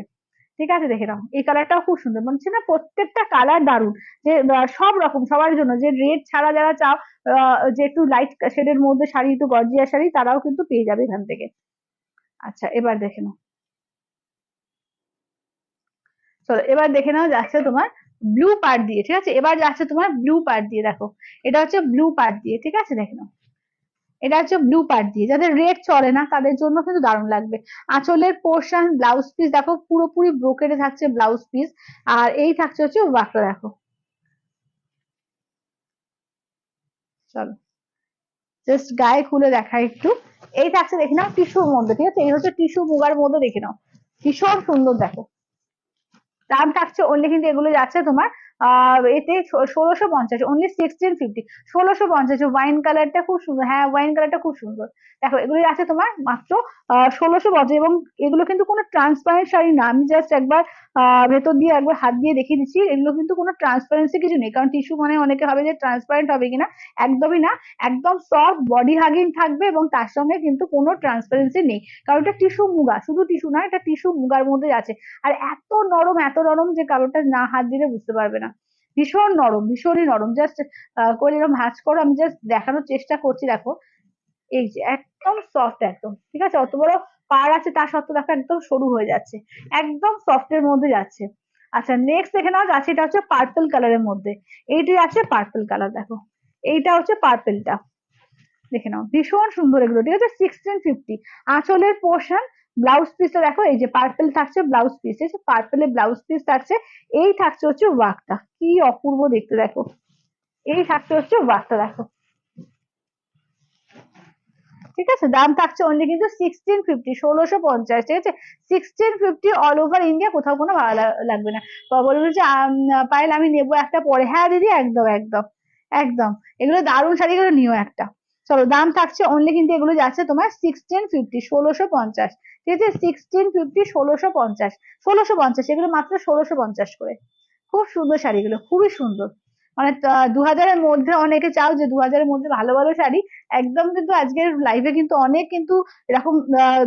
[SPEAKER 1] ঠিক আছে, দেখে নাও এই কালারটাও খুব সুন্দর মনে হচ্ছে না, প্রত্যেকটা কালার দারুন। যে সব রকম সবার জন্য, যে রেড ছাড়া যারা চাও যে একটু লাইট শেডের মধ্যে শাড়ি, একটু গর্জিয়া শাড়ি, তারাও কিন্তু পেয়ে যাবে এখান থেকে। আচ্ছা এবার দেখে নাও, চলো এবার দেখে নাও যাচ্ছে তোমার ব্লু পার্ট দিয়ে। ঠিক আছে, এবার যাচ্ছে তোমার ব্লু পার্ট দিয়ে। দেখো এটা হচ্ছে ব্লু পার্ট দিয়ে। ঠিক আছে, দেখে নাও এটা হচ্ছে ব্লু পার্ট দিয়ে। যাদের রেড চলে না তাদের জন্য কিন্তু দারুণ লাগবে। আঁচলের পোর্শন, ব্লাউজ পিস দেখো পুরোপুরি ব্রোকেডে থাকছে ব্লাউজ পিস। আর এই থাকছে হচ্ছে ওয়ার্কটা দেখো। চলো জাস্ট গায়ে খুলে দেখা একটু। এই থাকছে দেখে নাও টিস্যুর মধ্যে। ঠিক আছে, এই হচ্ছে টিস্যু মুগার মধ্যে, দেখে নাও ভীষণ সুন্দর। দেখো দাম থাকছে অনলি কিন্তু এগুলো যাচ্ছে তোমার এতে 1650, অনলি 1650। 1650। ওয়াইন কালারটা খুব সুন্দর, হ্যাঁ ওয়াইন কালারটা খুব সুন্দর। দেখো এগুলো আছে তোমার মাত্র 1650। এবং এগুলো কিন্তু কোনো ট্রান্সপারেন্ট শাড়ি না, আমি জাস্ট একবার ভেতর দিয়ে একবার হাত দিয়ে দেখিয়ে দিচ্ছি, এগুলো কিন্তু কোনো ট্রান্সপারেন্সি কিছু নেই। কারণ টিস্যু মানে অনেকে ভাবে যে ট্রান্সপারেন্ট হবে কিনা, একদমই না। একদম সফট বডি হাগিং থাকবে এবং তার সঙ্গে কিন্তু কোনো ট্রান্সপারেন্সি নেই। কারণ এটা টিস্যু মুগা, শুধু টিস্যু না, এটা টিস্যু মুগার মধ্যে আছে। আর এত নরম, এত নরম যে কাপড়টা না হাত দিলে বুঝতে পারবে না। ভীষণ নরম, ভীষণই নরম। জাস্ট করে এরকম ভাঁজ করো, আমি জাস্ট দেখানোর চেষ্টা করছি। দেখো এই যে একদম সফট একদম। ঠিক আছে, অত বড় পার আছে তা সত্ত্বেও দেখো একদম সরু হয়ে যাচ্ছে, একদম সফট এর মধ্যে যাচ্ছে। আচ্ছা নেক্সট দেখে নাও যাচ্ছে, এটা হচ্ছে পার্পল কালারের মধ্যে। এইটি আছে পার্পল কালার, দেখো এইটা হচ্ছে পার্পলটা, দেখে নাও ভীষণ সুন্দর এগুলো। ঠিক আছে, 1650। আঁচলের পোর্শন, ব্লাউজ পিসটা দেখো এই যে পার্পল থাকছে ব্লাউজ পিস, ঠিক আছে পার্পলের ব্লাউজ পিস থাকছে। এই থাকছে হচ্ছে ওয়ার্কটা, কি অপূর্ব দেখতে দেখো। এই থাকছে হচ্ছে ওয়ার্কটা দেখো। ঠিক আছে, দাম থাকছে অনলি কিন্তু 1650, 1650। ঠিক আছে, 1650 অল ওভার ইন্ডিয়া, কোথাও কোনো ভালো লাগবে না। বলবো যে পায়েল আমি নেবো একটা পরে, হ্যাঁ দিদি একদম একদম একদম। এগুলো দারুণ শাড়ি, এগুলো নিও একটা। চলো দাম থাকছে অনলি কিন্তু এগুলো যাচ্ছে তোমার 1650, 1650। ঠিক আছে, 1650, 1650, 1650, এগুলো মাত্র 1650 করে। খুব সুন্দর শাড়িগুলো, খুবই সুন্দর। মানে 2000-এর মধ্যে অনেকে চাও যে 2000-এর মধ্যে ভালো ভালো শাড়ি, একদম কিন্তু আজকের লাইভে কিন্তু অনেক কিন্তু এরকম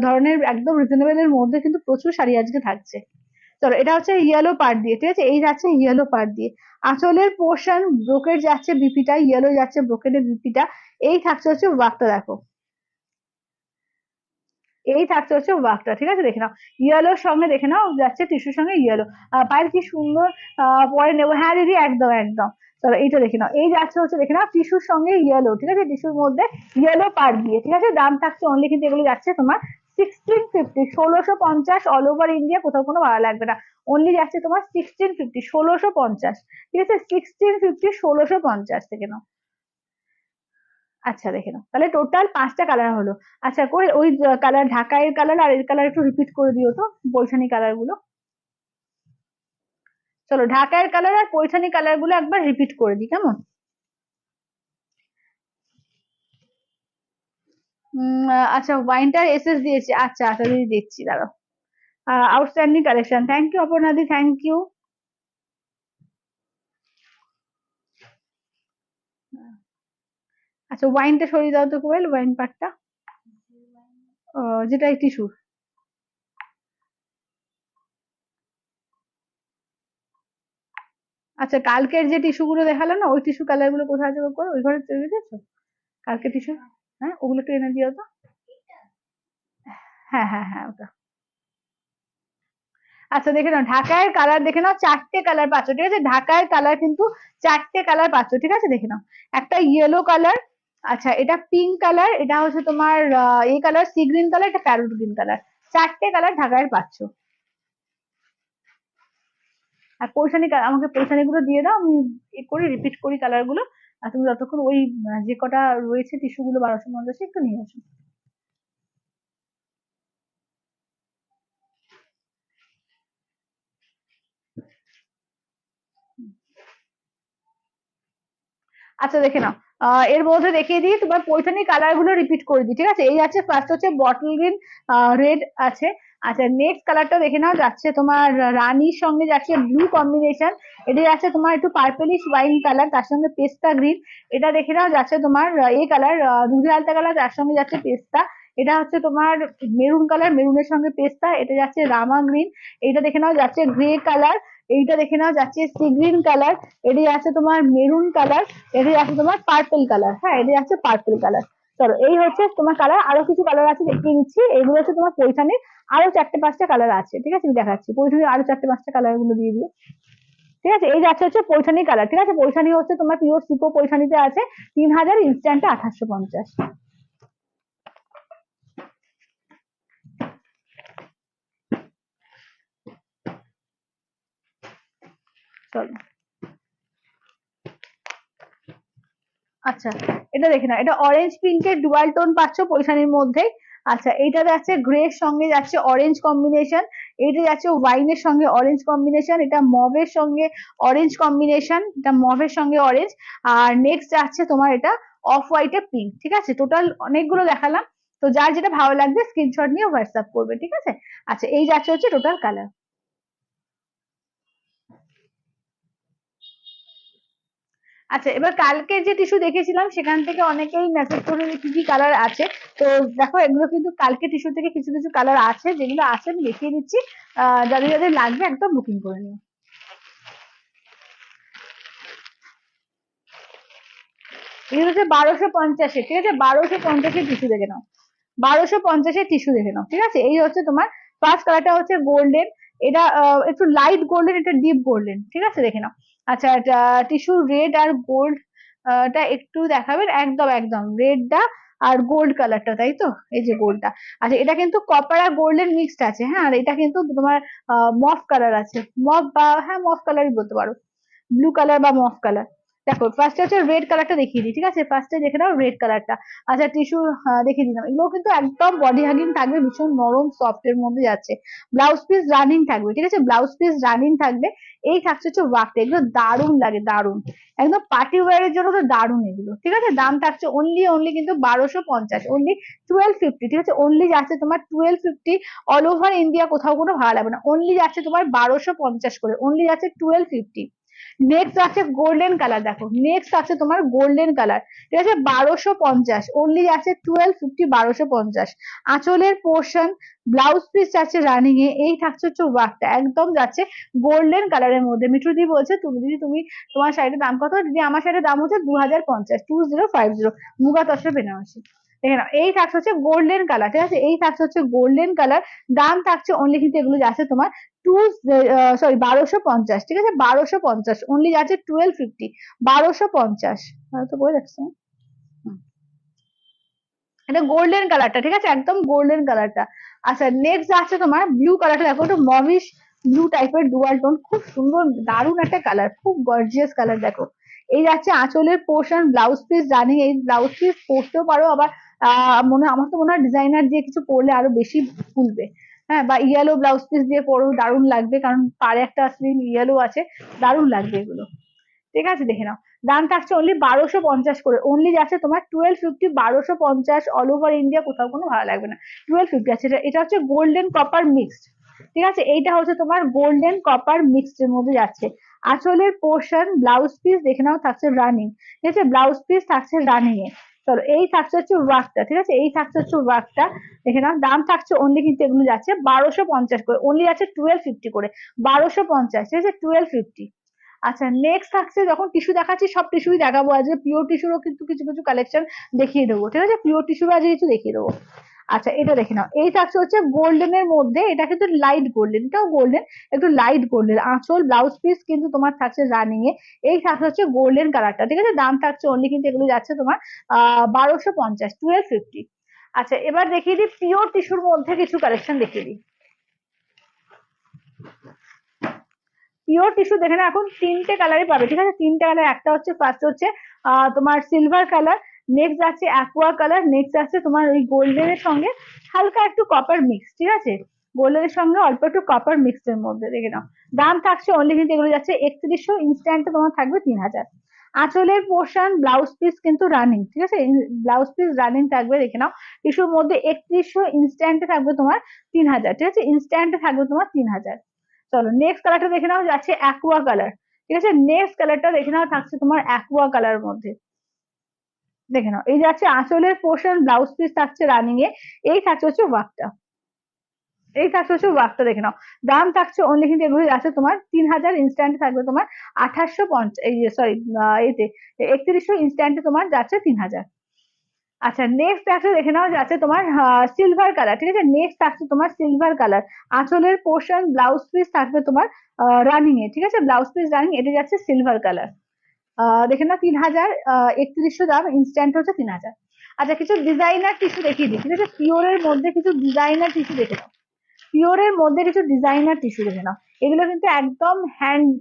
[SPEAKER 1] ধরনের একদম রিজনেবল এর মধ্যে কিন্তু প্রচুর শাড়ি আজকে থাকছে। চলো এটা হচ্ছে ইয়েলো পার্ট দিয়ে। ঠিক আছে, এই যাচ্ছে ইয়েলো পার্ট দিয়ে। আঁচলের পোর্শন ব্রোকেড যাচ্ছে বিপিটা, ইয়েলো যাচ্ছে ব্রোকেডের বিপিটা। এই থাকছে হচ্ছে ওয়ার্কটা দেখো। এই থাকছে হচ্ছে ওয়ার্কটা। ঠিক আছে, দেখে নাও ইয়েলোর সঙ্গে, দেখে নাও যাচ্ছে টিস্যুর সঙ্গে ইয়েলো। পায়ের কি সুন্দর। পরে নেবো, হ্যাঁ দিদি একদম একদম। চলো এইটা দেখে নাও, এই যাচ্ছে হচ্ছে দেখে নাও টিস্যুর সঙ্গে ইয়েলো। ঠিক আছে, টিস্যুর মধ্যে ইয়েলো পার দিয়ে। ঠিক আছে, দাম থাকছে অনলি কিন্তু এগুলো যাচ্ছে তোমার 1650, 1650 অল ওভার ইন্ডিয়া, কোথাও কোনো ভাড়া লাগবে না। অনলি যাচ্ছে তোমার 1650, 1650। ঠিক আছে, 1650, 1650 থেকে নাও। আচ্ছা দেখে নাও, তাহলে টোটাল 5টা কালার হলো। আচ্ছা করে ওই কালার, ঢাকাইয়ের কালার আর এর কালার একটু রিপিট করে দিও তো, পৈঠানি কালার গুলো। চলো ঢাকাইয়ের কালার আর পৈঠানি কালার গুলো একবার রিপিট করে দিই, কেমন? আচ্ছা ওয়াইনটার এসএস দিয়েছি, আচ্ছা আচ্ছা দিদি দেখছি, দাঁড়াও। আউটস্ট্যান্ডিং কালেকশন, থ্যাংক ইউ অপর্ণাদি, থ্যাংক ইউ। আচ্ছা ওয়াইনটা সরিয়ে দাও তো কোয়েল, ওয়াইন পার্টটা, যেটা টিস্যু। আচ্ছা কালকের যে টিস্যু গুলো দেখালো না, ওই টিস্যু কালার গুলো কোথায় আছে করে, ওই ঘরে তৈরি দিয়েছো কালকে টিস্যু? হ্যাঁ ওগুলো একটু এনে দিও তো। হ্যাঁ হ্যাঁ হ্যাঁ ওটা। আচ্ছা দেখে নাও ঢাকায় কালার, দেখে নাও 4টে কালার পাচ্ছ। ঠিক আছে, ঢাকায় কালার কিন্তু 4টে কালার পাচ্ছ। ঠিক আছে, দেখে নাও একটা ইয়েলো কালার, আচ্ছা এটা পিঙ্ক কালার, এটা হচ্ছে তোমার এই কালার সি গ্রিন কালার, এটা প্যারোট গ্রিন কালার। 4টে কালার ঢাকায় পাচ্ছ। আর পৌশানি আমাকে পৌশানি গুলো দিয়ে দাও, আমি এ করি রিপিট করি কালার গুলো। আর তুমি যতক্ষণ ওই যে কটা রয়েছে টিস্যু গুলো 1250 একটু নিয়ে আসো। আচ্ছা দেখে নাও এর মধ্যে দেখিয়ে দিই তোমার পৈঠানি কালার গুলো রিপিট করে দিই। ঠিক আছে, এই আছে ফার্স্ট হচ্ছে বটল গ্রিন, রেড আছে। আচ্ছা নেক্সট কালারটা দেখে নাও, যাচ্ছে তোমার রানীর সঙ্গে যাচ্ছে ব্লু কম্বিনেশন। এটা যাচ্ছে তোমার একটু পার্পলিশ ওয়াইন কালার, তার সঙ্গে পেস্তা গ্রিন। এটা দেখে নাও যাচ্ছে তোমার এই কালার দুধে আলতা কালার, তার সঙ্গে যাচ্ছে পেস্তা। এটা হচ্ছে তোমার মেরুন কালার, মেরুনের সঙ্গে পেস্তা, এটা যাচ্ছে রামা গ্রিন, এইটা দেখে নাও যাচ্ছে গ্রে কালার, এইটা দেখে নাও যাচ্ছে সি গ্রিন কালার, এটা যাচ্ছে তোমার মেরুন কালার, এটা যাচ্ছে তোমার পার্পল কালার। হ্যাঁ, এটা যাচ্ছে পার্পল কালার। চলো, এই হচ্ছে তোমার কালার। আরো কিছু কালার আছে দেখিয়ে দিচ্ছি। এগুলো হচ্ছে তোমার পৈঠানির আরো 4-5টা কালার আছে, ঠিক আছে, আমি দেখাচ্ছি। পৈঠানির আরো 4-5টা কালার গুলো দিয়ে দিই। ঠিক আছে, এই যাচ্ছে হচ্ছে পৈঠানি কালার। ঠিক আছে, পৈঠানি হচ্ছে তোমার পিওর সিকো পৈঠানিতে আছে 3000, ইনস্ট্যান্টে 2850। চলো, আচ্ছা, এটা দেখে না, এটা অরেঞ্জ পিঙ্কের ডুয়াল টোন পাচ্ছ পৈঠানির মধ্যে। আচ্ছা, এইটা যাচ্ছে গ্রে এর সঙ্গে যাচ্ছে অরেঞ্জ কম্বিনেশন, এইটা যাচ্ছে ওয়াইনের সঙ্গে অরেঞ্জ কম্বিনেশন, এটা মভের সঙ্গে অরেঞ্জ কম্বিনেশন, এটা মভের সঙ্গে অরেঞ্জ। আর নেক্সট যাচ্ছে তোমার এটা অফ হোয়াইটে পিঙ্ক। ঠিক আছে, টোটাল অনেকগুলো দেখালাম। তো যার যেটা ভালো লাগবে স্ক্রিনশট নিয়ে হোয়াটসঅ্যাপ করবে, ঠিক আছে। আচ্ছা, এই যাচ্ছে হচ্ছে টোটাল কালার। আচ্ছা, এবার কালকে যে টিস্যু দেখেছিলাম সেখান থেকে অনেকেই মেসেজ করে কি কি কালার আছে। তো দেখো, এগুলো কিন্তু কালকে টিস্যু থেকে কিছু কিছু কালার আছে, যেগুলো আছে আমি দেখিয়ে দিচ্ছি। যাদের যাদের লাগবে একদম বুকিং করে নিও। এগুলো হচ্ছে 1250, ঠিক আছে, 1250 টিস্যু দেখে নাও, 1250 টিস্যু দেখে নাও। ঠিক আছে, এই হচ্ছে তোমার ফার্স্ট কালারটা হচ্ছে গোল্ডেন, এটা একটু লাইট গোল্ডেন, এটা ডিপ গোল্ডেন। ঠিক আছে, দেখে নাও। আচ্ছা, এটা টিস্যু রেড আর গোল্ড টা একটু দেখাবেন, একদম একদম রেডটা আর গোল্ড কালারটা, তাই তো, এই যে গোল্ডটা। আচ্ছা, এটা কিন্তু কপার আর গোল্ডেন মিক্সড আছে। হ্যাঁ, আর এটা কিন্তু তোমার মফ কালার আছে, মফ বা হ্যাঁ মফ কালারই বলতে পারো, ব্লু কালার বা মফ কালার। দেখো, ফার্স্টে হচ্ছে রেড কালারটা দেখিয়ে দিই। ঠিক আছে, ফার্স্টে দেখে নাও রেড কালারটা। আচ্ছা, টিস্যু দেখিয়ে দিলাম। এগুলো কিন্তু একদম বডি হাগিং থাকবে, ভীষণ নরম সফট এর মধ্যে যাচ্ছে। ব্লাউজ পিস রানিং থাকবে, ঠিক আছে, ব্লাউজ পিস রানিং থাকবে। এই থাকছে হচ্ছে ওয়ার্কটা, এগুলো দারুণ লাগে, দারুণ, একদম পার্টি ওয়্যারের জন্য তো দারুণ এগুলো। ঠিক আছে, দাম থাকছে অনলি অনলি কিন্তু 1250, অনলি 1250। ঠিক আছে, অনলি যাচ্ছে তোমার 1250, অল ওভার ইন্ডিয়া কোথাও কোনো ভাড়া লাগবে না, অনলি যাচ্ছে তোমার 1250 করে, অনলি যাচ্ছে 1250। নেক্সট আছে গোল্ডেন কালার, দেখো নেক্সট আছে তোমার গোল্ডেন কালার। ঠিক আছে, 1250, অনলি আছে 1250, 1250। আঁচলের পোর্শন, ব্লাউজ পিস যাচ্ছে রানিং এ, এই থাকছে হচ্ছে ওয়ার্কটা, একদম যাচ্ছে গোল্ডেন কালারের মধ্যে। মিঠু দি বলছে, তুমি দিদি তুমি তোমার শাড়ির দাম কত? দিদি আমার শাড়ির দাম হচ্ছে 2050, 2050, মুগা তসর বেনারসি। দেখে নাও, এই থাকছে হচ্ছে গোল্ডেন কালার। ঠিক আছে, এই থাকছে হচ্ছে গোল্ডেন কালার। দাম থাকছে অনলি কিন্তু এগুলো যাচ্ছে তোমার টু সরি 1250। ঠিক আছে, 1250, অনলি যাচ্ছে 1250, 1250। তো বলে যাচ্ছে এটা গোল্ডেন কালারটা। ঠিক আছে, একদম গোল্ডেন কালারটা। আচ্ছা, নেক্সট আছে তোমার ব্লু কালারটা, দেখো একটু মভিশ ব্লু টাইপের ডুয়াল টোন, খুব সুন্দর দারুণ একটা কালার, খুব গর্জিয়াস কালার। দেখো, এই যাচ্ছে আঁচলের পোর্শন, ব্লাউজ পিস রানিং, এই ব্লাউজ পিস পরতেও পারো, আবার আমার তো মনে হয় ডিজাইনার দিয়ে কিছু পরলে আরো বেশি ফুলবে। হ্যাঁ, বা ইয়েলো ব্লাউজ পিস দিয়ে পরো, দারুণ লাগবে, কারণ পারে একটা স্লিম ইয়েলো আছে, দারুণ লাগবে এগুলো। ঠিক আছে, দেখে নাও। দাম থাকছে অনলি 1250 করে, অনলি যাচ্ছে তোমার 1250, 1250, অল ওভার ইন্ডিয়া কোথাও কোনো ভাড়া লাগবে না, 1250 আছে। এটা হচ্ছে গোল্ডেন কপার মিক্সড। ঠিক আছে, এইটা হচ্ছে তোমার গোল্ডেন কপার মিক্সড এর মধ্যে যাচ্ছে। আঁচলের পোর্শন, ব্লাউজ পিস দেখে নাও থাকছে রানিং। ঠিক আছে, ব্লাউজ পিস থাকছে রানিং এ। চলো, এই থাকছে হচ্ছে ওয়ার্কটা। ঠিক আছে, এই থাকছে হচ্ছে ওয়ার্কটা, দেখে নাও। দাম থাকছে অনলি কিন্তু এগুলো যাচ্ছে 1250 করে, অনলি যাচ্ছে 1250 করে, 1250। ঠিক আছে, 1250। আচ্ছা, নেক্সট থাকছে, যখন টিস্যু দেখাচ্ছি সব টিস্যুই দেখাবো, আজকে পিওর টিস্যুরও কিন্তু কিছু কিছু কালেকশন দেখিয়ে দেবো। ঠিক আছে, পিওর টিস্যুর আজকে কিছু দেখিয়ে দেবো। আচ্ছা, এটা দেখে নাও, এই থাকছে হচ্ছে গোল্ডেন এর মধ্যে, এটা কিন্তু লাইট গোল্ডেন, এটাও গোল্ডেন, একটু লাইট গোল্ডেন। আঁচল ব্লাউজ পিস কিন্তু তোমার থাকছে রানিং এ, এই থাকছে হচ্ছে গোল্ডেন কালারটা। ঠিক আছে, দাম থাকছে অনলি কিন্তু এগুলো যাচ্ছে তোমার 1250, 1250। আচ্ছা, এবার দেখিয়ে দিই পিওর টিস্যুর মধ্যে কিছু কালেকশন দেখিয়ে দিই। পিওর টিস্যু দেখে না, এখন তিনটে কালারই পাবে। ঠিক আছে, তিনটে কালার, একটা হচ্ছে ফার্স্ট হচ্ছে তোমার সিলভার কালার, নেক্সট আছে অ্যাকোয়া কালার, নেক্সট আছে তোমার ওই গোল্ডেনের সঙ্গে হালকা একটু কপার মিক্স। ঠিক আছে, গোল্ডেনের সঙ্গে অল্প একটু কপার মিক্স এর মধ্যে, দেখে নাও। দাম থাকছে অনলি কিন্তু এগুলো যাচ্ছে 3100, ইনস্ট্যান্টে তোমার থাকবে 3000। আঁচলের পোর্শন, ব্লাউজ পিস কিন্তু রানিং। ঠিক আছে, ব্লাউজ পিস রানিং থাকবে, দেখে নাও। টিস্যুর মধ্যে 3100, ইনস্ট্যান্টে থাকবে তোমার 3000। ঠিক আছে, ইনস্ট্যান্টে থাকবে তোমার 3000। চলো, নেক্সট কালারটা দেখে নাও, যাচ্ছে অ্যাকোয়া কালার। ঠিক আছে, নেক্সট কালারটা দেখে নাও, থাকছে তোমার অ্যাকোয়া কালার মধ্যে। দেখে নাও, এই যাচ্ছে আঁচলের পোর্শন, ব্লাউজ পিস থাকছে রানিং এ, এই থাকছে হচ্ছে ওয়ার্কটা, এই থাকছে হচ্ছে ওয়ার্কটা দেখে নাও। দাম থাকছে অনলি কিন্তু এগুলো আছে তোমার 3000, ইনস্ট্যান্ট থাকবে তোমার 2850, এই সরি এতে 3100, ইনস্ট্যান্টে তোমার যাচ্ছে 3000। আচ্ছা নেক্সট থাকছে দেখে নাও, যাচ্ছে তোমার সিলভার কালার, ঠিক আছে, নেক্সট থাকছে তোমার সিলভার কালার, আঁচলের পোর্শন ব্লাউজ পিস থাকবে তোমার রানিং এ, ঠিক আছে, ব্লাউজ পিস রানিং, এটা যাচ্ছে সিলভার কালার। দেখে নাও 3000, 3100 দাম, ইনস্ট্যান্ট হচ্ছে 3000। আচ্ছা কিছু ডিজাইনার টিস্যু দেখিয়ে দিই, ঠিক আছে, পিওরের মধ্যে কিছু ডিজাইনার টিস্যু দেখে নাও, পিওরের মধ্যে কিছু ডিজাইনার টিস্যু দেখে নাও। এগুলো কিন্তু একদম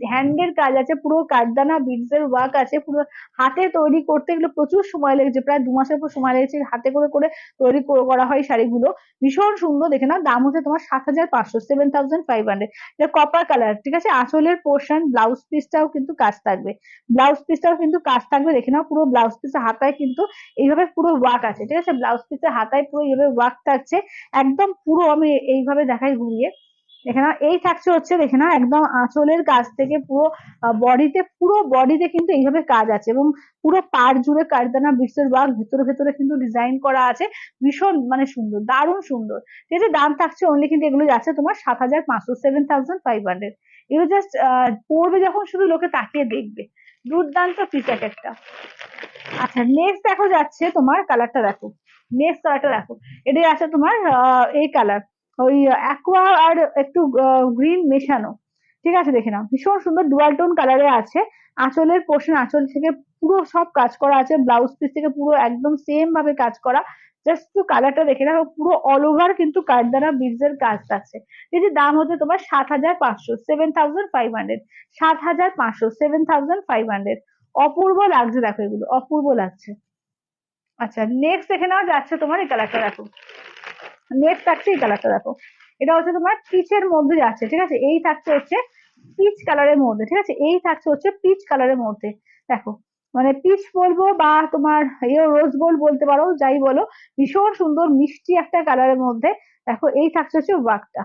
[SPEAKER 1] হ্যান্ডের কাজ আছে, পুরো কাঠদানা বিডস এর ওয়ার্ক আছে, পুরো হাতে তৈরি করতে এগুলো প্রচুর সময় লেগেছে, প্রায় 2 মাসের উপর সময় লেগেছে, হাতে করে করে তৈরি করা হয় শাড়িগুলো। ভীষণ সুন্দর দেখে নাও, দাম হচ্ছে তোমার 7500, 7500। এটা কপার কালার, ঠিক আছে, আঁচলের পোর্শন ব্লাউজ পিসটাও কিন্তু কাজ থাকবে, ব্লাউজ পিসটাও কিন্তু কাজ থাকবে দেখে নাও, পুরো ব্লাউজ পিসের হাতায় কিন্তু এইভাবে পুরো ওয়ার্ক আছে, ঠিক আছে, ব্লাউজ পিসের হাতায় পুরো এইভাবে ওয়ার্ক থাকছে, একদম পুরো আমি এইভাবে দেখাই ঘুরিয়ে। দেখে নাও এই থাকছে হচ্ছে, দেখে নাও একদম আঁচলের কাছ থেকে পুরো বডিতে, পুরো বডিতে কিন্তু এইভাবে কাজ আছে, এবং পুরো পাড় জুড়ে কারদানা বিটসের ওয়ার্ক, ভেতরে ভেতরে কিন্তু ডিজাইন করা আছে, ভীষণ মানে সুন্দর, দারুণ সুন্দর, ঠিক আছে। দাম থাকছে অনলি কিন্তু এগুলো যাচ্ছে তোমার 7500, 7500। এগুলো জাস্ট পড়বে যখন শুধু লোকে তাকিয়ে দেখবে, দুর্দান্ত পিস এক একটা। আচ্ছা নেক্সট দেখো যাচ্ছে তোমার কালারটা দেখো, নেক্সট কালারটা দেখো, এটা আছে তোমার এই কালার, ওই অ্যাকোয়া আর একটু গ্রিন মেশানো, ঠিক আছে, দেখে নাও ভীষণ সুন্দর ডুয়াল টোন কালারে আছে, আঁচলের পোর্শন, আঁচল থেকে পুরো সব কাজ করা আছে, ব্লাউজ পিস থেকে পুরো একদম সেম ভাবে কাজ করা, জাস্ট তো কালারটা দেখে নাও, পুরো অল ওভার কিন্তু কাঠদানা বিডস এর কাজ আছে। এই যে দাম হচ্ছে তোমার 7500, 7500, 7500, 7500। অপূর্ব লাগছে দেখো, এগুলো অপূর্ব লাগছে। আচ্ছা নেক্সট দেখে নাও যাচ্ছে তোমার এই কালারটা দেখো, নেক্সট থাকছে এই কালারটা দেখো, এটা হচ্ছে তোমার পিচের মধ্যে যাচ্ছে, ঠিক আছে, এই থাকছে হচ্ছে পিচ কালারের মধ্যে, ঠিক আছে, এই থাকছে হচ্ছে পিচ কালারের মধ্যে। দেখো মানে পিচ বলবো বা তোমার রোজ গোল্ড বলতে পারো, যাই বলো, ভীষণ সুন্দর মিষ্টি একটা কালারের মধ্যে। দেখো এই থাকছে হচ্ছে ওয়ার্কটা,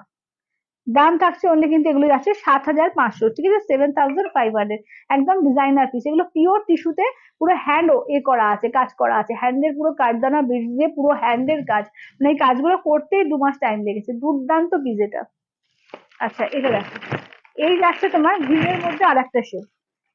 [SPEAKER 1] দাম থাকছে অনলি কিন্তু এগুলো যাচ্ছে 7500, ঠিক আছে, 7500। একদম ডিজাইনার পিস, এগুলো পিওর টিস্যুতে পুরো হ্যান্ড এ করা আছে, কাজ করা আছে, হ্যান্ডের পুরো কাঠদানা বিট দিয়ে পুরো হ্যান্ডের কাজ, মানে এই কাজগুলো করতেই 2 মাস টাইম লেগেছে, দুর্দান্ত পিস এটা। আচ্ছা এটা দেখো, এই যাচ্ছে তোমার গ্রিনের মধ্যে আর একটা শেড,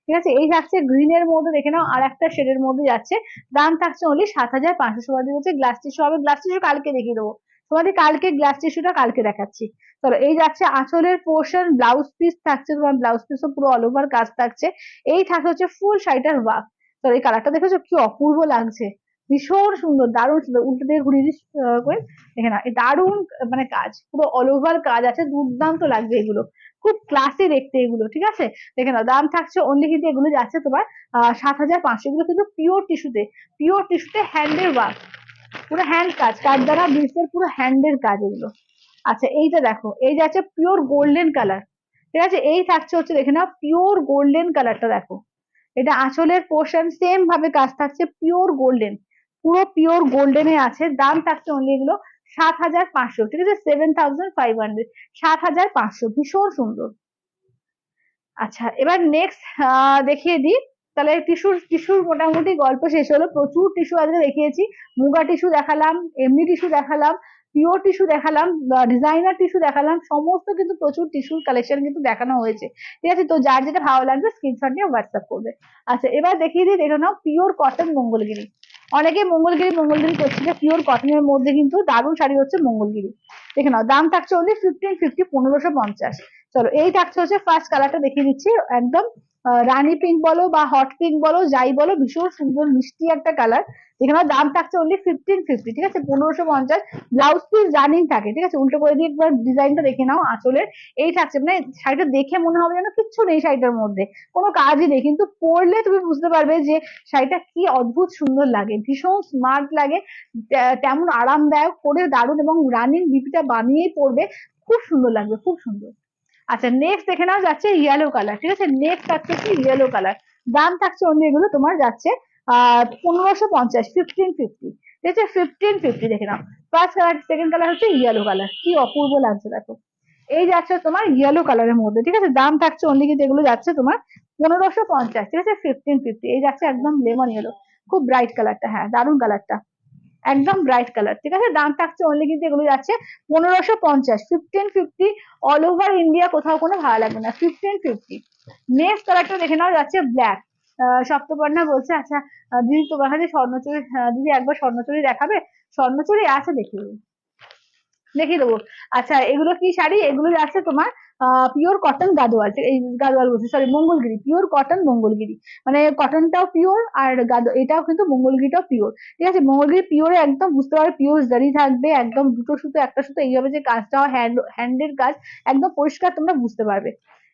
[SPEAKER 1] ঠিক আছে, এই যাচ্ছে গ্রিনের মধ্যে দেখে নাও, আর একটা শেডের মধ্যে যাচ্ছে, দাম থাকছে অনলি 7500। সবাই হচ্ছে গ্লাস টিস্যু হবে, গ্লাস টিস্যু কালকে দেখিয়ে দেবো তোমাদের, কালকে গ্লাস টিস্যুটা কালকে দেখাচ্ছি। চলো এই যাচ্ছে আঁচলের পোর্শন, ব্লাউজ পিস থাকছে তোমার, ব্লাউজ পিসও পুরো অল ওভার কাজ থাকছে, এই থাকছে হচ্ছে ফুল শাড়িটার ওয়ার্ক। চলো এই কালারটা দেখেছো কি অপূর্ব লাগছে, ভীষণ সুন্দর, দারুণ সুন্দর, উল্টো দিয়ে ঘুরিয়ে দিস করে দেখে না, এই দারুণ মানে কাজ, পুরো অল ওভার কাজ আছে, দুর্দান্ত লাগবে এগুলো, খুব ক্লাসি দেখতে এগুলো, ঠিক আছে। দেখে নাও দাম থাকছে অনলি কিন্তু এগুলো যাচ্ছে তোমার 7500। এগুলো কিন্তু পিওর টিস্যুতে, পিওর টিস্যুতে হ্যান্ডের ওয়ার্ক, পুরো হ্যান্ড কাজ, কাঠ দ্বারা বিশের পুরো হ্যান্ডের কাজ এগুলো। আচ্ছা এইটা দেখো, এই যাচ্ছে পিওর গোল্ডেন কালার, ঠিক আছে, এই থাকছে হচ্ছে দেখে নাও পিওর গোল্ডেন কালারটা দেখো, এটা আঁচলের পোর্শন সেম ভাবে কাজ থাকছে, পিওর গোল্ডেন, পুরো পিওর গোল্ডেনে আছে, দাম থাকছে অনলি এগুলো 7500, ঠিক আছে, 7500, 7500, ভীষণ সুন্দর। আচ্ছা এবার নেক্সট দেখিয়ে দিই, তাহলে টিস্যুর মোটামুটি গল্প শেষ হলো, প্রচুর টিস্যু আজকে দেখিয়েছি, মুগা টিস্যু দেখালাম, এমনি টিস্যু দেখালাম, পিওর টিস্যু দেখালাম, ডিজাইনার টিস্যু দেখালাম, সমস্ত কিন্তু প্রচুর টিস্যুর কালেকশন কিন্তু দেখানো হয়েছে, ঠিক আছে, তো যার যেটা ভালো লাগবে স্ক্রিনশট নিয়ে হোয়াটসঅ্যাপ করবে। আচ্ছা এবার দেখিয়ে দিই, দেখে নাও পিওর কটন মঙ্গলগিরি, অনেকে মঙ্গলগিরি মঙ্গলগিরি করছে, যে পিওর কটনের মধ্যে কিন্তু দারুণ শাড়ি হচ্ছে মঙ্গলগিরি, দেখে নাও দাম থাকছে অনলি 1550, 1550। চলো এই থাকছে হচ্ছে ফার্স্ট কালারটা দেখিয়ে দিচ্ছি, একদম রানী পিঙ্ক বলো বা হট পিঙ্ক বলো, যাই বলো, ভীষণ সুন্দর মিষ্টি একটা কালার, এখানে দাম থাকছে অনলি 1550, ঠিক আছে, 1550। ব্লাউজ পিস রানিং থাকে, ঠিক আছে, উল্টো করে দিয়ে একবার ডিজাইনটা দেখে নাও আঁচলের, এই থাকছে, মানে শাড়িটা দেখে মনে হবে যেন কিচ্ছু নেই শাড়িটার মধ্যে, কোনো কাজই নেই, কিন্তু পরলে তুমি বুঝতে পারবে যে শাড়িটা কি অদ্ভুত সুন্দর লাগে, ভীষণ স্মার্ট লাগে, তেমন আরামদায়ক, পরে দারুণ, এবং রানিং বিপিটা বানিয়েই পরবে, খুব সুন্দর লাগবে, খুব সুন্দর। আচ্ছা নেক্সট দেখে নাও যাচ্ছে ইয়েলো কালার, ঠিক আছে, নেক্সট থাকছে কি ইয়েলো কালার, দাম থাকছে অন্য এগুলো তোমার যাচ্ছে 1550, 1550, ঠিক আছে, 1550। দেখে নাও ফার্স্ট কালার, সেকেন্ড কালার হচ্ছে ইয়েলো কালার, কি অপূর্ব লাগছে দেখো, এই যাচ্ছে তোমার ইয়েলো কালারের মধ্যে, ঠিক আছে, দাম থাকছে অনলি কিন্তু এগুলো যাচ্ছে তোমার 1550, ঠিক আছে, 1550। এই যাচ্ছে একদম লেমন ইয়েলো, খুব ব্রাইট কালারটা, হ্যাঁ দারুন কালারটা, একদম ব্রাইট কালার। ঠিক আছে, দাম থাকছে অনলি কিন্তু এগুলো যাচ্ছে 1550, 1550 অল ওভার ইন্ডিয়া, কোথাও কোনো ভালো লাগবে না, 1550। নেক্সট কালারটা দেখে নাও, যাচ্ছে ব্ল্যাক। সপ্তপর্ণা বলছে আচ্ছা দিদি তোমার কাছে স্বর্ণচুরি, দিদি একবার স্বর্ণচুরি দেখাবে? স্বর্ণচুরি আছে, দেখিয়ে দেবো, দেখিয়ে দেবো। আচ্ছা এগুলো কি শাড়ি? এগুলো যাচ্ছে তোমার পিওর কটন গাদোয়াল, এই গাদোয়াল বলছি, sorry Mangalagiri, pure cotton Mangalagiri, মানে কটনটাও পিওর আর এটাও কিন্তু মঙ্গলগিরিটাও পিওর। ঠিক আছে, মঙ্গলগিরি পিওরে একদম বুঝতে পারবে, পিওর জারি থাকবে, একদম দুটো সুতো একটা সুতো এইভাবে যে কাজটা হ্যান্ডের কাজ, একদম পরিষ্কার তোমরা বুঝতে পারবে,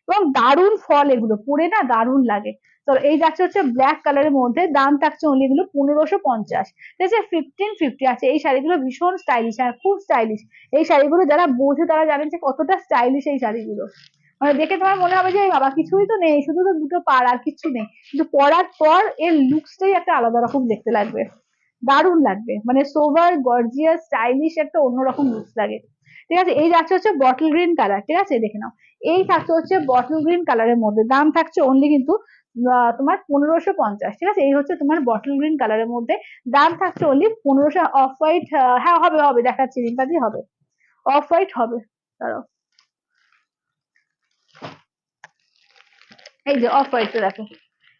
[SPEAKER 1] এবং দারুণ ফল, এগুলো পরে না দারুণ লাগে। তো এই যাচ্ছে হচ্ছে ব্ল্যাক কালারের মধ্যে, দাম থাকছে অনলি এগুলো 1550। ঠিক আছে, 1550 আছে। এই শাড়িগুলো ভীষণ স্টাইলিশ, হ্যাঁ খুব স্টাইলিশ। এই শাড়িগুলো যারা বোঝে তারা জানেন যে কতটা স্টাইলিশ এই শাড়িগুলো, মানে দেখে তোমার মনে হবে যে বাবা কিছুই তো নেই, শুধু তো দুটো পাড় আর কিছু নেই, কিন্তু পরার পর এর লুকসটাই একটা আলাদা রকম দেখতে লাগবে, দারুণ লাগবে, মানে সোভার গর্জিয়াস স্টাইলিশ একটা অন্যরকম লুকস লাগে। ঠিক আছে, এই যাচ্ছে হচ্ছে বটল গ্রিন কালার। ঠিক আছে, দেখে নাও, এই থাকছে হচ্ছে বটল গ্রিন কালারের মধ্যে, দাম থাকছে অনলি কিন্তু তোমার 1550। ঠিক আছে, এই হচ্ছে তোমার বটল গ্রিন কালারের মধ্যে, দাম থাকছে অনলি 1500। অফ হোয়াইট, হ্যাঁ হবে হবে, দেখাচ্ছি রিম্পাদি, হবে অফ হোয়াইট হবে, দাঁড়াও, এই যে অফ হোয়াইটটা দেখো,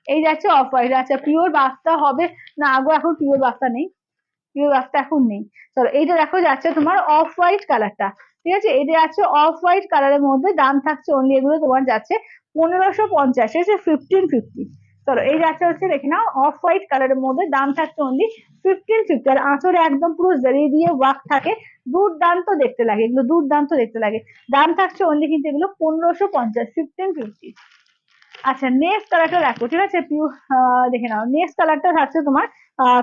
[SPEAKER 1] এই যাচ্ছে অফ হোয়াইট। আচ্ছা পিওর বাস্তা হবে না, আগো এখন পিওর বাস্তা নেই, পিওর বাস্তা এখন নেই। চলো এইটা দেখো, যাচ্ছে তোমার অফ হোয়াইট কালারটা। ঠিক আছে, এটা যাচ্ছে অফ হোয়াইট কালারের মধ্যে, দাম থাকছে অনলি এগুলো তোমার যাচ্ছে 1550, ঠিক আছে, 1550। চলো এই যাচ্ছে হচ্ছে দেখে নাও অফ হোয়াইট কালারের মধ্যে, দাম থাকছে অনলি 1550। আর আঁচলে একদম পুরো জড়ি দিয়ে ওয়ার্ক থাকে, দুর্দান্ত দেখতে লাগে এগুলো, দুর্দান্ত দেখতে লাগে। দাম থাকছে অনলি কিন্তু এগুলো 1550, 1550। আচ্ছা নেক্সট কালারটা দেখো, ঠিক আছে, দেখে নাও, নেক্সট কালারটা থাকছে তোমার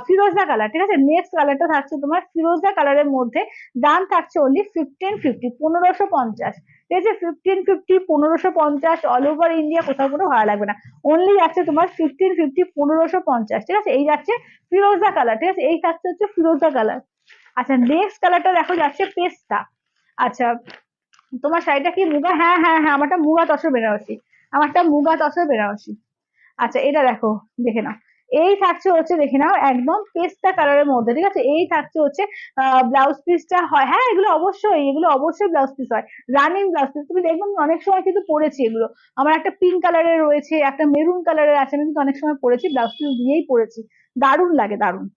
[SPEAKER 1] ফিরোজা কালার। ঠিক আছে, নেক্সট কালারটা থাকছে তোমার ফিরোজা কালারের মধ্যে, দাম থাকছে অনলি 1550, 1550। ঠিক আছে, 1550, 1550 অল ওভার ইন্ডিয়া, কোথাও কোনো ভালো লাগবে না, অনলি যাচ্ছে তোমার 1550, 1550। ঠিক আছে, এই যাচ্ছে ফিরোজা কালার। ঠিক আছে, এই থাকছে হচ্ছে ফিরোজা কালার। আচ্ছা নেক্সট কালারটা দেখো, যাচ্ছে পেস্তা। আচ্ছা তোমার শাড়িটা কি মুগা? হ্যাঁ হ্যাঁ হ্যাঁ, আমারটা মুগা তসর বেনারসি, আমারটা মুগা তসর বেনারসি। আচ্ছা এটা দেখো, দেখে নাও, এই থাকছে হচ্ছে দেখে নাও একদম পেস্তা কালারের মধ্যে। ঠিক আছে, এই থাকছে হচ্ছে ব্লাউজ পিসটা হয়, হ্যাঁ এগুলো অবশ্যই, এগুলো অবশ্যই ব্লাউজ পিস হয়, রানিং ব্লাউজ পিস। তুমি দেখবে আমি অনেক সময় কিন্তু পরেছি এগুলো, আমার একটা পিঙ্ক কালারের রয়েছে, একটা মেরুন কালারের আছে, আমি কিন্তু অনেক সময় পরেছি, ব্লাউজ পিস দিয়েই পরেছি, দারুণ লাগে দারুণ।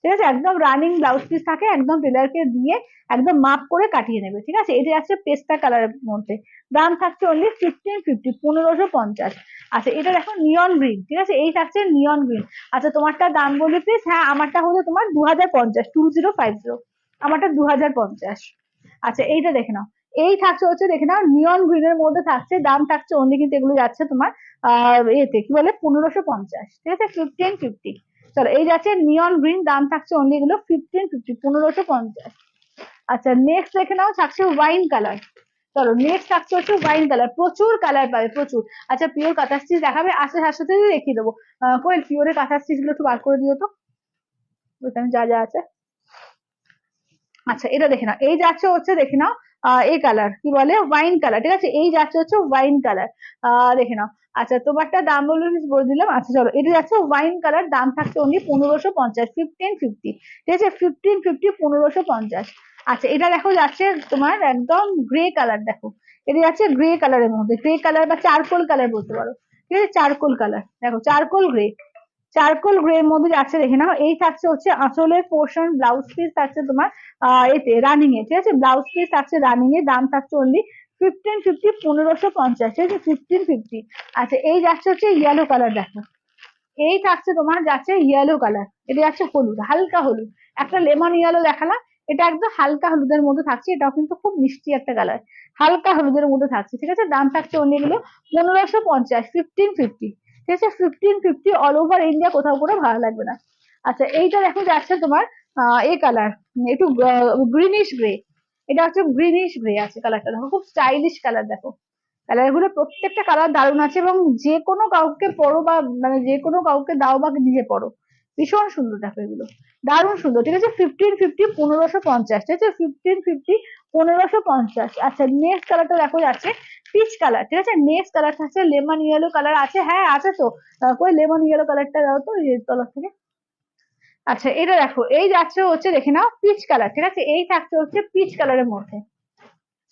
[SPEAKER 1] ঠিক আছে, একদম রানিং ব্লাউজ পিস থাকে, একদম টেলারকে দিয়ে একদম মাপ করে কাটিয়ে নেবে। ঠিক আছে, এটা আছে পেস্তা কালারের মধ্যে, দাম থাকছে অনলি 1550, 1550। আচ্ছা এটা দেখো নিয়ন গ্রিন। ঠিক আছে, এই থাকছে নিয়ন গ্রিন। আচ্ছা তোমারটা দাম বলি প্লিজ? হ্যাঁ আমারটা হলো তোমার 2050, 2050, আমারটা 2050। আচ্ছা এইটা দেখে নাও, এই থাকছে হচ্ছে দেখে নাও নিয়ন গ্রিনের মধ্যে থাকছে, দাম থাকছে অনলি কিন্তু এগুলো যাচ্ছে তোমার এতে কি বলে 1550। ঠিক আছে, 1550। চলো এই যাচ্ছে নিয়ন গ্রিন, দাম থাকছে অনলি এগুলো 1550, 1550। আচ্ছা নেক্সট দেখে নাও, থাকছে ওয়াইন কালার। চলো নেক্সট থাকছে হচ্ছে ওয়াইন কালার, প্রচুর কালার পাবে প্রচুর। আচ্ছা পিওর কাঁথা স্টিচ দেখাবে? আস্তে আস্তে দেখিয়ে দেবো। কোয়েল পিওরের কাঁথা স্টিচ গুলো একটু বার করে দিও তো, ওখানে যা যা আছে। আচ্ছা এটা দেখে নাও, এই যাচ্ছে হচ্ছে দেখে নাও এই কালার কি বলে ওয়াইন কালার। ঠিক আছে, এই যাচ্ছে হচ্ছে ওয়াইন কালার, দেখে নাও। আচ্ছা তোমারটা দাম বলে দিলাম। আচ্ছা চলো এটা যাচ্ছে ওয়াইন কালার, দাম থাকছে অনলি 1550, 1550। ঠিক আছে, 1550, 1550। আচ্ছা এটা দেখো যাচ্ছে তোমার একদম গ্রে কালার, দেখো এটা যাচ্ছে গ্রে কালারের মধ্যে, গ্রে কালার বা চারকোল কালার বলতে পারো। ঠিক আছে, চারকোল কালার, দেখো চারকোল গ্রে, চারকোল গ্রে এর মধ্যে যাচ্ছে দেখে নাও। এই থাকছে হচ্ছে আঁচলের পোর্শন, ব্লাউজ পিস থাকছে তোমার এতে রানিং এ। ঠিক আছে, ব্লাউজ পিস থাকছে রানিং এ, দাম থাকছে অনলি 1550, 1550। ঠিক আছে, 1550। আচ্ছা এই যাচ্ছে হচ্ছে ইয়েলো কালার, দেখো এই থাকছে তোমার যাচ্ছে ইয়েলো কালার, এটা যাচ্ছে হলুদ, হালকা হলুদ, একটা লেমন ইয়েলো দেখালাম, এটা একদম হালকা হলুদের মধ্যে থাকছে, এটাও কিন্তু খুব মিষ্টি একটা কালার, হালকা হলুদের মধ্যে থাকছে। ঠিক আছে, দাম থাকছে অন্য এগুলো 1550, 1550। ঠিক আছে, 1550 অল ওভার ইন্ডিয়া, কোথাও কোনো ভালো লাগবে না। আচ্ছা এইটা দেখো যাচ্ছে তোমার এই কালার, একটু গ্রিনিশ গ্রে, এটা হচ্ছে গ্রিনিশ গ্রে আছে কালারটা, দেখো খুব স্টাইলিশ কালার, দেখো কালার গুলো প্রত্যেকটা কালার দারুণ আছে, এবং যে কোনো কাউকে পরো বা মানে যে কোনো কাউকে দাও বা নিজে পরো, ভীষণ সুন্দর, দেখো এগুলো দারুণ সুন্দর। ঠিক আছে, 1550, 1550। ঠিক আছে, 1550, 1550। আচ্ছা নেক্সট কালারটা দেখো যাচ্ছে পিচ কালার। ঠিক আছে, নেক্সট কালার থাকছে লেমন ইয়েলো কালার আছে, হ্যাঁ আছে তো, কই লেমন ইয়েলো কালারটা দাও তো তলা থেকে, আচ্ছা এটা দেখো, এই যাচ্ছে হচ্ছে দেখে নাও পিচ কালার, ঠিক আছে, এই থাকছে হচ্ছে পিচ কালারের মধ্যে।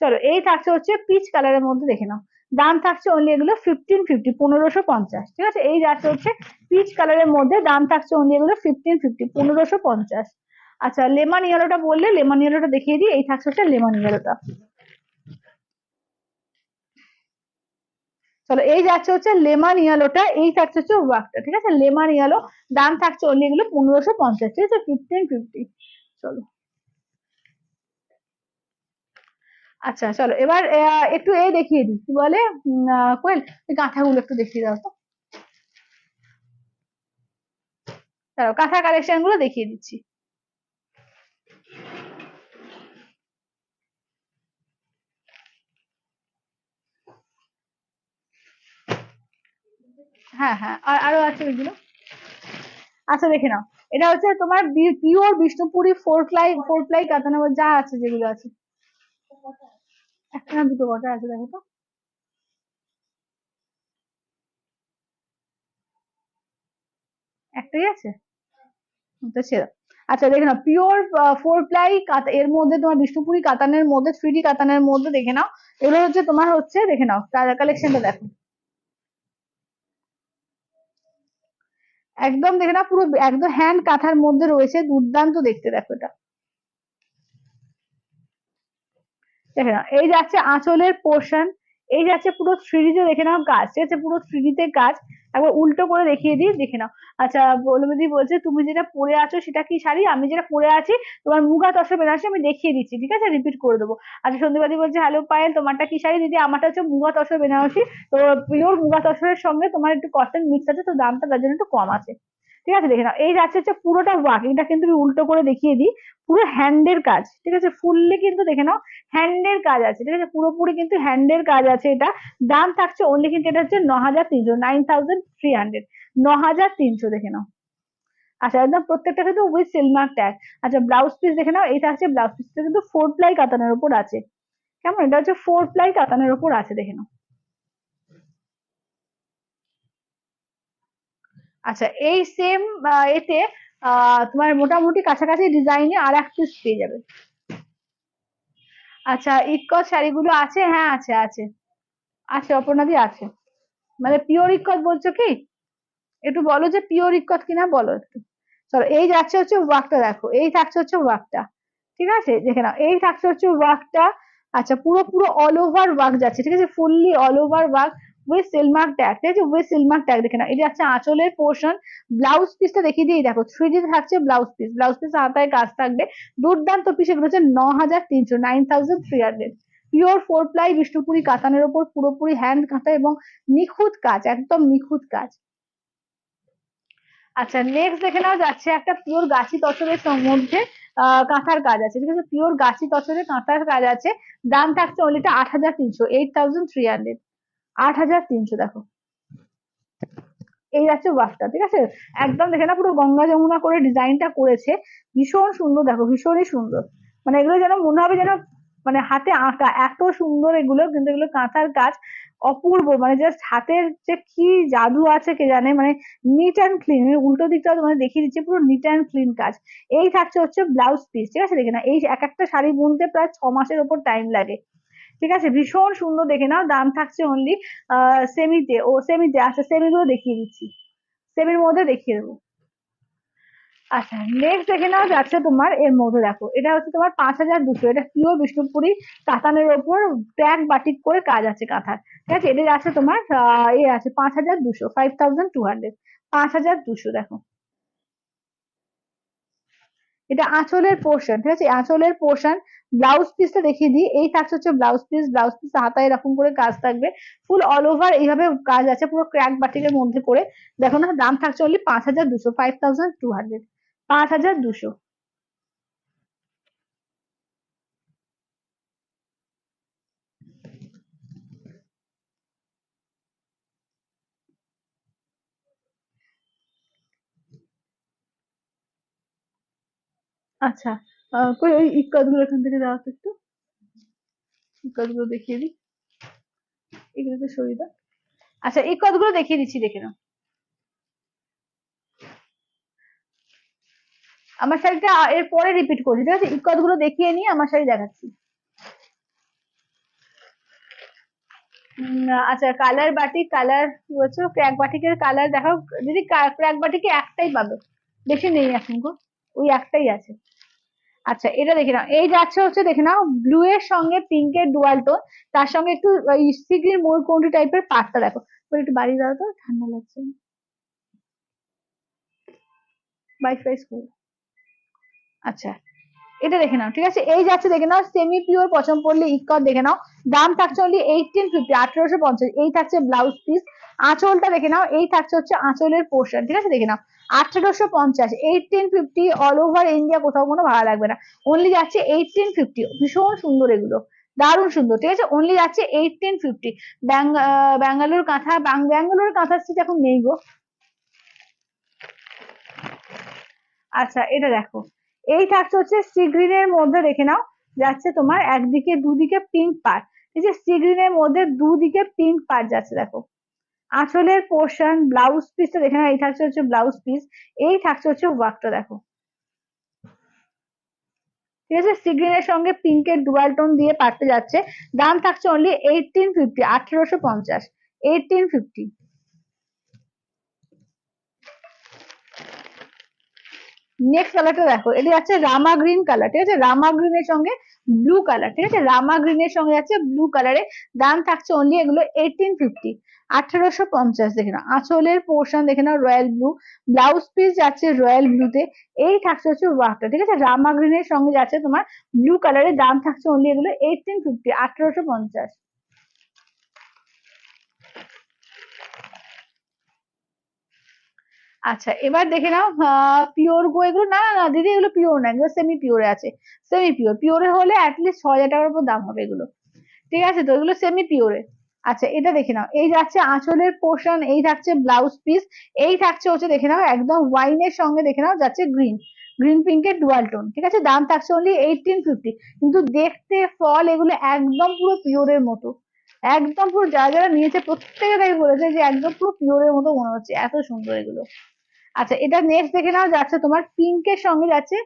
[SPEAKER 1] চলো এই থাকছে হচ্ছে পিচ কালারের মধ্যে, দেখে নাও। দাম থাকছে অনলি এগুলো 1550, 1550, ঠিক আছে। এই যাচ্ছে হচ্ছে পিচ কালারের মধ্যে, দাম থাকছে অনলি এগুলো 1550, 1550। আচ্ছা লেমন ইয়েলোটা বললে, লেমন ইয়েলোটা দেখিয়ে দিই। এই থাকছে হচ্ছে লেমন ইয়েলোটা। চলো এই যাচ্ছে হচ্ছে লেমন ইয়েলোটা, এই থাকছে হচ্ছে ওয়াকটা, ঠিক আছে, লেমন ইয়েলো। দাম থাকছে অনলি এগুলো 1550, ঠিক আছে, 1550। চলো আচ্ছা চলো এবার একটু এ দেখিয়ে দিই, কি বলে কোয়েল, এই কাঁথাগুলো একটু দেখিয়ে দাও তো। দাঁড়াও কাঁথা কালেকশন গুলো দেখিয়ে দিচ্ছি। হ্যাঁ হ্যাঁ, আর আরো আছে ওইগুলো। আচ্ছা দেখে নাও, এটা হচ্ছে তোমার pure Bishnupuri four ply katana যা আছে, যেগুলো আছে। একটা না দুটো বটে আছে, দেখো তো। একটাই আছে, তো ছেড়ে দাও। আচ্ছা দেখে নাও, পিওর ফোর প্লাই এর মধ্যে তোমার বিষ্ণুপুরি কাতানের মধ্যে, 3D কাতানের মধ্যে, দেখে নাও। এগুলো হচ্ছে তোমার হচ্ছে, দেখে নাও কালেকশনটা দেখো। একদম দেখে নাও, পুরো একদম হ্যান্ড কাঁথার মধ্যে রয়েছে, দুর্দান্ত দেখতে, দেখো এটা। দেখে নাও এই যাচ্ছে আঁচলের পোর্শন, এই যাচ্ছে পুরো থ্রিডিতে, দেখে নাও কাজ, ঠিক আছে, পুরো থ্রিডিতে কাজ। একবার উল্টো করে দেখিয়ে দিই, দেখে নাও। আচ্ছা বলবিদি বলছে তুমি যেটা পরে আছো সেটা কি শাড়ি, আমি যেটা পরে আছি তোমার মুগা তসর বেনারসি, আমি দেখিয়ে দিচ্ছি, ঠিক আছে, রিপিট করে দেবো। আচ্ছা সন্ধ্যেবাদী বলছে হ্যালো পায়েল, তোমারটা কি শাড়ি দিদি? আমারটা হচ্ছে মুগা তসর বেনারসি। তো পিওর মুগা তসরের সঙ্গে তোমার একটু কটন মিক্স আছে, তো দামটা তার জন্য একটু কম আছে। ঠিক আছে দেখে নাও, এই যাচ্ছে হচ্ছে পুরোটা ওয়ার্ক, এটা কিন্তু আমি উল্টো করে দেখিয়ে দিই। পুরো হ্যান্ডের কাজ, ঠিক আছে, ফুললি কিন্তু দেখে নাও হ্যান্ডের কাজ আছে, ঠিক আছে, পুরোপুরি কিন্তু হ্যান্ডের কাজ আছে এটা। দাম থাকছে অনলি কিন্তু এটা হচ্ছে 9300, 9300, 9300, দেখে নাও। আচ্ছা একদম প্রত্যেকটা কিন্তু উইথ সিলমার্ক ট্যাগ। আচ্ছা ব্লাউজ পিস দেখে নাও, এই থাকছে ব্লাউজ পিসটা কিন্তু ফোর প্লাই কাতানের উপর আছে। কেমন, এটা হচ্ছে ফোর প্লাই কাতানের উপর আছে, দেখে নাও। আচ্ছা এই সেম এতে তোমার মোটামুটি কাছাকাছি ডিজাইনে আর এক পিস পেয়ে যাবে। আচ্ছা ইকত শাড়িগুলো আছে, হ্যাঁ আছে আছে, আছে অপর্ণাদি আছে। মানে পিওর ইকত বলছো কি? একটু বলো যে পিওর ইকত কিনা বলো একটু। চলো এই যাচ্ছে হচ্ছে ওয়ার্কটা, দেখো এই থাকছে হচ্ছে ওয়ার্কটা, ঠিক আছে, দেখে নাও এই থাকছে হচ্ছে ওয়ার্কটা। আচ্ছা পুরো পুরো অল ওভার ওয়ার্ক যাচ্ছে, ঠিক আছে, fully all over work with Silk Mark tag, ঠিক আছে, উইথ সিলমার্ক ট্যাগ, দেখে নাও। এটা যাচ্ছে আঁচলের পোর্শন। ব্লাউজ পিসটা দেখিয়ে দিই, দেখো 3D থাকছে ব্লাউজ পিস, ব্লাউজ পিস হাতায় কাজ থাকবে। দুর্দান্ত পিস, এগুলো হচ্ছে 9300, 9300। পিওর ফোর প্লাই বিষ্ণুপুরি কাতানের ওপর পুরোপুরি হ্যান্ড কাঁথা এবং নিখুঁত কাজ, একদম নিখুঁত কাজ। আচ্ছা নেক্সট দেখে নাও, যাচ্ছে একটা পিওর গাছি তসরের মধ্যে কাঁথার কাজ আছে, ঠিক আছে, পিওর গাছি তসরে কাঁথার কাজ আছে। দাম থাকছে অনলিটা 8300, 8300, 8300, দেখো এই যাচ্ছে ওয়াশটা, ঠিক আছে। একদম দেখে না পুরো গঙ্গা যমুনা করে ডিজাইনটা করেছে, ভীষণ সুন্দর, দেখো ভীষণই সুন্দর। মানে এগুলো যেন মনে হবে যেন মানে হাতে আঁকা, এত সুন্দর এগুলো, কিন্তু এগুলো কাঁথার কাজ অপূর্ব, মানে জাস্ট হাতের যে কি জাদু আছে কে জানে। মানে নিট অ্যান্ড ক্লিন, উল্টো দিকটা তোমাদের দেখিয়ে দিচ্ছে, পুরো নিট অ্যান্ড ক্লিন কাজ। এই থাকছে হচ্ছে ব্লাউজ পিস, ঠিক আছে, দেখে না এই এক একটা শাড়ি বুনতে প্রায় 6 মাসের ওপর টাইম লাগে, ঠিক আছে, ভীষণ সুন্দর, দেখে নাও। দাম থাকছে অনলি সেমিতে, ও সেমিতে, আচ্ছা সেমিগুলো দেখিয়ে দিচ্ছি, সেমির মধ্যে দেখিয়ে দেবো। আচ্ছা নেক্সট দেখে নাও, যাচ্ছে তোমার এর মধ্যে, দেখো এটা হচ্ছে তোমার 5200, এটা পিওর বিষ্ণুপুরি কাতানের ওপর ট্যাগ বাটিক করে কাজ আছে কাঁথার, ঠিক আছে, এটা আছে তোমার এ আছে 5200, 5200, 5200, দেখো। এটা আঁচলের পোর্শন, ঠিক আছে, আঁচলের পোর্শন। ব্লাউজ পিসটা দেখিয়ে দিই, এই থাকছে হচ্ছে ব্লাউজ পিস, ব্লাউজ পিস হাতায় এরকম করে কাজ থাকবে, ফুল অল ওভার এইভাবে কাজ আছে, পুরো ক্র্যাক বাটিকের মধ্যে করে। দেখো না, দাম থাকছে অনলি 5200, 5200, 5200। আচ্ছা কই ওই ইক্কাত গুলো এখান থেকে দেওয়া একটু, ইক্কাত গুলো দেখিয়ে দিই, এগুলোকে সরিয়ে দাও। আচ্ছা ইক্কাত গুলো দেখিয়ে দিচ্ছি, দেখে নাও। আমার শাড়িটা এর পরে রিপিট করছি, ঠিক আছে, ইকত গুলো দেখিয়ে নিয়ে আমার শাড়ি দেখাচ্ছি। আচ্ছা, কালার বাটিক, কালার কি বলছো, ক্র্যাক বাটিকের কালার দেখাও দিদি। ক্র্যাক বাটিকে একটাই পাবে, বেশি নেই এখন গো, ওই একটাই আছে। আচ্ছা, এটা দেখে নাও, এই যাচ্ছে হচ্ছে দেখে নাও ব্লু এর সঙ্গে পিঙ্কের ডুয়াল টোন, তার সঙ্গে একটু সিগির মোরকৌটি টাইপের পাটটা দেখো। ওর একটু বাড়ি দাও তো, ঠান্ডা লাগছে। বাইশ বাইশ করে। আচ্ছা, এটা দেখে নাও, ঠিক আছে, এই যাচ্ছে দেখে নাও সেমি পিওর পছন্দ পড়লে ইক্কত দেখে নাও। দাম থাকছে অনলি 1850, 1850। এই থাকছে ব্লাউজ পিস। আঁচলটা দেখে নাও, এই থাকছে হচ্ছে আঁচলের পোর্শন, ঠিক আছে, দেখে নাও 1850, 1850 অল ওভার ইন্ডিয়া, কোথাও কোনো ভাড়া লাগবে না। অনলি যাচ্ছে 1850। ভীষণ সুন্দর এগুলো, দারুণ সুন্দর, ঠিক আছে, অনলি যাচ্ছে 1850। ব্যাঙ্গালোর কাঁথা, ব্যাঙ্গালোর কাঁথার সিট এখন নেই গো। আচ্ছা, এটা দেখো, এই থাকছে হচ্ছে সি গ্রিনের মধ্যে দেখে নাও, যাচ্ছে তোমার একদিকে দুদিকে পিঙ্ক পার, এই যে সি গ্রিনের মধ্যে দুদিকে পিঙ্ক পার যাচ্ছে দেখো। আঁচলের পোর্শন, ব্লাউজ পিসটা দেখে নাও, এই থাকছে হচ্ছে ব্লাউজ পিস, এই থাকছে হচ্ছে ওয়ার্কটা দেখো, ঠিক আছে, সি গ্রিনের সঙ্গে পিঙ্কের ডুয়াল টোন দিয়ে পারতে যাচ্ছে। দাম থাকছে অনলি 1850, 1850, 1850। নেক্সট কালারটা দেখো, এটা যাচ্ছে রামা গ্রিন কালার, ঠিক আছে, রামা গ্রিনের সঙ্গে ব্লু কালার, ঠিক আছে, রামা গ্রিনের সঙ্গে যাচ্ছে ব্লু কালারে। দাম থাকছে অনলি এগুলো 1850, 1850। দেখে নাও আঁচলের পোর্শন দেখে নাও রয়্যাল ব্লু, ব্লাউজ পিস যাচ্ছে রয়্যাল ব্লুতে, এই থাকছে হচ্ছে ওয়ার্কটা, ঠিক আছে, রামা গ্রিনের সঙ্গে যাচ্ছে তোমার ব্লু কালারের। দাম থাকছে অনলি এগুলো 1850, 1850। আচ্ছা, এবার দেখে নাও পিওর গো, এগুলো না না না দিদি, এগুলো পিওর না, এগুলো সেমি পিওরে আছে। সেমি পিওর, পিওরে হলে অ্যাটলিস্ট 6000 টাকার উপর দাম হবে এগুলো, ঠিক আছে, তো এগুলো সেমি পিওরে। আচ্ছা, এটা দেখে নাও, এই যাচ্ছে আঁচলের পোর্শন, এই থাকছে ব্লাউজ পিস, এই থাকছে হচ্ছে দেখে নাও একদম ওয়াইনের সঙ্গে দেখে নাও যাচ্ছে গ্রিন, গ্রিন পিঙ্কের ডুয়াল টোন, ঠিক আছে, দাম থাকছে অনলি 1850। কিন্তু দেখতে ফল এগুলো একদম পুরো পিওরের মতো, একদম পুরো, যারা যারা নিয়েছে প্রত্যেকে তাই বলেছে যে একদম পুরো পিওরের মতো মনে হচ্ছে, এত সুন্দর এগুলো। আচ্ছা, এটা নেক্সট দেখে নাও, যাচ্ছে তোমার পিঙ্কের সঙ্গে যাচ্ছে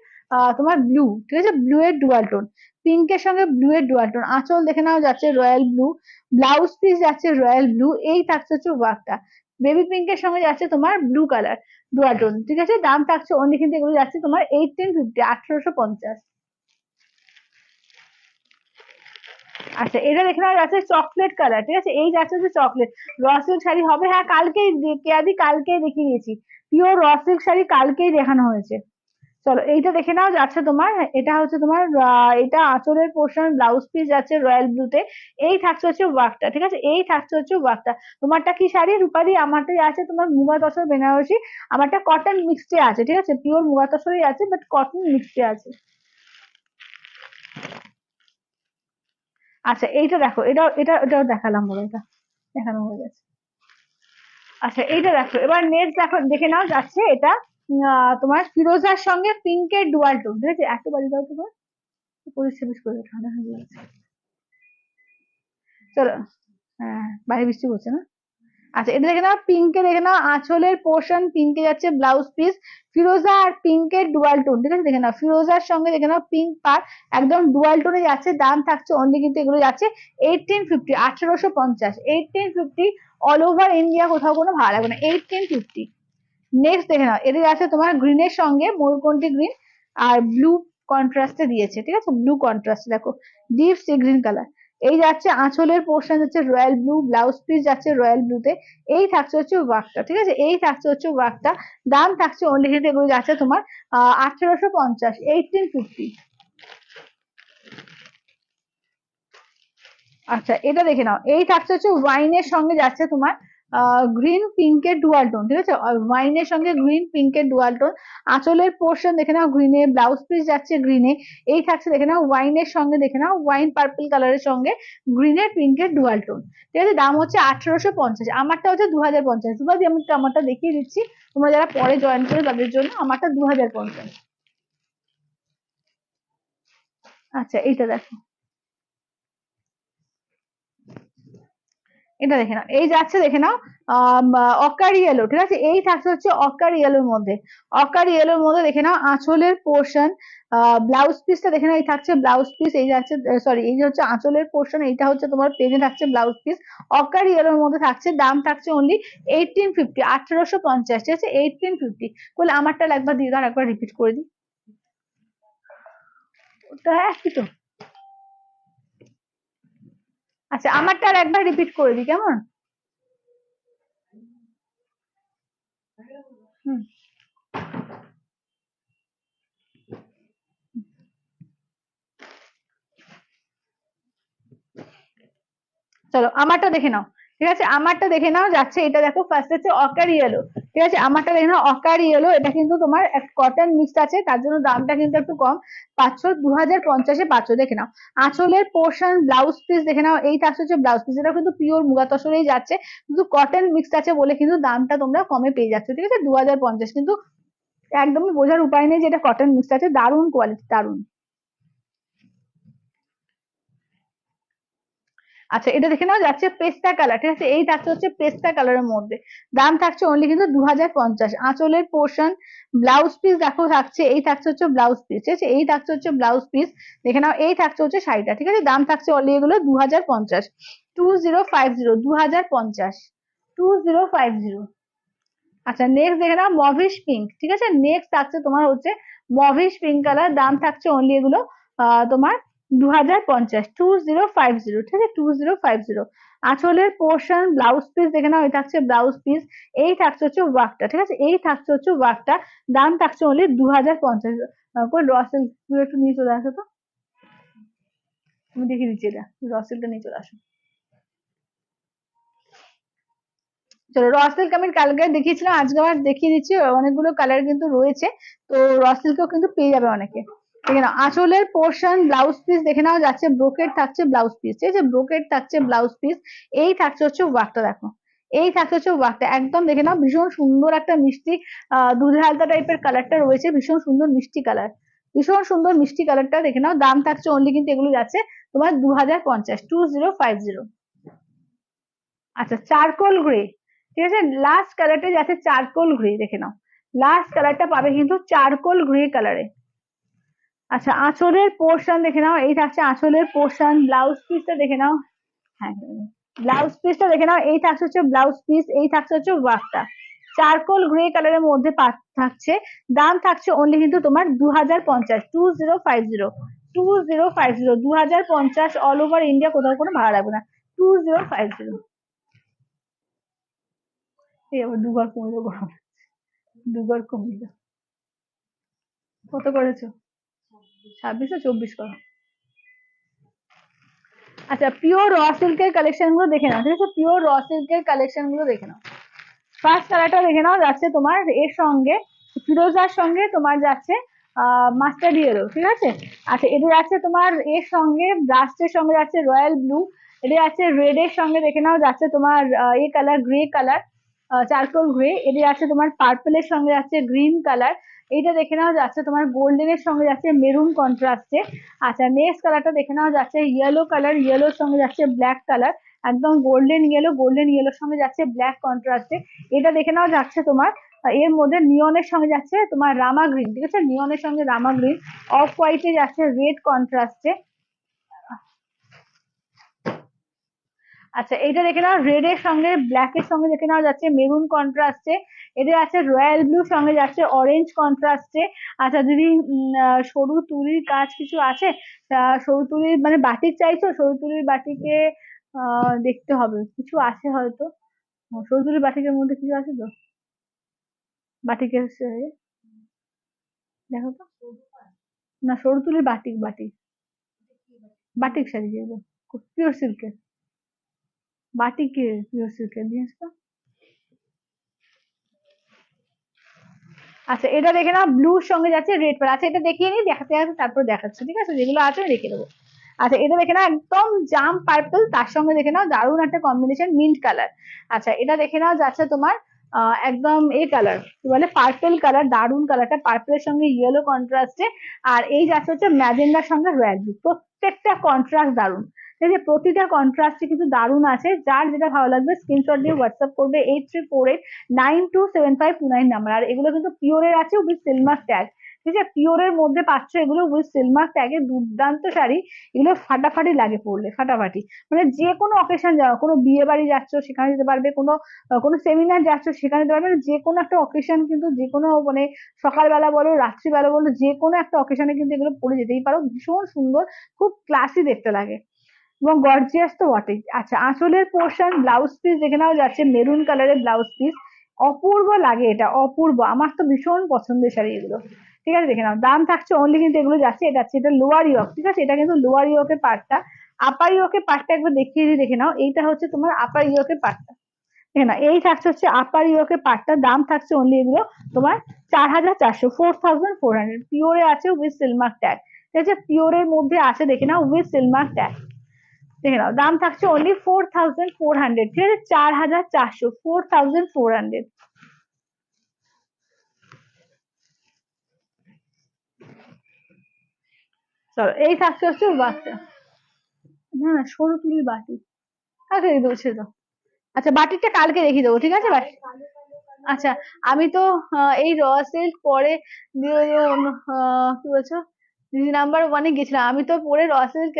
[SPEAKER 1] তোমার ব্লু, ঠিক আছে, ব্লু এর ডুয়াল টোন, পিঙ্কের সঙ্গে ব্লু এর ডুয়াল টোন। আঁচল দেখে নাও যাচ্ছে রয়্যাল ব্লু, ব্লাউজ পিস যাচ্ছে রয়্যাল ব্লু, এই থাকছে হচ্ছে ওয়ার্কটা। বেবি পিঙ্কের সঙ্গে যাচ্ছে তোমার ব্লু কালার ডুয়াল টোন, ঠিক আছে, দাম থাকছে অনলি কিন্তু এগুলো যাচ্ছে তোমার 1850, 1850। আচ্ছা, এটা দেখে নাও যাচ্ছে চকলেট কালার, ঠিক আছে, এই যাচ্ছে হচ্ছে চকলেট র সিল্ক শাড়ি হবে, হ্যাঁ কালকেই কেয়াদি কালকেই দেখিয়ে দিয়েছি, পিওর র সিল্ক শাড়ি কালকেই দেখানো হয়েছে। চলো, এইটা দেখে নাও যাচ্ছে তোমার, এটা হচ্ছে তোমার এটা আঁচলের পোর্শন, ব্লাউজ পিস যাচ্ছে রয়্যাল ব্লুতে, এই থাকছে হচ্ছে ওয়ার্কটা, ঠিক আছে, এই থাকছে হচ্ছে ওয়ার্কটা। তোমারটা কি শাড়ি রূপালি? আমারটাই আছে তোমার মুগা তসর বেনারসি, আমারটা কটন মিক্সডে আছে, ঠিক আছে, পিওর মুগা তসরই আছে বাট কটন মিক্সডে আছে। আচ্ছা, এইটা দেখো, এটাও দেখালাম বলে, এটা দেখানো হয়ে গেছে। আচ্ছা, এইটা দেখো, এবার নেক্সট দেখো, দেখে নাও যাচ্ছে এটা তোমার ফিরোজার সঙ্গে পিঙ্কের ডুয়াল টোন, ঠিক আছে, এত বাজে দাও তোমার, পরিষ্কার করে ঠান্ডা হয়ে যাচ্ছে। চলো, হ্যাঁ বাইরে বৃষ্টি পড়ছে না। আচ্ছা, এটা দেখে নাও, পিঙ্কে দেখে নাও আঁচলের পোর্শন, পিঙ্কে যাচ্ছে ব্লাউজ পিস, ফিরোজা আর পিঙ্কের ডুয়াল টোন, ঠিক আছে, দেখে নাও ফিরোজার সঙ্গে দেখে নাও পিঙ্ক পার, একদম ডুয়াল টোনে যাচ্ছে। দাম থাকছে অনলি কিন্তু এগুলো যাচ্ছে 1850, 1850, 1850। অল ওভার ইন্ডিয়া, কোথাও কোনো ভাড়া লাগবে না, 1850। নেক্সট দেখে নাও, এটা যাচ্ছে তোমার গ্রিনের সঙ্গে ময়ূরকণ্ঠী গ্রিন আর ব্লু কন্ট্রাস্টে দিয়েছে, ঠিক আছে, ব্লু কন্ট্রাস্ট দেখো, ডিপ সি গ্রিন কালার। এই যাচ্ছে আঁচলের পোর্শন যাচ্ছে রয়্যাল ব্লু, ব্লাউজ পিস যাচ্ছে রয়্যাল ব্লুতে, এই থাকছে হচ্ছে ওয়ার্কটা, ঠিক আছে, এই থাকছে হচ্ছে ওয়ার্কটা। দাম থাকছে অনলি কিন্তু এগুলো যাচ্ছে তোমার 1850, 1850। আচ্ছা, এটা দেখে নাও, এই থাকছে হচ্ছে ওয়াইনের সঙ্গে যাচ্ছে তোমার গ্রিন পিঙ্কের ডুয়াল টোন, ঠিক আছে, ওয়াইনের সঙ্গে গ্রিন পিঙ্কের ডুয়াল টোন। আঁচলের পোর্শন দেখে নাও গ্রিনে, ব্লাউজ পিস যাচ্ছে গ্রিনে, এই থাকছে দেখে নাও ওয়াইনের সঙ্গে দেখে নাও ওয়াইন পার্পল কালারের সঙ্গে গ্রিনের পিঙ্কের ডুয়াল টোন, ঠিক আছে, দাম হচ্ছে 1850। আমারটা হচ্ছে 2050, আমি আমারটা দেখিয়ে দিচ্ছি, তোমরা যারা পরে জয়েন করো তাদের জন্য, আমারটা 2050। আচ্ছা, এইটা দেখো, এটা দেখে নাও, এই যাচ্ছে দেখে নাও অকার ইয়েলো, ঠিক আছে, এই থাকছে হচ্ছে অকার ইয়েলোর মধ্যে। অকার ইয়েলোর মধ্যে দেখে নাও আঁচলের পোর্শন, ব্লাউজ পিসটা দেখে নাও, এই থাকছে ব্লাউজ পিস, এই যাচ্ছে সরি এই যে হচ্ছে আঁচলের পোর্শন, এইটা হচ্ছে তোমার পেজে থাকছে ব্লাউজ পিস, অকার ইয়েলোর মধ্যে থাকছে। দাম থাকছে অনলি 1850, 1850, ঠিক আছে, 1850। বলে আমারটা একবার দিয়ে দাও, একবার রিপিট করে দিই। ওটা একই তো। আচ্ছা আমারটা আর একবার রিপিট করে দিই, কেমন? হুম, চলো আমারটা দেখে নাও, ঠিক আছে, আমারটা দেখে নাও যাচ্ছে, এটা দেখো ফার্স্ট হচ্ছে অকার ইয়েলো, ঠিক আছে, আমারটা দেখে নাও অকার ইয়েলো, এটা কিন্তু তোমার কটন মিক্স আছে, তার জন্য দামটা কিন্তু একটু কম, 2050-এ 500। দেখে নাও আঁচলের পোর্শন, ব্লাউজ পিস দেখে নাও, এই থাকছে হচ্ছে ব্লাউজ পিস, এটা কিন্তু পিওর মুগা তসরেই যাচ্ছে, কিন্তু কটন মিক্স আছে বলে কিন্তু দামটা তোমরা কমে পেয়ে যাচ্ছ, ঠিক আছে, 2050, কিন্তু একদমই বোঝার উপায় নেই যে এটা কটন মিক্স আছে, দারুণ কোয়ালিটি, দারুণ। আচ্ছা এটা দেখে নাও যাচ্ছে পেস্তা কালার, ঠিক আছে, এই থাকছে হচ্ছে পেস্তা কালারের মধ্যে, দাম থাকছে অনলি কিন্তু 2050। আঁচলের পোর্শন, ব্লাউজ পিস দেখো থাকছে, এই থাকছে হচ্ছে ব্লাউজ পিস, ঠিক আছে, এই থাকছে হচ্ছে ব্লাউজ পিস, দেখে নাও এই থাকছে হচ্ছে শাড়িটা, ঠিক আছে, দাম থাকছে অনলি এগুলো 2050, 2050, 2050, 2050। আচ্ছা নেক্সট দেখে নাও মভিশ পিঙ্ক, ঠিক আছে, নেক্সট থাকছে তোমার হচ্ছে মভিশ পিঙ্ক কালার, দাম থাকছে অনলি এগুলো তোমার 2050, 2050, ঠিক আছে, 2050। আঁচলের পোর্শন, ব্লাউজ পিস দেখে নাও, এই থাকছে ব্লাউজ পিস, এই থাকছে হচ্ছে ওয়ার্কটা, ঠিক আছে, এই থাকছে হচ্ছে ওয়ার্কটা, দাম থাকছে অনলি 2050। কোন রসেল তুই একটু নিয়ে চলে আসো তো, আমি দেখিয়ে দিচ্ছি, এটা রসেলটা নিয়ে চলে আসো। চলো র সিল্ক আমি কালকে দেখিয়েছিলাম, আজকে আবার দেখিয়ে দিচ্ছি, অনেকগুলো কালার কিন্তু রয়েছে, তো র সিল্কও কিন্তু পেয়ে যাবে অনেকে। দেখে নাও আঁচলের পোর্শন, ব্লাউজ পিস দেখে নাও যাচ্ছে ব্রোকেট থাকছে ব্লাউজ পিস, ঠিক আছে, ব্রোকেট থাকছে ব্লাউজ পিস, এই থাকছে হচ্ছে ওয়ার্কটা দেখো, এই থাকছে হচ্ছে ওয়ার্কটা, একদম দেখে নাও ভীষণ সুন্দর একটা মিষ্টি দুধে হালতা টাইপের কালারটা রয়েছে, ভীষণ সুন্দর মিষ্টি কালার, ভীষণ সুন্দর মিষ্টি কালারটা দেখে নাও, দাম থাকছে অনলি কিন্তু এগুলো যাচ্ছে তোমার 2050, 2050। আচ্ছা চারকোল গ্রে, ঠিক আছে, লাস্ট কালারটা যাচ্ছে চারকোল গ্রে, দেখে নাও লাস্ট কালারটা পাবে কিন্তু চারকোল গ্রে কালারে। আচ্ছা আঁচলের পোর্শন দেখে নাও, এই থাকছে আঁচলের পোর্শন, ব্লাউজ পিসটা দেখে নাও, হ্যাঁ ব্লাউজ পিসটা দেখে নাও, এই থাকছে হচ্ছে ব্লাউজ পিস, এই থাকছে হচ্ছে ওয়ার্কটা, চারকোল গ্রে কালারের মধ্যে থাকছে, দাম থাকছে অনলি কিন্তু তোমার 2050, 2050, 2050, 2050, অল ওভার ইন্ডিয়া, কোথাও কোনো ভাড়া লাগবে না, 2050। এই আবার দুবার কমিলো, গরম দুবার কমিলো, কত করেছো? 26 না 24 করো। আচ্ছা পিওর র সিল্কের কালেকশন গুলো দেখে নাও, ঠিক আছে, পিওর র সিল্কের কালেকশন গুলো দেখে নাও। ফার্স্ট কালারটা দেখে নাও যাচ্ছে তোমার এর সঙ্গে ফিরোজার সঙ্গে তোমার যাচ্ছে মাস্টার্ড ইয়েলো, ঠিক আছে। আচ্ছা এটা যাচ্ছে তোমার এর সঙ্গে ব্লাস্টের সঙ্গে যাচ্ছে রয়্যাল ব্লু, এটা যাচ্ছে রেড এর সঙ্গে দেখে নাও যাচ্ছে তোমার এই colour grey colour, charcoal grey, এটা যাচ্ছে তোমার পার্পলের সঙ্গে যাচ্ছে গ্রিন কালার, এইটা দেখে নাও যাচ্ছে তোমার গোল্ডেনের সঙ্গে যাচ্ছে মেরুন কন্ট্রাস্টে। আচ্ছা নেক্সট কালারটা দেখে নাও যাচ্ছে ইয়েলো কালার, ইয়েলোর সঙ্গে যাচ্ছে ব্ল্যাক কালার, একদম গোল্ডেন ইয়েলো, গোল্ডেন ইয়েলোর সঙ্গে যাচ্ছে ব্ল্যাক কন্ট্রাস্টে। এটা দেখে নাও যাচ্ছে তোমার এর মধ্যে নিয়নের সঙ্গে যাচ্ছে তোমার রামা গ্রিন, ঠিক আছে, নিয়নের সঙ্গে রামা গ্রিন, অফ হোয়াইটে যাচ্ছে রেড কন্ট্রাস্টে। আচ্ছা এটা দেখে নাও রেড এর সঙ্গে ব্ল্যাক এর সঙ্গে দেখে নাও যাচ্ছে মেরুন কন্ট্রাস্টে, এটা আছে রয়্যাল ব্লু সঙ্গে যাচ্ছে অরেঞ্জ কন্ট্রাস্টে। আচ্ছা দিদি সরু তুলির কাজ কিছু আছে? সরু তুলির মানে বাটিক চাইছো? সরু তুলির বাটিকে দেখতে হবে, কিছু আছে হয়তো, সরু তুলির বাটিকের মধ্যে কিছু আছে তো, বাটিকের দেখো তো, না সরু তুলির বাটিক, বাটিক বাটিক শাড়ি যেগুলো পিওর সিল্কের, বাটিকের পিওর সিল্কের দিয়ে আসতো। আচ্ছা এটা দেখে নাও ব্লুর সঙ্গে যাচ্ছে রেড কালার, আচ্ছা এটা দেখিয়ে নিই, দেখাতে আছে তারপর দেখাচ্ছি, ঠিক আছে, যেগুলো আছে আমি রেখে দেবো। আচ্ছা এটা দেখে নাও একদম জাম পার্পল, তার সঙ্গে দেখে নাও দারুণ একটা কম্বিনেশন মিন্ট কালার। আচ্ছা এটা দেখে নাও যাচ্ছে তোমার একদম এ কালার কি বলে পার্পল কালার, দারুণ কালারটা, পার্পলের সঙ্গে ইয়েলো কন্ট্রাস্টে, আর এই যাচ্ছে হচ্ছে ম্যাজেন্ডার সঙ্গে রয়্যাল ব্লু, প্রত্যেকটা কন্ট্রাস্ট দারুণ, এই যে প্রতিটা কন্ট্রাস্টে কিন্তু দারুণ আছে। যার যেটা ভালো লাগবে স্ক্রিনশট দিয়ে হোয়াটসঅ্যাপ করবে 8348927529 নাম্বার। আর এগুলো কিন্তু পিওরের আছে উইথ সিলমার ট্যাগ, ঠিক আছে? পিওরের মধ্যে পাচ্ছ এগুলো উইথ সিলমার ট্যাগে, দুর্দান্ত শাড়ি। এগুলো ফাটাফাটি লাগে পরলে, ফাটাফাটি। মানে যে কোনো অকেশন যাও, কোনো বিয়ে বাড়ি যাচ্ছ সেখানে যেতে পারবে, কোনো কোনো সেমিনার যাচ্ছ সেখানে যেতে পারবে, যে কোনো একটা অকেশন কিন্তু, যে কোনো মানে সকালবেলা বলো রাত্রিবেলা বলো, যে কোনো একটা অকেশনে কিন্তু এগুলো পরে যেতেই পারো। ভীষণ সুন্দর, খুব ক্লাসি দেখতে লাগে এবং গর্জিয়াস তো বটেই। আচ্ছা, আঁচলের পোর্শন ব্লাউজ পিস দেখে নাও যাচ্ছে মেরুন কালারের ব্লাউজ পিস, অপূর্ব লাগে এটা, অপূর্ব। আমার তো ভীষণ পছন্দের শাড়ি এগুলো, ঠিক আছে? দেখে নাও, দাম থাকছে অনলি কিন্তু এগুলো যাচ্ছে, এটা আছে, এটা লোয়ার ইয়ক, ঠিক আছে? এটা কিন্তু লোয়ার ইয়কের পার্টটা। আপার ইয়কের পার্টটা একবার দেখিয়ে দিই, দেখে নাও, এইটা হচ্ছে তোমার আপার ইয়কের পার্টটা, ঠিক না? এই থাকছে হচ্ছে আপার ইয়কের পার্টটা। দাম থাকছে অনলি এগুলো তোমার 4400, 4400। পিওরে আছে উইথ সিলমার্ক ট্যাগ, ঠিক আছে? পিওরের মধ্যে আছে, দেখে নাও, উইথ সিলমার্ক ট্যাগ, দেখে নাও। দাম থাকছে অনলি 4400, ঠিক আছে? 4400, 4400। চলো, এই থাকছে হচ্ছে বাচ্চা, না না, সরু তুলির বাটি। আচ্ছা, এই দেবো, ছেড়ে দাও। আচ্ছা, বাটিটা কালকে রেখে দেবো, ঠিক আছে? বাটি, আচ্ছা। আমি তো এই র সিল্ক পরে দিয়ে কি বলছো, দিদি নাম্বার ওয়ানে গেছিলাম, আমি তো পরে র সিল্ক।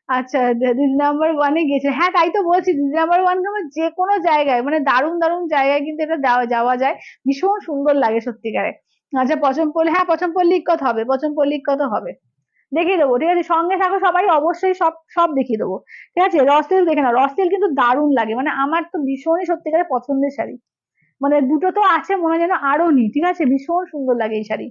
[SPEAKER 1] আচ্ছা, দিদি নাম্বার ওয়ানে গেছে, হ্যাঁ তাই তো বলছি, দিদি নাম্বার ওয়ান যে কোনো জায়গায়, মানে দারুণ দারুণ জায়গায় কিন্তু এটা যাওয়া যাওয়া যায়, ভীষণ সুন্দর লাগে সত্যিকারে। আচ্ছা, পছন্দপল্লী, হ্যাঁ পছন্দপল্লী ইক্কত হবে, পছন্দপল্লী ইক্কত হবে, দেখিয়ে দেবো, ঠিক আছে? সঙ্গে থাকো সবাই, অবশ্যই সব সব দেখিয়ে দেবো, ঠিক আছে? রসেল দেখে না, রসেল কিন্তু দারুণ লাগে, মানে আমার তো ভীষণই সত্যিকারে পছন্দের শাড়ি। মানে দুটো তো আছে, মনে হয় যেন আরো নি, ঠিক আছে? ভীষণ সুন্দর লাগে এই শাড়ি।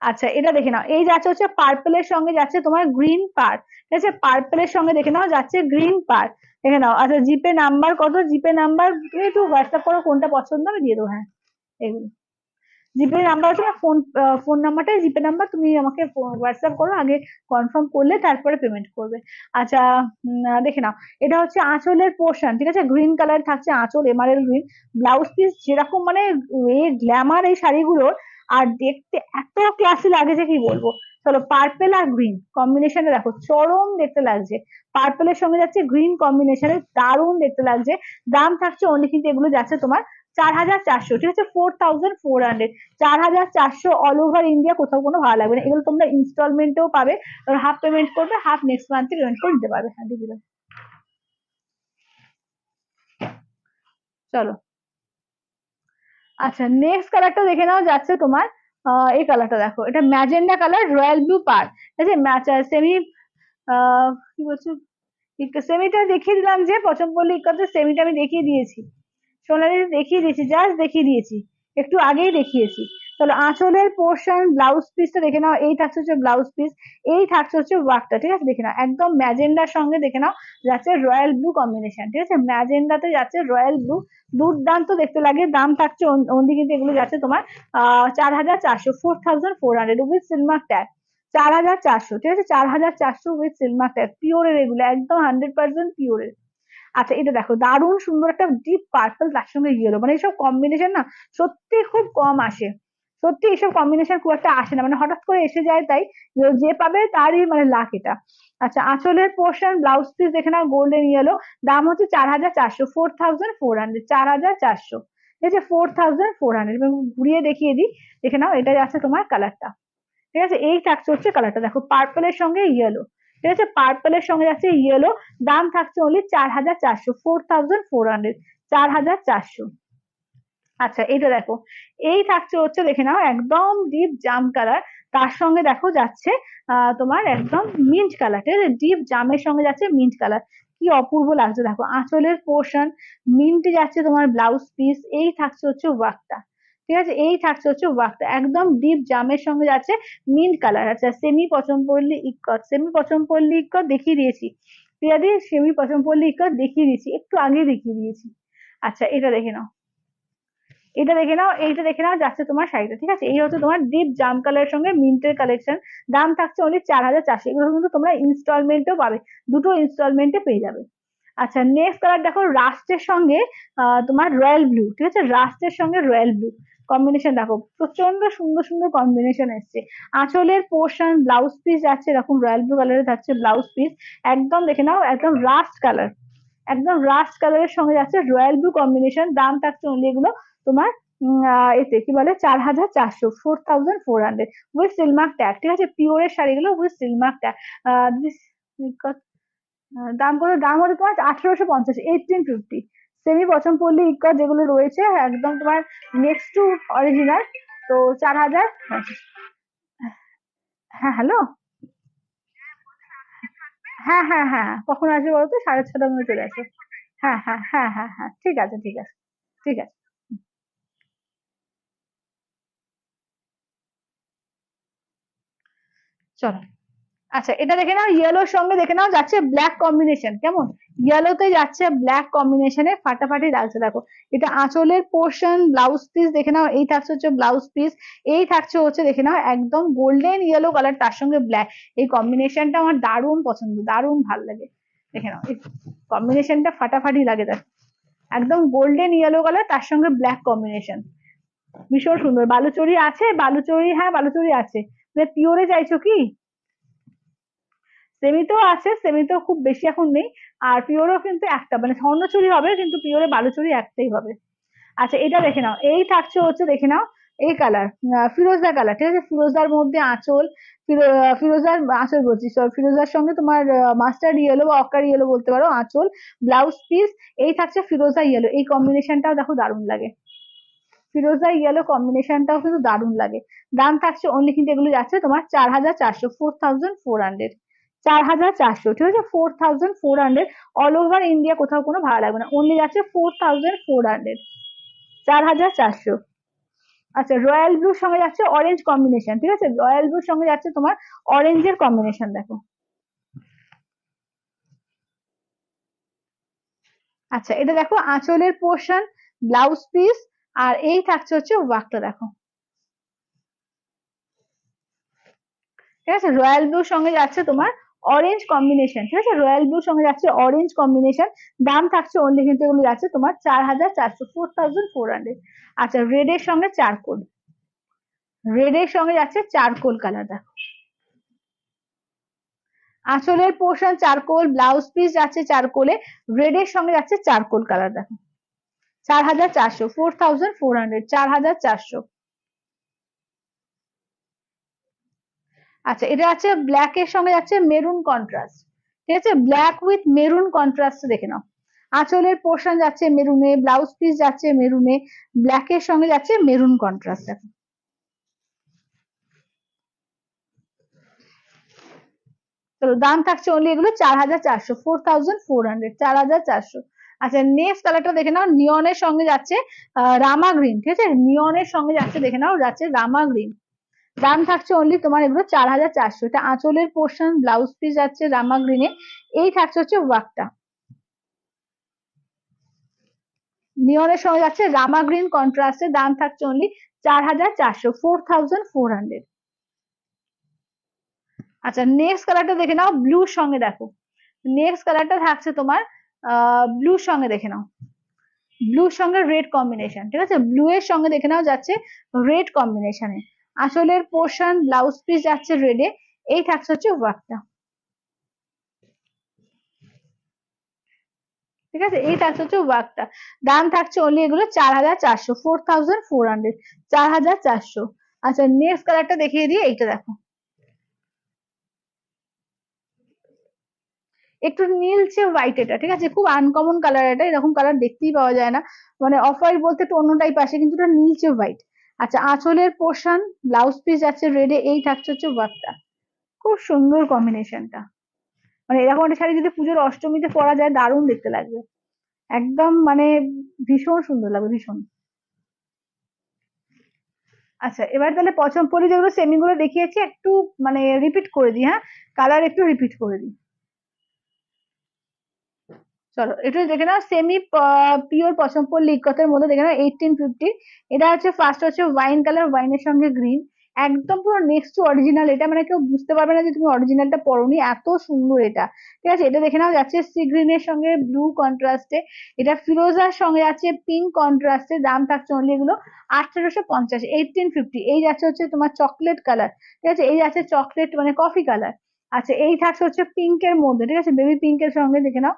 [SPEAKER 1] আচ্ছা, এটা দেখে নাও, এই যাচ্ছে হচ্ছে পার্পেলের সঙ্গে যাচ্ছে তোমার গ্রিন পার, ঠিক আছে? পার্পেলের সঙ্গে দেখে নাও যাচ্ছে গ্রিন পার, দেখে নাও। আচ্ছা, জিপে নাম্বার কত, জিপে নাম্বার তুমি একটু হোয়াটসঅ্যাপ করো, কোনটা পছন্দ আমি দিয়ে দেবো, হ্যাঁ এগুলো জিপে নাম্বার হচ্ছে না, ফোন ফোন নাম্বারটাই জিপে নাম্বার, তুমি আমাকে হোয়াটসঅ্যাপ করো আগে, কনফার্ম করলে তারপরে পেমেন্ট করবে। আচ্ছা, দেখে নাও, এটা হচ্ছে আঁচলের পোর্শন, ঠিক আছে? গ্রিন কালার থাকছে আঁচল, এমারেল গ্রিন। ব্লাউজ পিস যেরকম মানে গ্ল্যামার এই শাড়িগুলোর, আর দেখতে এত ক্লাসি লাগে যে কি বলবো। চলো, পার্পেল আর গ্রিন কম্বিনেশনে দেখো, চরম দেখতে লাগছে। পার্পেলের সঙ্গে যাচ্ছে গ্রিন কম্বিনেশনে, দারুণ দেখতে লাগছে। দাম থাকছে অনেক, কিন্তু এগুলো যাচ্ছে তোমার 4400, ঠিক আছে? 4400, 4400 অল ওভার ইন্ডিয়া, কোথাও কোনো ভালো লাগবে না। এগুলো তোমরা ইনস্টলমেন্টেও পাবে, হাফ পেমেন্ট করবে, হাফ নেক্সট মান্থে পেমেন্ট করে দিতে পারবে। হ্যাঁ, দিয়ে দিলাম। চলো, আচ্ছা, নেক্সট কালারটা দেখে নাও যাচ্ছে তোমার এই কালারটা দেখো, এটা ম্যাজেন্ডা কালার, রয়্যাল ব্লু পার, ঠিক আছে? ম্যাচ সেমি, কি বলছো, সেমিটা দেখিয়ে দিলাম, যে পছন্দপল্লী ইক্কাতে সেমিটা আমি দেখিয়ে দিয়েছি, সোনালি দেখিয়ে দিয়েছি, জাস্ট দেখিয়ে দিয়েছি, একটু আগেই দেখিয়েছি। তাহলে আঁচলের পোর্শন ব্লাউজ পিসটা দেখে নাও, এই থাকছে হচ্ছে ব্লাউজ পিস, এই থাকছে হচ্ছে ওয়ার্কটা, ঠিক আছে? দেখে নাও, একদম ম্যাজেন্ডার সঙ্গে দেখে নাও যাচ্ছে রয়্যাল ব্লু কম্বিনেশন, ঠিক আছে? ম্যাজেন্ডাতে যাচ্ছে রয়্যাল ব্লু, দুর্দান্ত দেখতে লাগে। দাম থাকছে অনলি কিন্তু এগুলো যাচ্ছে তোমার 4400, 4400 উইথ সিলমার ট্যাগ, 4400, ঠিক আছে? 4400 উইথ সিলমার ট্যাগ, পিওরের এগুলো, একদম 100% পিওরের। আচ্ছা, এটা দেখো, দারুণ সুন্দর একটা ডিপ পার্পল, তার সঙ্গে ইয়েলো, মানে এইসব কম্বিনেশন না সত্যি খুব কম আসে, সত্যি এইসব কম্বিনেশন খুব একটা আসে না, মানে হঠাৎ করে এসে যায়, তাই যে পাবে তারই মানে লাক এটা। আচ্ছা, আঁচলের পোর্শন ব্লাউজ পিস দেখে নাও, গোল্ডেন ইয়েলো। দাম হচ্ছে 4400, 4400, 4400, ঠিক আছে? 4400। এবং ঘুরিয়ে দেখিয়ে দিই, দেখে নাও, এটা আছে তোমার কালারটা, ঠিক আছে? এই থাকছে হচ্ছে কালারটা, দেখো, পার্পলের সঙ্গে ইয়েলো, ঠিক আছে? পার্পলের সঙ্গে যাচ্ছে ইয়েলো। দাম থাকছে অনলি 4400, 4400, 4400। আচ্ছা, এইটা দেখো, এই থাকছে হচ্ছে, দেখে নাও, একদম ডিপ জাম কালার, তার সঙ্গে দেখো যাচ্ছে তোমার একদম মিন্ট কালার, ঠিক আছে? ডিপ জামের সঙ্গে যাচ্ছে মিন্ট কালার, কি অপূর্ব লাগছে দেখো। আঁচলের পোর্শন মিন্টে যাচ্ছে তোমার ব্লাউজ পিস, এই থাকছে হচ্ছে ওয়ার্কটা, ঠিক আছে? এই থাকছে হচ্ছে ওয়ার্কটা, একদম ডিপ জামের সঙ্গে যাচ্ছে মিন্ট কালার। আচ্ছা, সেমি পছন্দপল্লী ইক্কত, সেমি পছন্দপল্লী ইক্কত দেখিয়ে দিয়েছি প্রিয়াদি, সেমি পছন্দপল্লী ইক্কত দেখিয়ে দিয়েছি, একটু আগে দেখিয়ে দিয়েছি। আচ্ছা, এটা দেখে নাও, এটা দেখে নাও, এইটা দেখে নাও যাচ্ছে তোমার শাড়িটা, ঠিক আছে? এই হচ্ছে তোমার ডিপ জাম কালারের সঙ্গে মিন্টের কালেকশন। দাম থাকছে অনলি 4400, এগুলো কিন্তু তোমরা ইনস্টলমেন্টেও পাবে, দুটো ইনস্টলমেন্টে পেয়ে যাবে। আচ্ছা নেক্সট কালার দেখো রাস্টের সঙ্গে তোমার রয়্যাল ব্লু, ঠিক আছে, রাস্টের সঙ্গে রয়্যাল ব্লু কম্বিনেশন দেখো, প্রচন্ড সুন্দর সুন্দর কম্বিনেশন এসছে। আঁচলের পোর্শন ব্লাউজ পিস যাচ্ছে এরকম রয়্যাল ব্লু কালারের থাকছে ব্লাউজ পিস, একদম দেখে নাও একদম রাস্ট কালার, একদম রাস্ট কালারের সঙ্গে যাচ্ছে রয়্যাল ব্লু কম্বিনেশন। দাম থাকছে অনলি এগুলো তোমার এতে কি বলে 4,400, 4,400 উইথ সিলমার্ক ট্যাগ, ঠিক আছে, পিওরের শাড়িগুলো উইথ সিলমার্ক ট্যাগ। দাম কত, দাম হচ্ছে তোমার 1850, 1850। সেমি পছমপল্লী ইক্কত যেগুলো রয়েছে একদম তোমার নেক্সট টু অরিজিনাল, তো 4,000। হ্যাঁ হ্যালো, হ্যাঁ হ্যাঁ হ্যাঁ, কখন আসবে বলতো, 6:30টার মধ্যে চলে আসবে। হ্যাঁ হ্যাঁ হ্যাঁ হ্যাঁ হ্যাঁ, ঠিক আছে ঠিক আছে, ঠিক আছে। চলো, আচ্ছা এটা দেখে নাও, ইয়েলোর সঙ্গে দেখে নাও যাচ্ছে ব্ল্যাক কম্বিনেশন, কেমন ইয়েলোতে যাচ্ছে ব্ল্যাক কম্বিনেশনে ফাটাফাটি লাগছে দেখো। এটা আঁচলের পোর্শন ব্লাউজ পিস দেখে নাও, এই থাকছে হচ্ছে ব্লাউজ পিস, এই থাকছে হচ্ছে দেখে নাও একদম গোল্ডেন ইয়েলো কালার তার সঙ্গে ব্ল্যাক, এই কম্বিনেশনটা আমার দারুণ পছন্দ, দারুণ ভাল লাগে। দেখে নাও এই কম্বিনেশনটা ফাটাফাটি লাগে দেখো, একদম গোল্ডেন ইয়েলো কালার তার সঙ্গে ব্ল্যাক কম্বিনেশন, ভীষণ সুন্দর। বালুচরি আছে, বালুচরি হ্যাঁ বালুচরি আছে, পিওরে চাইছো কি? সেমিতেও আছে, সেমিতেও খুব বেশি এখন নেই, আর পিওরও কিন্তু একটা মানে স্বর্ণচুরি হবে কিন্তু পিওরে বালুচুরি একটাই হবে। আচ্ছা এটা দেখে নাও, এই থাকছে হচ্ছে দেখে নাও এই কালার, ফিরোজা কালার, ঠিক আছে, ফিরোজার মধ্যে আঁচল, ফিরোজার আঁচল বলছি, ফিরোজার সঙ্গে তোমার মাস্টার্ড ইয়েলো বা অকার ইয়েলো বলতে পারো আঁচল, ব্লাউজ পিস, এই থাকছে ফিরোজা ইয়েলো, এই কম্বিনেশনটাও দেখো দারুণ লাগে, ফিরোজা ইয়েলো কম্বিনেশনটাও কিন্তু দারুণ লাগে। দাম থাকছে অনলি কিন্তু এগুলো যাচ্ছে তোমার 4,400, 4,400, 4,400, ঠিক আছে, 4,400, অল ওভার ইন্ডিয়া কোথাও কোনো ভাড়া লাগবে না, অনলি যাচ্ছে 4,400, 4,400। আচ্ছা রয়্যাল ব্লুর সঙ্গে যাচ্ছে অরেঞ্জ কম্বিনেশন, ঠিক আছে, রয়্যাল ব্লুর সঙ্গে যাচ্ছে তোমার অরেঞ্জের কম্বিনেশন দেখো। আচ্ছা এটা দেখো আঁচলের পোর্শন ব্লাউজ পিস, আর এই থাকছে হচ্ছে ওয়ার্কটা দেখো, ঠিক আছে, রয়্যাল ব্লুর সঙ্গে যাচ্ছে তোমার অরেঞ্জ কম্বিনেশন, ঠিক আছে, রয়্যাল ব্লুর সঙ্গে যাচ্ছে অরেঞ্জ কম্বিনেশন। দাম থাকছে অনলি কিন্তু এগুলো যাচ্ছে তোমার 4,400, 4,400। আচ্ছা রেড এর সঙ্গে চারকোল, রেড এর সঙ্গে যাচ্ছে চারকোল কালার দেখো, আঁচলের পোর্শন চারকোল, ব্লাউজ পিস যাচ্ছে চারকোলে, রেড এর সঙ্গে যাচ্ছে চারকোল কালার দেখো, 4,400, 4,400, 4,400। আচ্ছা এটা আছে ব্ল্যাক এর সঙ্গে যাচ্ছে মেরুন কন্ট্রাস্ট, ঠিক আছে, ব্ল্যাক উইথ মেরুন কন্ট্রাস্ট দেখে নাও, আঁচলের পোর্শন যাচ্ছে মেরুনে, ব্লাউজ পিস যাচ্ছে মেরুনে, ব্ল্যাক এর সঙ্গে যাচ্ছে মেরুন কন্ট্রাস্ট দেখো। চলো দাম থাকছে অনলি এগুলো 4,400, 4,400, 4,400। আচ্ছা নেক্সট কালারটা দেখে নাও, নিয়নের সঙ্গে যাচ্ছে রামা গ্রিন, ঠিক আছে, নিয়নের সঙ্গে যাচ্ছে দেখে নাও যাচ্ছে রামা গ্রিন। দাম থাকছে অনলি তোমার এগুলো 4,400, এটা আঁচলের পোর্শন ব্লাউজ পিস যাচ্ছে রামা গ্রিনে, এই থাকছে হচ্ছে ওয়ার্কটা, নিয়নের সঙ্গে যাচ্ছে রামা গ্রিন কন্ট্রাস্টে, দাম থাকছে অনলি 4,400, 4,400। আচ্ছা নেক্সট কালারটা দেখে নাও ব্লুর সঙ্গে দেখো, নেক্সট কালারটা থাকছে তোমার ব্লুর সঙ্গে দেখে নাও, ব্লুর সঙ্গে রেড কম্বিনেশন, ঠিক আছে, ব্লু এর সঙ্গে দেখে নাও যাচ্ছে রেড কম্বিনেশনে, আঁচলের পোর্শন ব্লাউজ পিস যাচ্ছে রেডে, এই থাকছে হচ্ছে ওয়ার্কটা, ঠিক আছে, এই থাকছে হচ্ছে ওয়ার্কটা। দাম থাকছে অনলি এগুলো 4,400, 4,400, 4,400। আচ্ছা নেক্সট কালারটা দেখিয়ে দিই, এইটা দেখো, একটু নীলচে হোয়াইট, এটা ঠিক আছে, খুব আনকমন কালার, এটা এরকম কালার দেখতেই পাওয়া যায় না, মানে অফ হোয়াইট বলতে একটু অন্য টাইপ আসে কিন্তু এটা নীলচে হোয়াইট। আচ্ছা আঁচলের পোর্শন ব্লাউজ পিস যাচ্ছে রেডে, এই থাকছে হচ্ছে ওয়ার্কটা, খুব সুন্দর কম্বিনেশনটা, মানে এরকম একটা শাড়ি যদি পুজোর অষ্টমীতে পরা যায় দারুণ দেখতে লাগবে, একদম মানে ভীষণ সুন্দর লাগবে ভীষণ। আচ্ছা এবার তাহলে পছন্দ পরি যেগুলো সেমি গুলো দেখিয়েছি একটু মানে রিপিট করে দিই, হ্যাঁ কালার একটু রিপিট করে দিই। চলো এটা দেখে নাও সেমি পিওর পছন্দ লিকতের মধ্যে দেখে নাও 1850, এটা হচ্ছে ফার্স্ট হচ্ছে ওয়াইন কালার, ওয়াইনের সঙ্গে গ্রিন, একদম পুরো নেক্সট টু অরিজিনাল, এটা মানে কেউ বুঝতে পারবে না যে তুমি অরিজিনালটা পরোনি, এত সুন্দর এটা। ঠিক আছে, এটা দেখে নাও যাচ্ছে সি গ্রিনের সঙ্গে ব্লু কন্ট্রাস্টে, এটা ফিরোজার সঙ্গে যাচ্ছে পিঙ্ক কন্ট্রাস্টে, দাম থাকছে অনলি এগুলো 1850, 1850। এই যাচ্ছে হচ্ছে তোমার চকলেট কালার, ঠিক আছে, এই যাচ্ছে চকলেট মানে কফি কালার। আচ্ছা, এই থাকছে হচ্ছে পিঙ্কের মধ্যে, ঠিক আছে, বেবি পিঙ্কের সঙ্গে দেখে নাও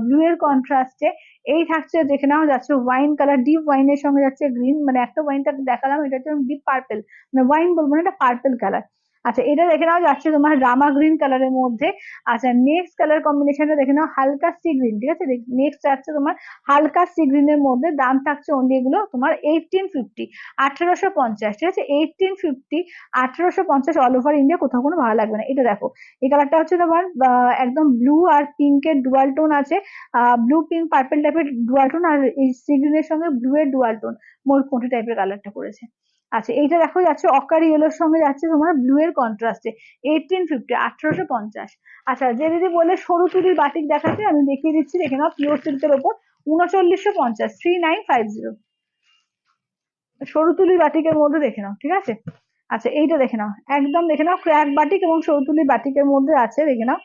[SPEAKER 1] ব্লু এর কন্ট্রাস্টে। এই থাকছে দেখে নাও যাচ্ছে ওয়াইন কালার, ডিপ ওয়াইনের সঙ্গে যাচ্ছে গ্রিন, মানে একটা ওয়াইনটা দেখালাম, এটা হচ্ছে ডিপ পার্পেল, মানে ওয়াইন বলবো না, এটা পার্পেল কালার। আচ্ছা, এটা দেখে নাও যাচ্ছে তোমার রামা গ্রিন কালারের মধ্যে। আচ্ছা, নেক্সট কালার কম্বিনেশনটা দেখে নাও হালকা সি গ্রিন, ঠিক আছে, নেক্সট যাচ্ছে তোমার হালকা সি গ্রিনের মধ্যে, দাম থাকছে অনলি এগুলো তোমার 1850, 1850, ঠিক আছে, 1850, 1850 অল ওভার ইন্ডিয়া, কোথাও কোনো ভালো লাগবে না। এটা দেখো, এই কালারটা হচ্ছে তোমার একদম ব্লু আর পিঙ্কের ডুয়াল টোন আছে, ব্লু পিঙ্ক পার্পল টাইপের ডুয়াল টোন, আর এই সি গ্রিনের সঙ্গে ব্লু এর ডুয়াল টোন, ময়ূরকণ্ঠী টাইপের কালারটা করেছে। আচ্ছা, এইটা দেখো যাচ্ছে অকার ইয়েলোর সঙ্গে যাচ্ছে তোমার ব্লু এর কন্ট্রাস্টে, 1850, 1850। আচ্ছা, যে দিদি বলে সরু চুড়ির বাটিক দেখাতে, আমি দেখিয়ে দিচ্ছি, দেখে নাও পিওর সিল্কের ওপর 3950, 3950, সরু তুলির বাটিকের মধ্যে দেখে নাও, ঠিক আছে। আচ্ছা, এইটা দেখে নাও, একদম দেখে নাও ক্র্যাক বাটিক এবং সরু তুলির বাটিকের মধ্যে আছে, দেখে নাও।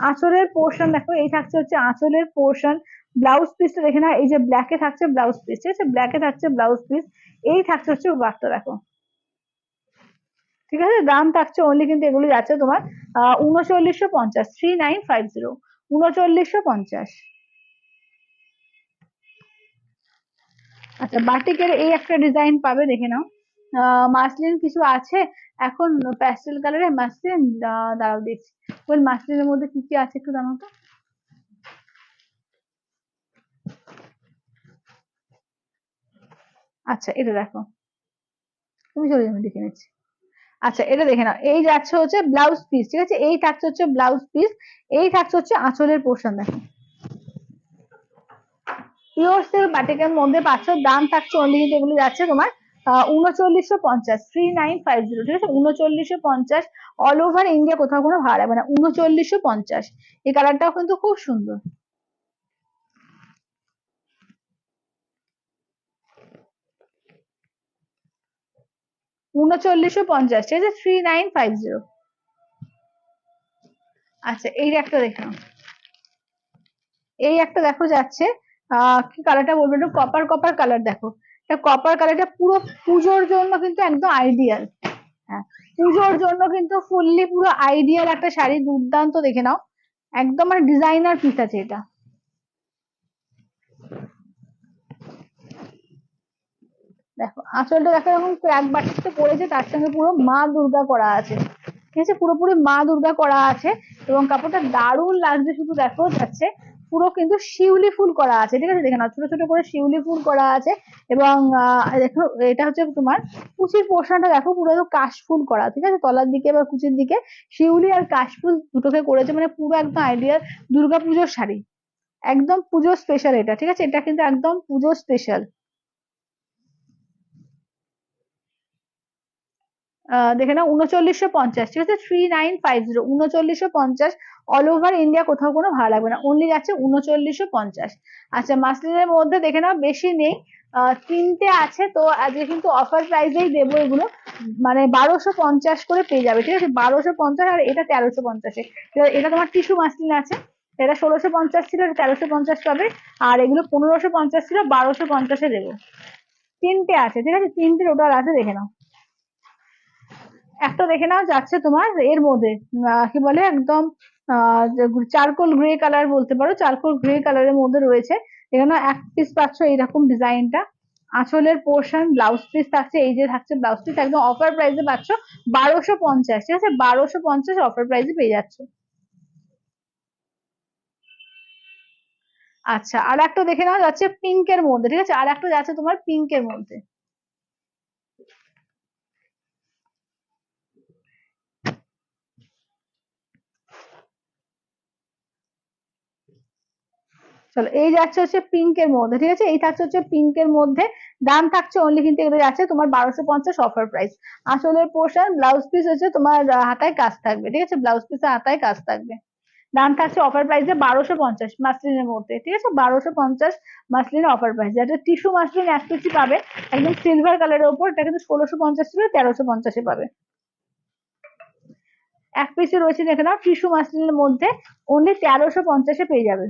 [SPEAKER 1] আঁচলের পোর্শন দেখো, এই থাকছে হচ্ছে আঁচলের পোর্শন। ব্লাউজ পিসটা দেখে নাও, এই যে ব্ল্যাকে থাকছে ব্লাউজ পিস, ঠিক আছে, ব্ল্যাকে থাকছে ব্লাউজ পিস। এই থাকছে হচ্ছে ওয়ার্কটা দেখো, ঠিক আছে, দাম থাকছে অনলি কিন্তু এগুলো যাচ্ছে তোমার 3950, 3950, 3950। আচ্ছা, বাটিকের এই একটা ডিজাইন পাবে, দেখে নাও, মাসলিন কিছু আছে এখন, প্যাস্টেল কালারের মাসলিন, দাঁড়াও দেখছি, ওই মাসলিনের মধ্যে কি কি আছে একটু জানো তো। আচ্ছা, এটা দেখো, তুমি চলে যাবে, দেখে নিচ্ছি। আচ্ছা, এটা দেখে নাও, এই যাচ্ছে হচ্ছে ব্লাউজ পিস, ঠিক আছে, এই থাকছে হচ্ছে ব্লাউজ পিস, এই থাকছে হচ্ছে আঁচলের পোর্শন দেখো, পিওর সিল্ক বাটিকের মধ্যে পাচ্ছ, দাম থাকছে অনলি কিন্তু এগুলো যাচ্ছে তোমার 3950, 3950, ঠিক আছে, 3950 অল ওভার ইন্ডিয়া, কোথাও কোনো ভাড়া লাগবে না, 3950। এই কালারটাও কিন্তু খুব সুন্দর। 3950, ঠিক আছে, 3950। আচ্ছা, এই একটা দেখো, এই একটা দেখো যাচ্ছে কি কালারটা বলবো, একটু কপার কপার কালার দেখো, এটা কপার কালারটা পুরো পুজোর জন্য কিন্তু একদম আইডিয়াল। হ্যাঁ, পুজোর জন্য কিন্তু ফুললি পুরো আইডিয়াল একটা শাড়ি, দুর্দান্ত, দেখে নাও, একদম মানে ডিজাইনার পিস আছে এটা। দেখো আঁচলটা দেখো, এরকম ক্র্যাক বাটিতে পড়েছে, তার সঙ্গে পুরো মা দুর্গা করা আছে, ঠিক আছে, পুরোপুরি মা দুর্গা করা আছে, এবং কাপড়টা দারুণ লাগছে, শুধু দেখো যাচ্ছে পুরো কিন্তু শিউলি ফুল করা আছে, ঠিক আছে, দেখে নাও, ছোট ছোট করে শিউলি ফুল করা আছে, এবং দেখো এটা হচ্ছে তোমার কুচির পোর্শনটা দেখো, পুরো কাশ ফুল করা, ঠিক আছে, তলার দিকে বা কুচির দিকে শিউলি আর কাশ ফুল দুটোকে করেছে, মানে পুরো একদম আইডিয়াল দুর্গা পুজোর শাড়ি, একদম পুজো স্পেশাল এটা, ঠিক আছে, এটা কিন্তু একদম পুজো স্পেশাল। দেখে নাও 3950, ঠিক আছে, 3950, 3950 অল ওভার ইন্ডিয়া, কোথাও কোনো ভাড়া লাগবে না, অনলি যাচ্ছে 3950। আচ্ছা, মাসলিনের মধ্যে দেখে নাও বেশি নেই, তিনটে আছে তো, আজকে কিন্তু অফার প্রাইসেই দেবো এগুলো, মানে 1250 করে পেয়ে যাবে, ঠিক আছে, 1250, আর এটা 1350-এ। এটা তোমার টিস্যু মাসলিন আছে, এটা 1650 ছিল, এটা 1350 পাবে, আর এগুলো 1550 ছিল, 1250-এ দেবো। তিনটে আছে, ঠিক আছে, তিনটে টোটাল আছে, দেখে নাও। একটা দেখে নাও যাচ্ছে তোমার এর মধ্যে কি বলে একদম চারকোল গ্রে কালার বলতে পারো, চারকোল গ্রে কালারের মধ্যে রয়েছে, এখানে এক পিস পাচ্ছ এইরকম ডিজাইনটা, আঁচলের পোর্শন, ব্লাউজ পিস থাকছে, এই যে থাকছে ব্লাউজ পিস, একদম অফার প্রাইসে পাচ্ছ 1250, ঠিক আছে, 1250 অফার প্রাইসে পেয়ে যাচ্ছ। আচ্ছা, আর একটা দেখে নাও যাচ্ছে পিঙ্কের মধ্যে, ঠিক আছে, আর একটা যাচ্ছে তোমার পিঙ্কের মধ্যে। চলো, এই যাচ্ছে হচ্ছে পিঙ্কের মধ্যে, ঠিক আছে, এই থাকছে হচ্ছে পিঙ্কের মধ্যে, দাম থাকছে অনলি কিন্তু এগুলো যাচ্ছে তোমার 1250 অফার প্রাইস। আসলের পোর্শন ব্লাউজ পিস হচ্ছে তোমার হাতায় কাজ থাকবে, ঠিক আছে, ব্লাউজ পিসে হাতায় কাজ থাকবে, দাম থাকছে অফার প্রাইসে 1250 মাসলিনের মধ্যে, ঠিক আছে, 1250 মাসলিনের অফার প্রাইস, যেটা টিস্যু মাসলিন এক পিসি পাবে, একদম সিলভার কালারের ওপর, এটা কিন্তু 1650 ছিল, 1350-এ পাবে। এক পিসে রয়েছে দেখে নাও টিস্যু মাসলিনের মধ্যে, অনলি 1350-এ পেয়ে যাবে।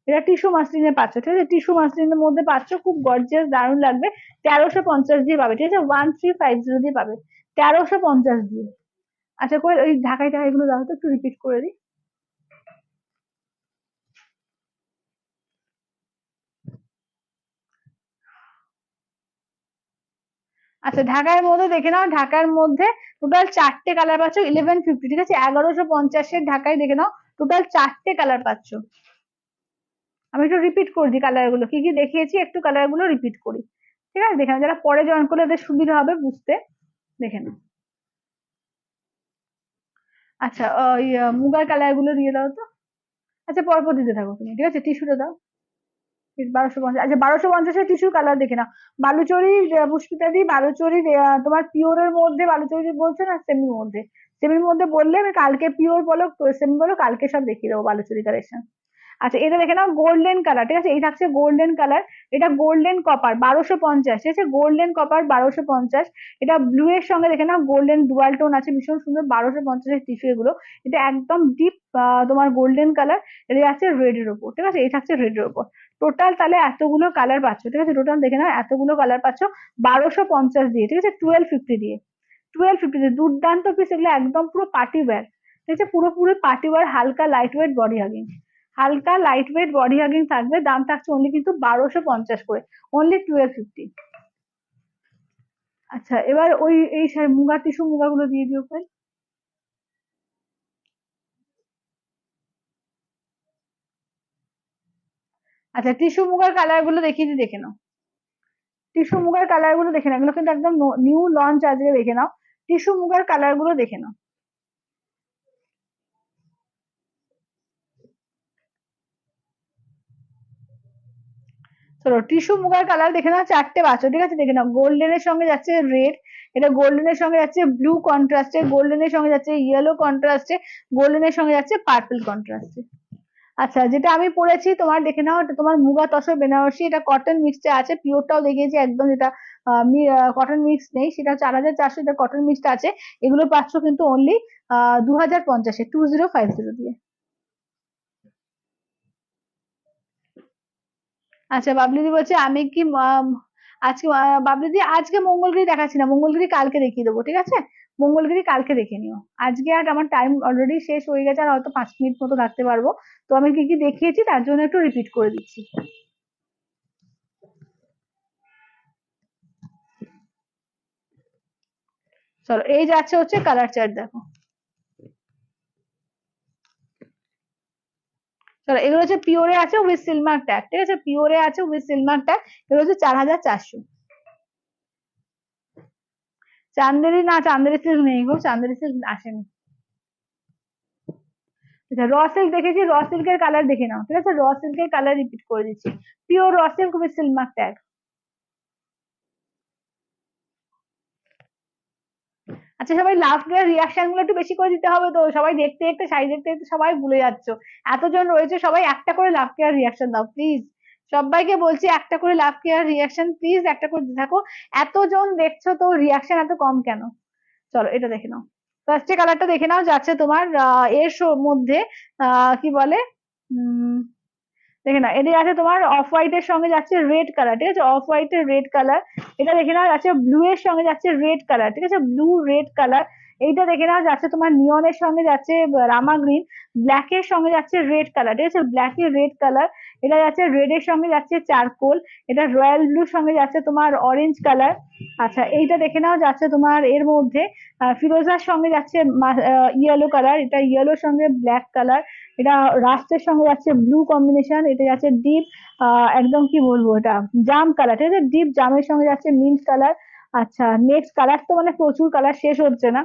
[SPEAKER 1] এটা টিস্যু মাসলিনে পাচ্ছ, ঠিক আছে, টিস্যু মাসলিনের মধ্যে পাচ্ছ, খুব গর্জিয়াস, দারুণ লাগবে। 1350 দিয়ে পাবে, ঠিক আছে, 1350 দিয়ে পাবে, 1350 দিয়ে। আচ্ছা কই ওই ঢাকাই ঢাকাই গুলো দাও তো, একটু রিপিট করে দিই। আচ্ছা ঢাকার মধ্যে দেখে নাও, ঢাকার মধ্যে টোটাল 4টে কালার পাচ্ছ, 1150, ঠিক আছে, 1150-এর ঢাকায় দেখে নাও টোটাল 4টে কালার পাচ্ছ। আমি একটু রিপিট করে দিই কালার গুলো, কি কি দেখিয়েছি একটু কালার গুলো রিপিট করি, ঠিক আছে, দেখে নাও, যারা পরে জয়েন করলে এদের সুবিধা হবে বুঝতে, দেখে নাও। আচ্ছা ওই মুগার কালার গুলো দিয়ে দাও তো। আচ্ছা পরপর দিতে থাকো তুমি, ঠিক আছে, টিস্যুটা দাও। 1250, আচ্ছা 1250-এর টিস্যু কালার দেখে নাও। বালুচরি, পুষ্পিতা দি, বালুচরি তোমার পিওরের মধ্যে বালুচরি বলছো না সেমির মধ্যে? সেমির মধ্যে বললে আমি কালকে পিওর বলো সেমি বলো, কালকে সব দেখিয়ে দেবো বালুচরি কালেকশন। আচ্ছা এটা দেখে নাও গোল্ডেন কালার, ঠিক আছে, এই থাকছে গোল্ডেন কালার, এটা গোল্ডেন কপার 1250, ঠিক আছে, গোল্ডেন কপার 1250। এটা ব্লু এর সঙ্গে দেখে নাও গোল্ডেন ডুয়াল টোন আছে, ভীষণ সুন্দর, 1250-এর টিস্যু এগুলো। এটা একদম ডিপ তোমার গোল্ডেন কালার, এটা যাচ্ছে রেড এর উপর, ঠিক আছে, এই থাকছে রেড এর উপর। টোটাল তাহলে এতগুলো কালার পাচ্ছ, ঠিক আছে, টোটাল দেখে নাও এতগুলো কালার পাচ্ছ 1250 দিয়ে, ঠিক আছে, 1250 দিয়ে, 1250 দিয়ে, দুর্দান্ত পিস এগুলো, একদম পুরো পার্টি ওয়্যার, ঠিক আছে, পুরোপুরি পার্টি ওয়্যার, হালকা লাইট ওয়েট বডি হাগিং, হালকা লাইট ওয়েট বডি হাগিং থাকবে, দাম থাকছে অনলি কিন্তু 1250 করে, অনলি 1250। আচ্ছা এবার ওই এই মুগা টিস্যু মুগাগুলো দিয়ে দিও ফ্রেন্ড। আচ্ছা টিস্যু মুগার কালার গুলো দেখিয়ে দিই, দেখে নাও, টিস্যু মুগার কালার গুলো দেখে নাও, এগুলো কিন্তু একদম নিউ লঞ্চ আজকে, দেখে নাও টিস্যু মুগার কালার গুলো দেখে নাও। চলো টিস্যু মুগার কালার দেখে নাও, 4টে পাচ্ছ, ঠিক আছে, দেখে নাও গোল্ডেনের সঙ্গে যাচ্ছে রেড, এটা গোল্ডেনের সঙ্গে যাচ্ছে ব্লু কন্ট্রাস্টে, গোল্ডেনের সঙ্গে যাচ্ছে ইয়েলো কন্ট্রাস্টে, গোল্ডেনের সঙ্গে যাচ্ছে পার্পল কন্ট্রাস্টে। আচ্ছা যেটা আমি পরেছি তোমার দেখে নাও, এটা তোমার মুগা তসর বেনারসি, এটা কটন মিক্সডে আছে, পিওরটাও দেখিয়েছি একদম, যেটা কটন মিক্স নেই সেটা 4400, এটা কটন মিক্সড আছে। এগুলো পাচ্ছ কিন্তু অনলি 2050-এ, 2050 দিয়ে। আচ্ছা বাবলিদি বলছে আমি কি আজকে বাবলিদি আজকে মঙ্গলগিরি দেখাচ্ছি না, মঙ্গলগিরি কালকে দেখিয়ে দেবো, ঠিক আছে, মঙ্গলগিরি কালকে দেখে নিও, আজকে আর আমার টাইম অলরেডি শেষ হয়ে গেছে, আর হয়তো 5 মিনিট মতো থাকতে পারবো, তো আমি কি কি দেখিয়েছি তার জন্য একটু রিপিট করে দিচ্ছি। চলো এই যাচ্ছে হচ্ছে কালার চার্ট, দেখো, চলো এগুলো হচ্ছে পিওরে আছে উইথ সিলমার্ক ট্যাগ, ঠিক আছে, পিওরে আছে উইথ সিলমার্ক ট্যাগ, এগুলো হচ্ছে 4400। চান্দেরি না, চান্দেরি সিল্ক নেই গো, চান্দেরি সিল্ক আসেনি। আচ্ছা র সিল্ক দেখেছি, র সিল্কের কালার দেখে নাও, ঠিক আছে, র সিল্কের কালার রিপিট করে দিচ্ছি, pure raw silk with Silk Mark tag. আচ্ছা সবাই লাভ দেওয়ার রিয়াকশন গুলো একটু বেশি করে দিতে হবে তো, সবাই দেখতে দেখতে শাড়ি দেখতে দেখতে সবাই ভুলে যাচ্ছ, এতজন রয়েছে, সবাই একটা করে লাভ কেয়ার রিয়াকশন দাও প্লিজ, সবাইকে বলছি একটা করে লাভ কেয়ার রিয়াকশন প্লিজ, একটা করে দিতে থাকো, এতজন দেখছো তো রিয়াকশন এত কম কেন। চলো এটা দেখে নাও, ফার্স্টে কালারটা দেখে নাও, যাচ্ছে তোমার মধ্যে কি বলে দেখে নাও, এটা আছে তোমার অফ হোয়াইট এর সঙ্গে যাচ্ছে রেড কালার, ঠিক আছে, অফ হোয়াইট এর রেড কালার, এটা দেখে নাও যাচ্ছে ব্লু এর সঙ্গে যাচ্ছে রেড কালার, ঠিক আছে, ব্লু রেড কালার, এইটা দেখে নাও যাচ্ছে তোমার নিয়নের সঙ্গে যাচ্ছে রামা গ্রিন, ব্ল্যাক এর সঙ্গে যাচ্ছে রেড কালার, ঠিক আছে, ব্ল্যাক এর রেড কালার, এটা যাচ্ছে রেড এর সঙ্গে যাচ্ছে চারকোল, এটা রয়্যাল ব্লুর সঙ্গে যাচ্ছে তোমার অরেঞ্জ কালার। আচ্ছা এইটা দেখে নাও যাচ্ছে তোমার এর মধ্যে ফিরোজার সঙ্গে যাচ্ছে ইয়েলো কালার, এটা ইয়েলোর সঙ্গে ব্ল্যাক কালার, এটা রাস্টের সঙ্গে যাচ্ছে ব্লু কম্বিনেশন, এটা যাচ্ছে ডিপ একদম কি বলবো এটা জাম কালার, ঠিক আছে, ডিপ জামের সঙ্গে যাচ্ছে মিন্ট কালার। আচ্ছা নেক্সট কালার তো মানে প্রচুর কালার, শেষ হচ্ছে না,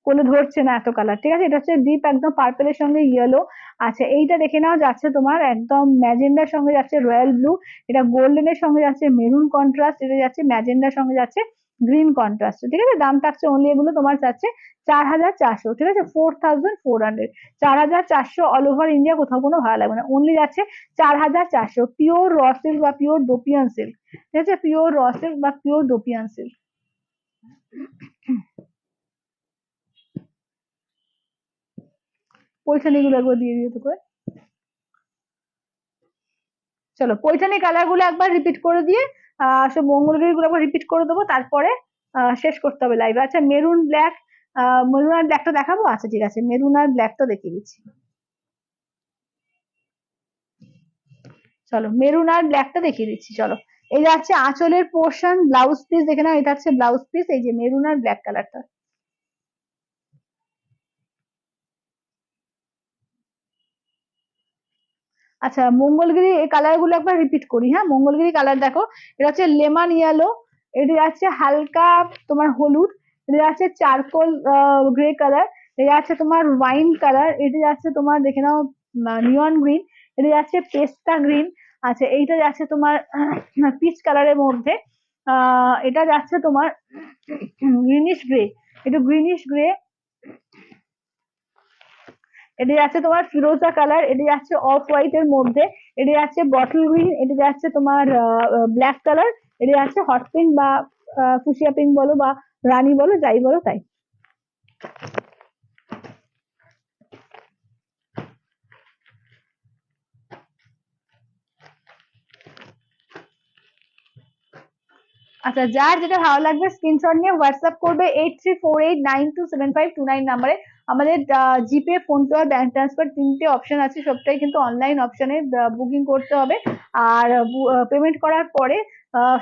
[SPEAKER 1] কোনো ধরছে না এত কালার, ঠিক আছে, এটা হচ্ছে ডিপ একদম পার্পেলের সঙ্গে ইয়েলো। আচ্ছা এইটা দেখে নাও যাচ্ছে তোমার একদম ম্যাজেন্ডার সঙ্গে যাচ্ছে রয়্যাল ব্লু, এটা গোল্ডেনের সঙ্গে যাচ্ছে মেরুন কন্ট্রাস্ট, এটা যাচ্ছে ম্যাজেন্ডার সঙ্গে যাচ্ছে গ্রিন কন্ট্রাস্ট, ঠিক আছে, দাম থাকছে অনলি এগুলো তোমার যাচ্ছে 4400, ঠিক আছে, 4400, 4400 অল ওভার ইন্ডিয়া, কোথাও কোনো ভাড়া লাগবে না, অনলি যাচ্ছে 4400, পিওর র সিল্ক বা পিওর দোপিয়ান সিল্ক, ঠিক আছে, পিওর র সিল্ক বা পিওর দোপিয়ান সিল্ক। পৈঠানি গুলো একবার দিয়ে দিও তো করে। চলো পৈঠানি কালার গুলো একবার রিপিট করে দিয়ে সব মঙ্গলগিরি গুলো একবার রিপিট করে দেবো, তারপরে শেষ করতে হবে লাইভ। আচ্ছা মেরুন ব্ল্যাক, মেরুন আর ব্ল্যাকটা দেখাবো, আচ্ছা ঠিক আছে মেরুন আর ব্ল্যাকটা দেখিয়ে দিচ্ছি। চলো মেরুন আর ব্ল্যাকটা দেখিয়ে দিচ্ছি। চলো এই যাচ্ছে আঁচলের পোর্শন, ব্লাউজ পিস দেখে নাও, এটা হচ্ছে ব্লাউজ পিস, এই যে মেরুন আর ব্ল্যাক কালারটা। আচ্ছা মঙ্গলগিরি এই কালার গুলো একবার রিপিট করি। হ্যাঁ মঙ্গলগিরি কালার দেখো, এটা হচ্ছে লেমন ইয়েলো, এটি আছে হালকা তোমার হলুদ, এটা আছে চারকোল গ্রে কালার, এটা আছে তোমার ওয়াইন কালার, এটি আছে তোমার দেখে নাও নিয়ন গ্রিন, এটা যাচ্ছে পেস্তা গ্রিন। আচ্ছা এইটা যাচ্ছে তোমার পিচ কালারের মধ্যে, এটা যাচ্ছে তোমার গ্রিনিশ গ্রে, একটু গ্রিনিশ গ্রে, এটি যাচ্ছে তোমার ফিরোজা কালার, এটি যাচ্ছে অফ হোয়াইট এর মধ্যে, এটি যাচ্ছে বটল গ্রিন, এটি যাচ্ছে তোমার ব্ল্যাক কালার, এটি যাচ্ছে হট পিঙ্ক বা ফুসিয়া পিঙ্ক বলো বা রানী বলো, যাই বলো তাই। আচ্ছা যার যেটা ভালো লাগবে স্ক্রিনশট নিয়ে হোয়াটসঅ্যাপ করবে 8348927529 নাম্বারে। আমাদের জিপে, ফোনপে আর ব্যাংক ট্রান্সফার তিনটে অপশন আছে, সবটাই কিন্তু অনলাইন অপশনে বুকিং করতে হবে। আর পেমেন্ট করার পরে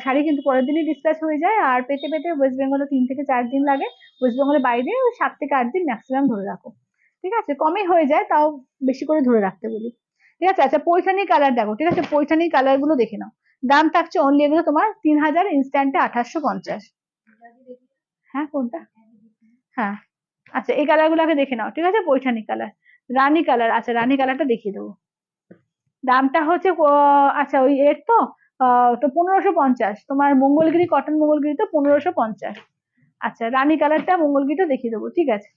[SPEAKER 1] শাড়ি কিন্তু পরের দিনই ডিসপ্যাচ হয়ে যায়, আর পেতে পেতে ওয়েস্ট বেঙ্গলে 3 থেকে 4 দিন লাগে, ওয়েস্ট বেঙ্গলের বাইরে 7 থেকে 8 দিন ম্যাক্সিমাম ধরে রাখো। ঠিক আছে কমই হয়ে যায়, তাও বেশি করে ধরে রাখতে বলি। ঠিক আছে আচ্ছা পৈঠানি কালার দেখো, ঠিক আছে পৈঠানি কালার গুলো দেখে নাও। দাম থাকছে অনলি এগুলো তোমার 3000, ইনস্ট্যান্টে 1850। হ্যাঁ কোনটা? হ্যাঁ আচ্ছা এই কালার গুলো আগে দেখে নাও, ঠিক আছে পৈঠানি কালার, রানী কালার, আচ্ছা রানী কালারটা দেখিয়ে দেবো। দামটা হচ্ছে আচ্ছা ওই এর তো তো 1550, তোমার মঙ্গলগিরি কটন মঙ্গলগিরি তো 1550। আচ্ছা রানী কালারটা মঙ্গলগিরিটা দেখিয়ে দেবো, ঠিক আছে।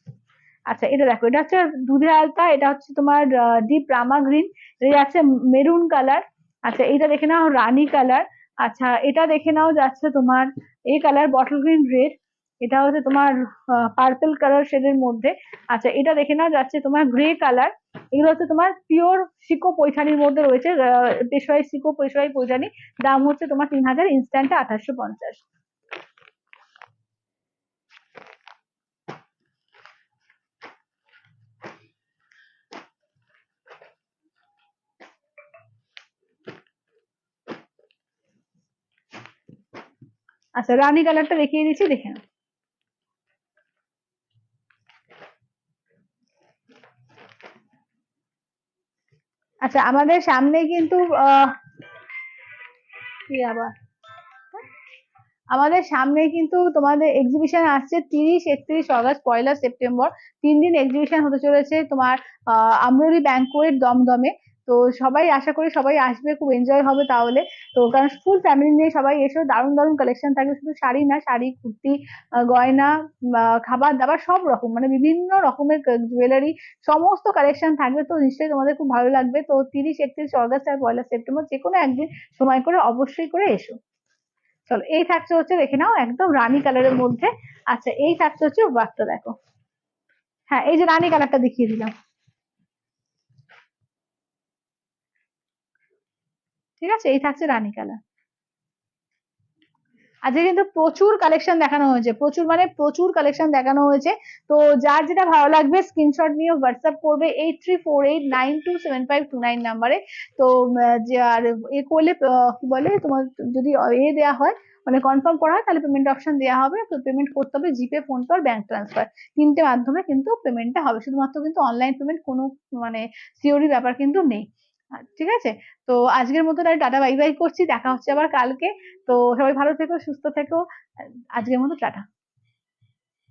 [SPEAKER 1] আচ্ছা এটা দেখো, এটা হচ্ছে দুধে আলতা, এটা হচ্ছে তোমার ডিপ রামা গ্রিন, এটা যাচ্ছে মেরুন কালার। আচ্ছা এটা দেখে নাও রানী কালার। আচ্ছা এটা দেখে নাও যাচ্ছে তোমার এই কালার বটল গ্রিন রেড, এটা হচ্ছে তোমার পার্পল কালার শেডের মধ্যে। আচ্ছা এটা দেখে নাও যাচ্ছে তোমার গ্রে কালার। এগুলো হচ্ছে তোমার পিওর সিকো পৈঠানির মধ্যে রয়েছে, পেশোয়াই সিকো পেশোয়াই পৈঠানি। দাম হচ্ছে তোমার 3000, ইনস্ট্যান্টে 1850। আচ্ছা রানী কালারটা দেখিয়ে দিচ্ছি, দেখে নাও। আচ্ছা আমাদের সামনে কিন্তু কি আবার আমাদের সামনে কিন্তু তোমাদের এক্সিবিশন আসছে 30, 31 অগস্ট, 1 সেপ্টেম্বর, 3 দিন এক্সিবিশন হতে চলেছে তোমার আমরুলি ব্যাংকোয়েট দমদমে। তো সবাই আশা করি সবাই আসবে, খুব এনজয় হবে তাহলে। তো কারণ ফুল ফ্যামিলি নিয়ে সবাই এসো, দারুণ দারুণ কালেকশন থাকবে, শুধু শাড়ি না, শাড়ি কুর্তি গয়না খাবার দাবার সব রকম, মানে বিভিন্ন রকমের জুয়েলারি সমস্ত কালেকশন থাকবে। তো নিশ্চয়ই তোমাদের খুব ভালো লাগবে। তো 30, 31 অগস্ট আর 1 সেপ্টেম্বর যে কোনো একদিন সময় করে অবশ্যই করে এসো। চলো এই থাকছে হচ্ছে দেখে নাও একদম রানী কালারের মধ্যে। আচ্ছা এই থাকছে হচ্ছে ওয়ার্কটা দেখো, হ্যাঁ এই যে রানী কালারটা দেখিয়ে দিলাম, ঠিক আছে এই থাকছে রানী কালার। আজকে কিন্তু প্রচুর কালেকশন দেখানো হয়েছে, প্রচুর মানে প্রচুর কালেকশন দেখানো হয়েছে। তো যার যেটা ভালো লাগবে স্ক্রিনশট নিয়ে হোয়াটসঅ্যাপ করবে 8348927529 নাম্বারে। তো যে আর এ করলে কি বলে তোমার যদি দেওয়া হয়, মানে কনফার্ম করা হয়, তাহলে পেমেন্ট অপশন দেওয়া হবে। তো পেমেন্ট করতে হবে জিপে, ফোন পে আর ব্যাংক ট্রান্সফার, তিনটে মাধ্যমে কিন্তু পেমেন্টটা হবে, শুধুমাত্র কিন্তু অনলাইন পেমেন্ট কোনো মানে সিওরি ব্যাপার কিন্তু নেই। ঠিক আছে, তো আজকের মতো তাহলে টাটা বাই বাই করছি, দেখা হচ্ছে আবার কালকে। তো সবাই ভালো থেকো, সুস্থ থেকো, আজকের মতো টাটা।